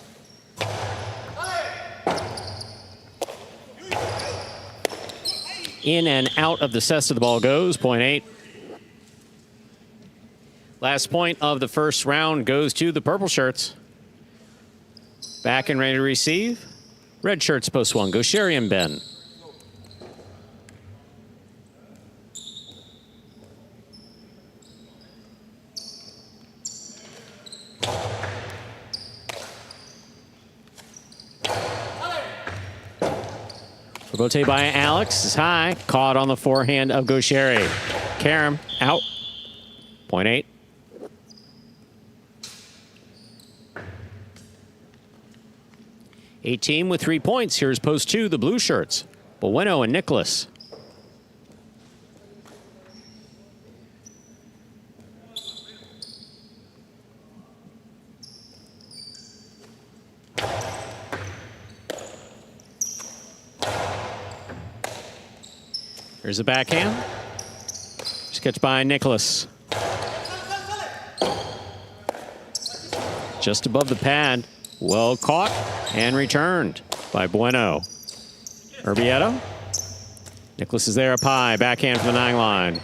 In and out of the cesta the ball goes. Point 8. Last point of the first round goes to the purple shirts. Back and ready to receive. Red shirts post 1. Go Sherry and Ben. Robote by Alex is high. Caught on the forehand of Gaucheri. Karam out. Point 8. Team with 3 points. Here's post 2, the blue shirts. Bueno and Nicholas. Here's a backhand. Sketch by Nicholas. Just above the pad. Well caught and returned by Bueno. Urbieta. Nicholas is there up high. Backhand from the 9 line.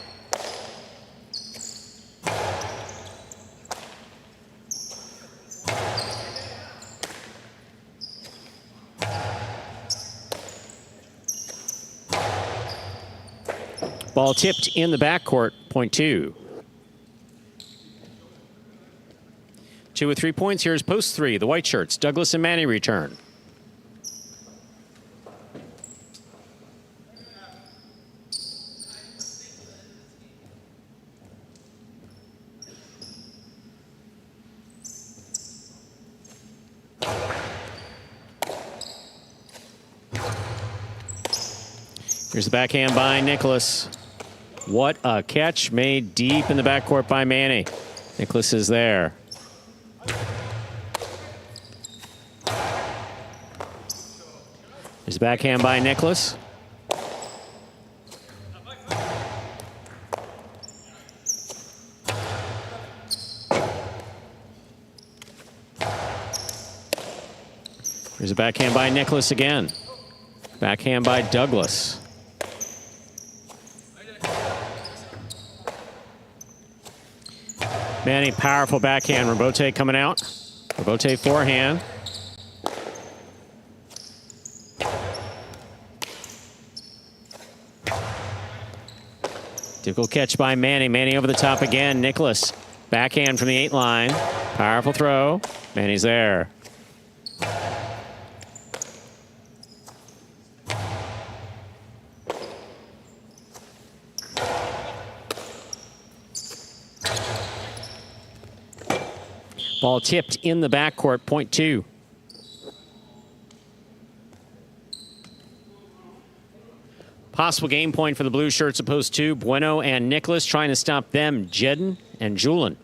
Ball tipped in the backcourt. Point 2. 2 with 3 points. Here's post 3. The white shirts. Douglas and Manny return. Here's the backhand by Nicholas. What a catch made deep in the backcourt by Manny. Nicholas is there. There's a backhand by Nicholas. There's a backhand by Nicholas again. Backhand by Douglas. Manny, powerful backhand. Robote coming out. Robote forehand. Difficult catch by Manny. Manny over the top again. Nicholas. Backhand from the 8 line. Powerful throw. Manny's there. Ball tipped in the backcourt. Point 2. Possible game point for the blue shirts opposed to Bueno and Nicholas. Trying to stop them, Jedden and Julian.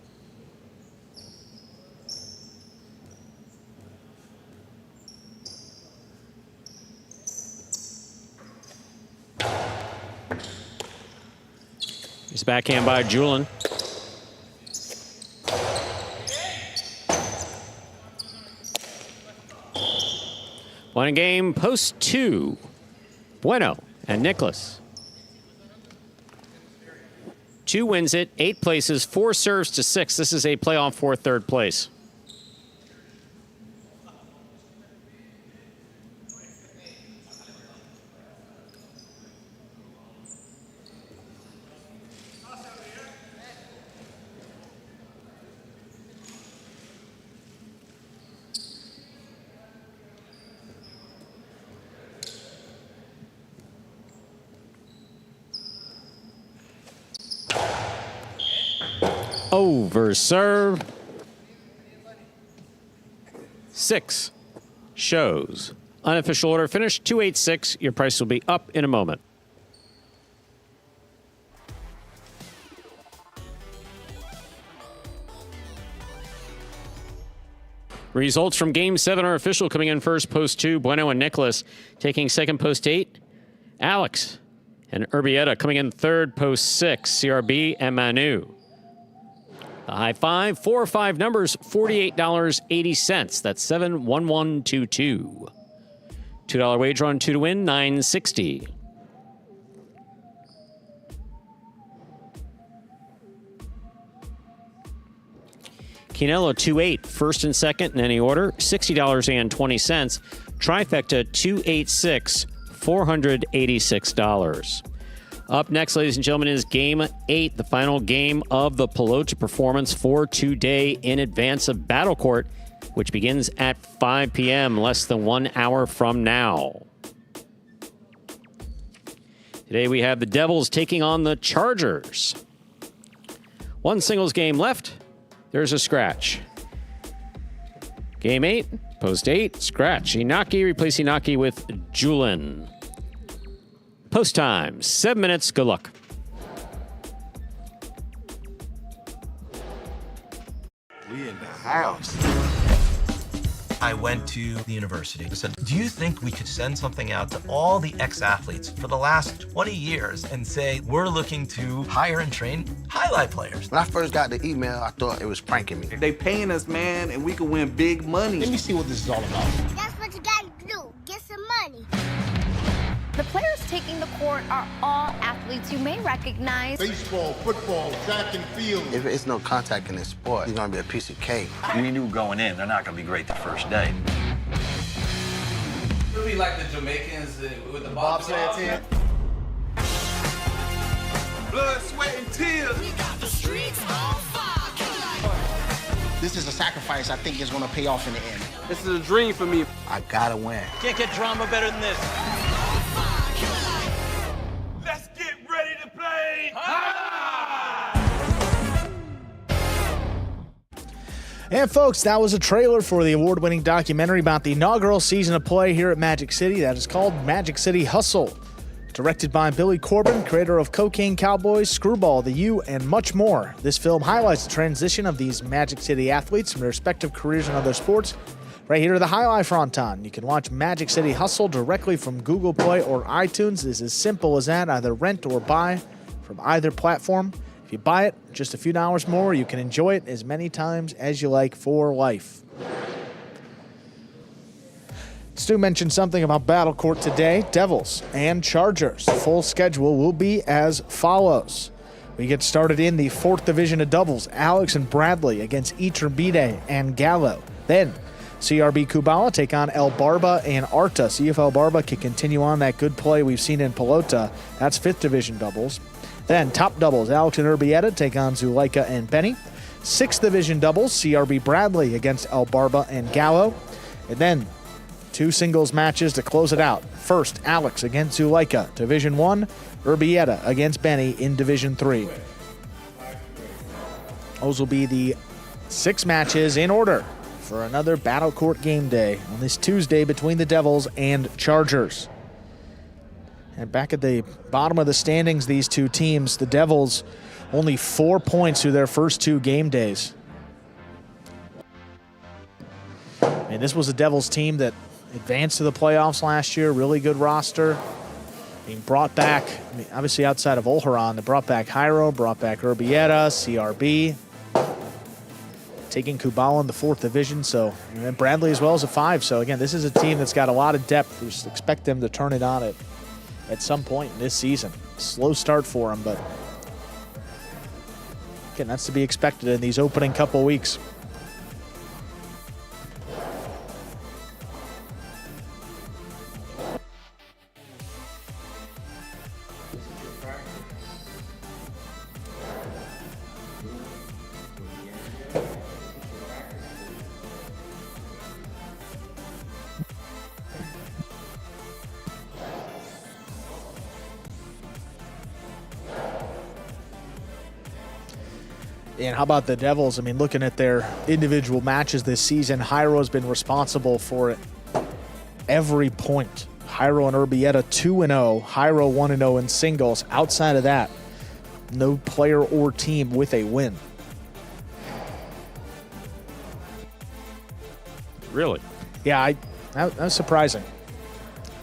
Here's a backhand by Julian. One game, post 2. Bueno and Nicholas. 2 wins it, 8 places, 4 serves to 6. This is a playoff for 3rd place. Over serve. 6 shows. Unofficial order finished 286. Your price will be up in a moment. Results from Game 7 are official. Coming in first, post 2, Bueno and Nicholas. Taking second, post 8, Alex and Urbieta. Coming in third, post 6, CRB and Manu. The high five, 4 or 5 numbers, $48.80. That's 71122. $2 wager on 2 to win, $9.60. Quinello 2-8, first and second in any order, $60.20. Trifecta 286, $486. Up next, ladies and gentlemen, is Game 8, the final game of the Pelota performance for today in advance of Battle Court, which begins at 5 p.m., less than 1 hour from now. Today we have the Devils taking on the Chargers. One singles game left. There's a scratch. Game 8, post 8, scratch. Inaki replace Inaki with Julin. Post time, 7 minutes. Good luck. We in the house. I went to the university. I said, do you think we could send something out to all the ex-athletes for the last 20 years and say, we're looking to hire and train highlight players? When I first got the email, I thought it was pranking me. They paying us, man, and we can win big money. Let me see what this is all about. That's what you gotta do. Get some money. The players taking the court are all athletes you may recognize. Baseball, football, track and field. If it's no contact in this sport, it's gonna be a piece of cake. We knew going in, they're not gonna be great the first day. It'll be like the Jamaicans with the bobsled team. Blood, sweat, and tears. We got the streets on fire. This is a sacrifice I think is gonna pay off in the end. This is a dream for me. I gotta win. Can't get drama better than this. Let's get ready to play. And folks, that was a trailer for the award-winning documentary about the inaugural season of play here at Magic City that is called Magic City Hustle. Directed by Billy Corbin, creator of Cocaine Cowboys, Screwball, The U, and much more. This film highlights the transition of these Magic City athletes from their respective careers in other sports. Right here to the highlight fronton. You can watch Magic City Hustle directly from Google Play or iTunes. It's as simple as that, either rent or buy from either platform. If you buy it, just a few dollars more, you can enjoy it as many times as you like for life. Stu mentioned something about Battle Court today. Devils and Chargers. Full schedule will be as follows. We get started in the 4th Division of doubles. Alex and Bradley against Iturbide and Gallo. Then CRB Kubala take on El Barba and Arta. See if El Barba can continue on that good play we've seen in Pelota. That's 5th Division doubles. Then top doubles, Alex and Urbieta take on Zuleika and Benny. 6th Division doubles, CRB Bradley against El Barba and Gallo. And then 2 singles matches to close it out. First, Alex against Zuleika. Division 1, Urbieta against Benny in Division 3. Those will be the 6 matches in order for another Battle Court game day on this Tuesday between the Devils and Chargers. And back at the bottom of the standings, these two teams, the Devils, only 4 points through their first 2 game days. And this was a Devils team that advanced to the playoffs last year, really good roster. Being brought back, obviously outside of Olheron, they brought back Jairo, brought back Urbieta, CRB. Taking Kubala in the 4th Division, and Bradley as well as a 5. So again, this is a team that's got a lot of depth. We just expect them to turn it on at some point in this season. Slow start for them, but again, that's to be expected in these opening couple weeks. And how about the Devils? I mean, looking at their individual matches this season, Jairo's been responsible for every point. Jairo and Urbieta 2-0, Jairo 1-0 in singles. Outside of that, no player or team with a win. Really? Yeah, that was surprising.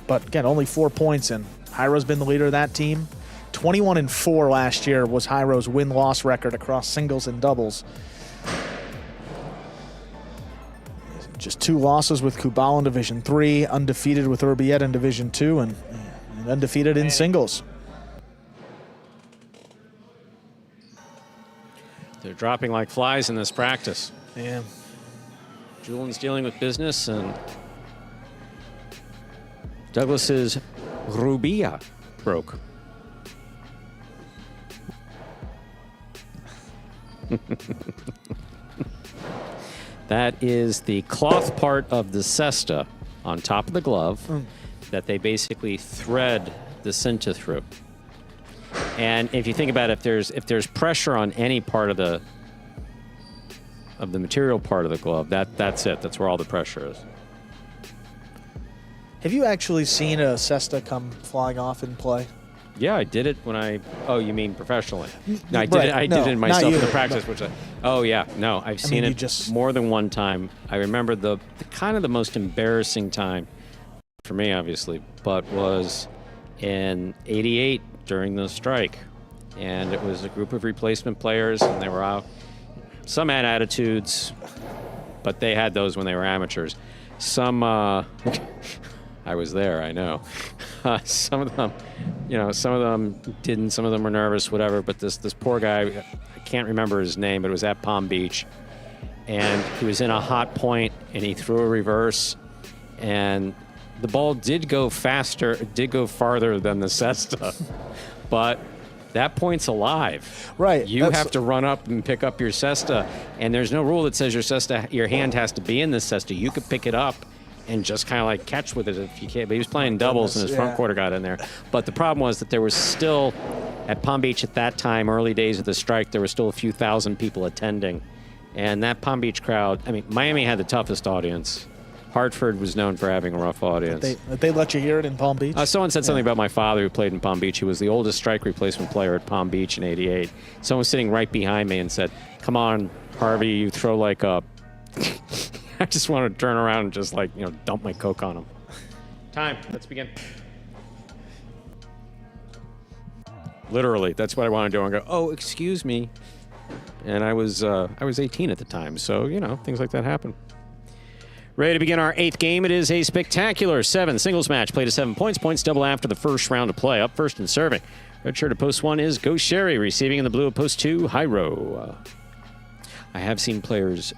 But again, only 4 points, and Hyro's been the leader of that team. 21-4 last year was Hyro's win-loss record across singles and doubles. Just 2 losses with Kubal in Division 3, undefeated with Urbieta in Division 2, and undefeated in singles. They're dropping like flies in this practice. Yeah. Julian's dealing with business, and Douglas's Rubia broke. That is the cloth part of the cesta on top of the glove that they basically thread the cinta through. And if you think about it, if there's pressure on any part of the material part of the glove, that's it. That's where all the pressure is. Have you actually seen a cesta come flying off in play? Yeah, I did it when I. Oh, you mean professionally? No, I did Right, it. I no, did it not myself you, in the practice. but- Oh yeah, no, I've seen mean, it you just- more than one time. I remember the kind of the most embarrassing time for me, obviously, but was in '88 during the strike, and it was a group of replacement players, and they were out. Some had attitudes, but they had those when they were amateurs. Some. I was there, I know. Some of them, some of them didn't, some of them were nervous, whatever, but this poor guy, I can't remember his name, but it was at Palm Beach, and he was in a hot point, and he threw a reverse, and the ball did go farther than the cesta, but that point's alive. Right. You have to run up and pick up your cesta, and there's no rule that says your hand has to be in the cesta. You could pick it up and just kind of like catch with it if you can. But he was playing doubles, and his front quarter got in there. But the problem was that there was still, at Palm Beach at that time, early days of the strike, there were still a few thousand people attending. And that Palm Beach crowd, I mean, Miami had the toughest audience. Hartford was known for having a rough audience. They let you hear it in Palm Beach? Someone said something about my father who played in Palm Beach. He was the oldest strike replacement player at Palm Beach in '88. Someone was sitting right behind me and said, "Come on, Harvey, you throw like a..." I just want to turn around and just dump my Coke on him. Time. Let's begin. Literally, that's what I want to do. I go, "Oh, excuse me," and I was 18 at the time, so things like that happen. Ready to begin our 8th game. It is a spectacular 7 singles match. Played to 7 points. Points double after the first round of play. Up first and serving. Red shirt at post 1 is Go Sherry. Receiving in the blue at post 2, Hyro. I have seen players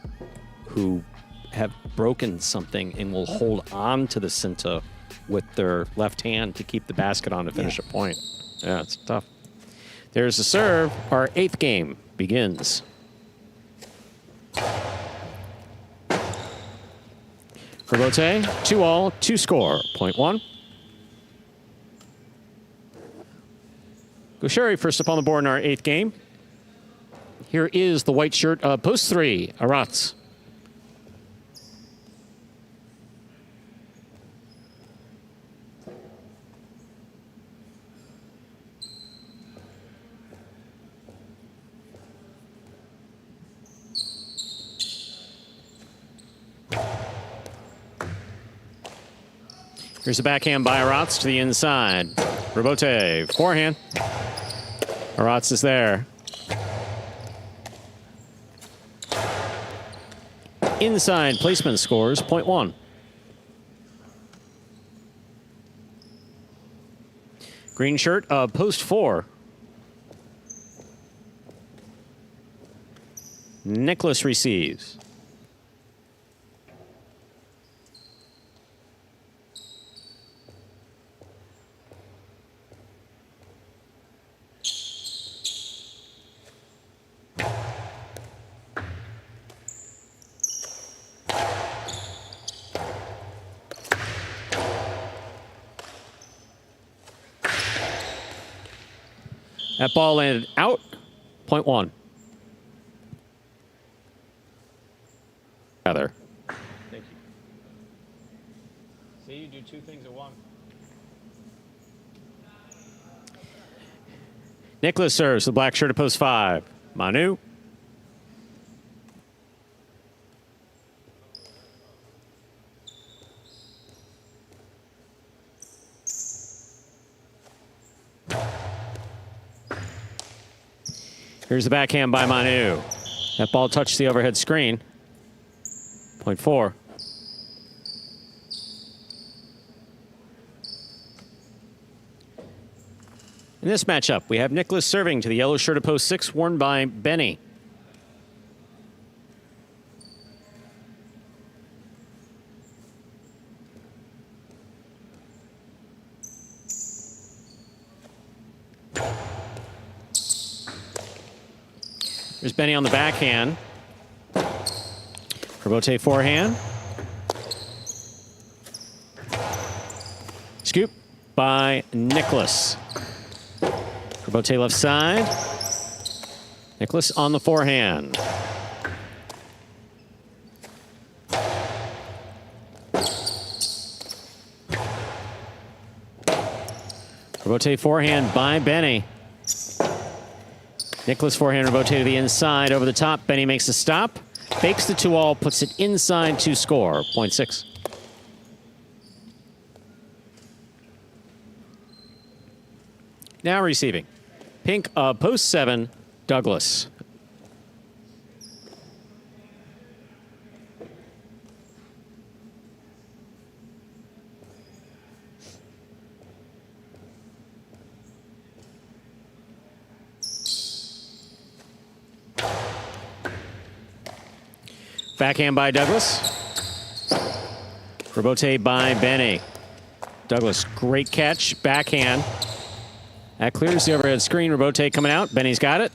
who have broken something and will hold on to the cinta with their left hand to keep the basket on to finish a point. Yeah, it's tough. There's the serve. Our 8th game begins. For Bote, 2-all, 2-score, point 1. Gosheri first up on the board in our 8th game. Here is the white shirt, post 3, Aratz. Here's a backhand by Aratz to the inside. Rabote, forehand. Aratz is there. Inside placement scores, point 1. Green shirt, post 4. Nicholas receives. That ball landed out, point 1. Heather. Thank you. See, you do 2 things at once. Nicholas serves the black shirt at post 5. Manu. Here's the backhand by Manu. That ball touched the overhead screen. Point 4. In this matchup, we have Nicholas serving to the yellow shirt of post 6, worn by Benny. There's Benny on the backhand. Rebote forehand. Scoop by Nicholas. Rebote left side. Nicholas on the forehand. Rebote forehand by Benny. Nicholas forehand rebote to the inside over the top. Benny makes a stop. Fakes the 2-all, puts it inside to score. Point 6. Now receiving. Pink of post 7, Douglas. Backhand by Douglas. Rebote by Benny. Douglas, great catch. Backhand. That clears the overhead screen. Rebote coming out. Benny's got it.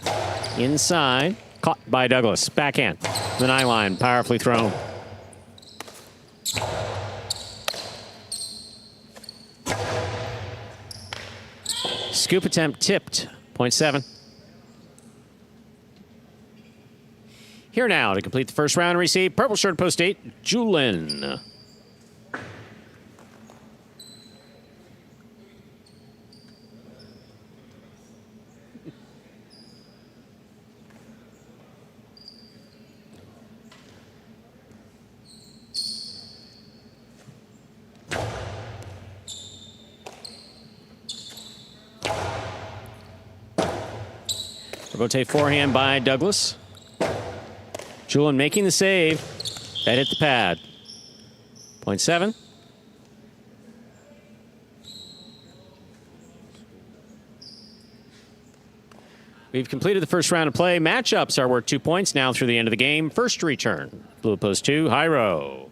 Inside. Caught by Douglas. Backhand. The 9 line. Powerfully thrown. Scoop attempt tipped. Point 7. Here now to complete the first round and receive purple shirt post 8, Julin. Rebote forehand by Douglas. Julin making the save. That hit the pad. Point 7. We've completed the first round of play. Matchups are worth 2 points now through the end of the game. First return. Blue post 2, Hyro.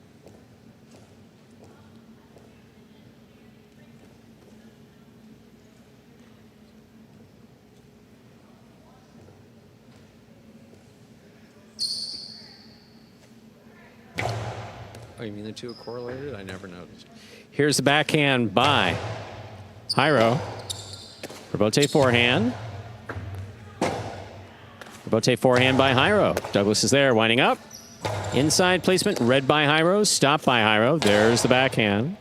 Oh, you mean the two are correlated? I never noticed. Here's the backhand by Hyro. Rebote forehand. Rebote forehand by Hyro. Douglas is there, winding up. Inside placement, read by Hyro, stopped by Hyro. There's the backhand.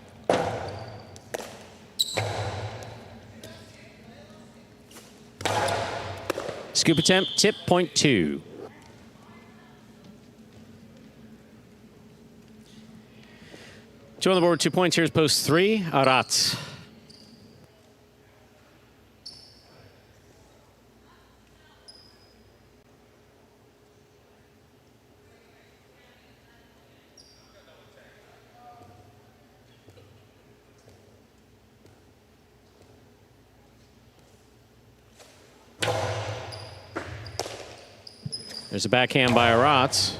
Scoop attempt, tip, point 2. Two on the board, 2 points. Here's post 3, Arat. There's a backhand by Arat.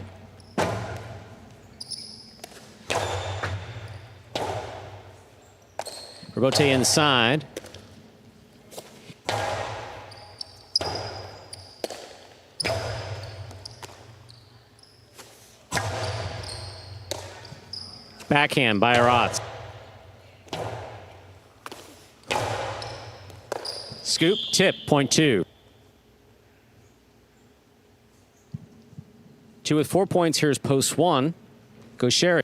Rebote inside. Backhand by Arat. Scoop, tip, point 2. 2 with 4 points. Here's post 1. Go Sherry.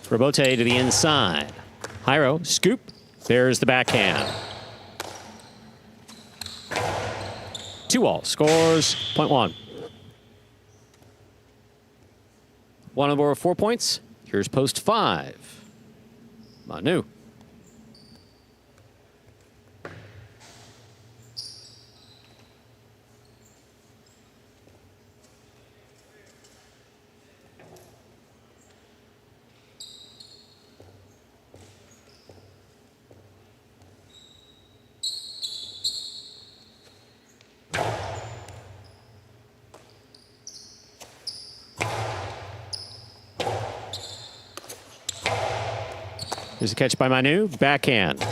Robote to the inside. Jairo, scoop. There's the backhand. 2-all. Scores .1. One on the board with 4 points. Here's post 5. Manu. Here's a catch by Manu. Backhand.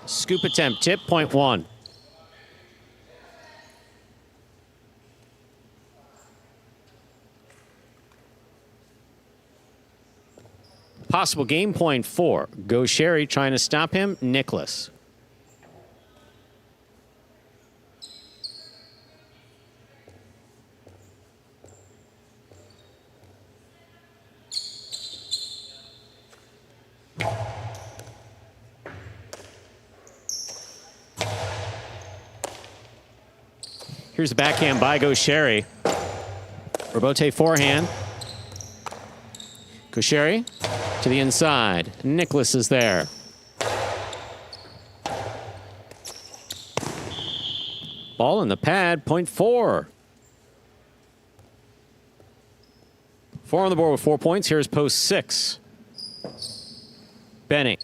Scoop attempt. Tip .1. Possible game point 4. Go Sherry trying to stop him. Nicholas. Here's the backhand by Gaucheri. Robote forehand. Gaucheri to the inside. Nicholas is there. Ball in the pad, .4. 4 on the board with 4 points. Here's post 6. Benny.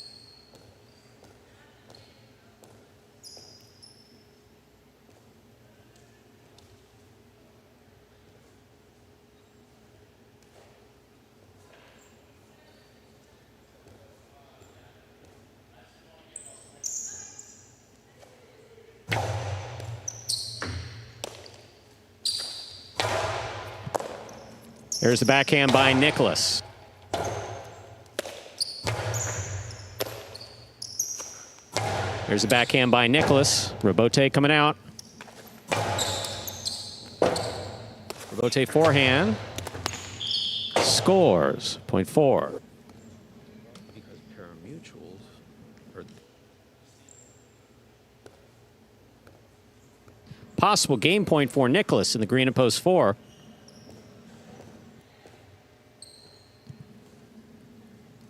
There's the backhand by Nicholas. There's the backhand by Nicholas. Robote coming out. Robote forehand. Scores. .4. Because Pari-mutuels are... Possible game point for Nicholas in the green at post 4.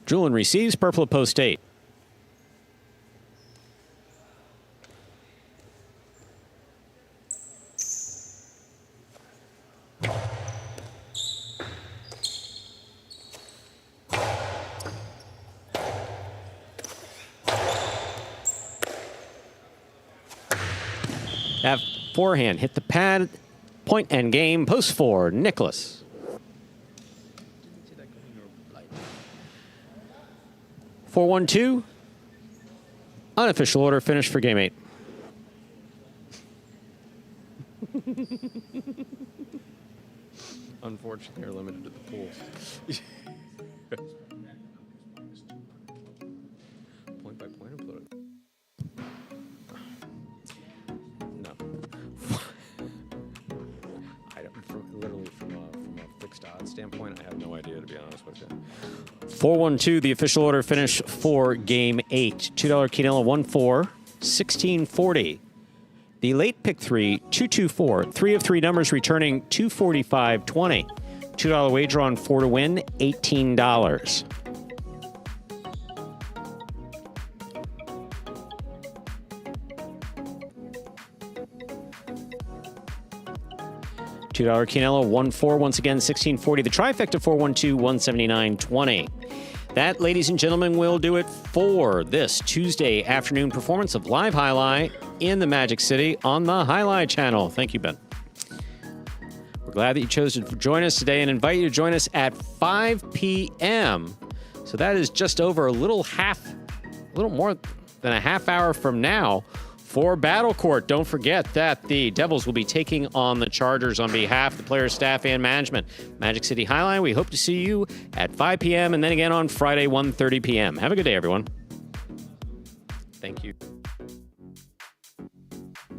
Julian receives purple at post 8. That forehand hit the pad. Point and game. Post 4. Nicholas. 4-1-2. Unofficial order finished for game 8. Unfortunately, are limited to the pools. Point by point, or put it? No. Literally from a fixed odds standpoint, I have no idea, to be honest with you. 4-1-2, the official order finish for game 8. $2 Quinella 1-4, 1640. The late pick 3, 2-2-4. 3 of 3 numbers returning 245.20. $2 wager on 4 to win, $18. $2 Quinella 1-4, once again 1640. The trifecta 4-1-2, 179.20. That, ladies and gentlemen, will do it for this Tuesday afternoon performance of Live Highlight in the Magic City on the Highlight channel. Thank you, Ben. We're glad that you chose to join us today and invite you to join us at 5 p.m. So that is just over a little more than a half hour from now for Battle Court. Don't forget that the Devils will be taking on the Chargers on behalf of the players, staff, and management. Magic City Highline, we hope to see you at 5 p.m. and then again on Friday, 1:30 p.m. Have a good day, everyone. Thank you.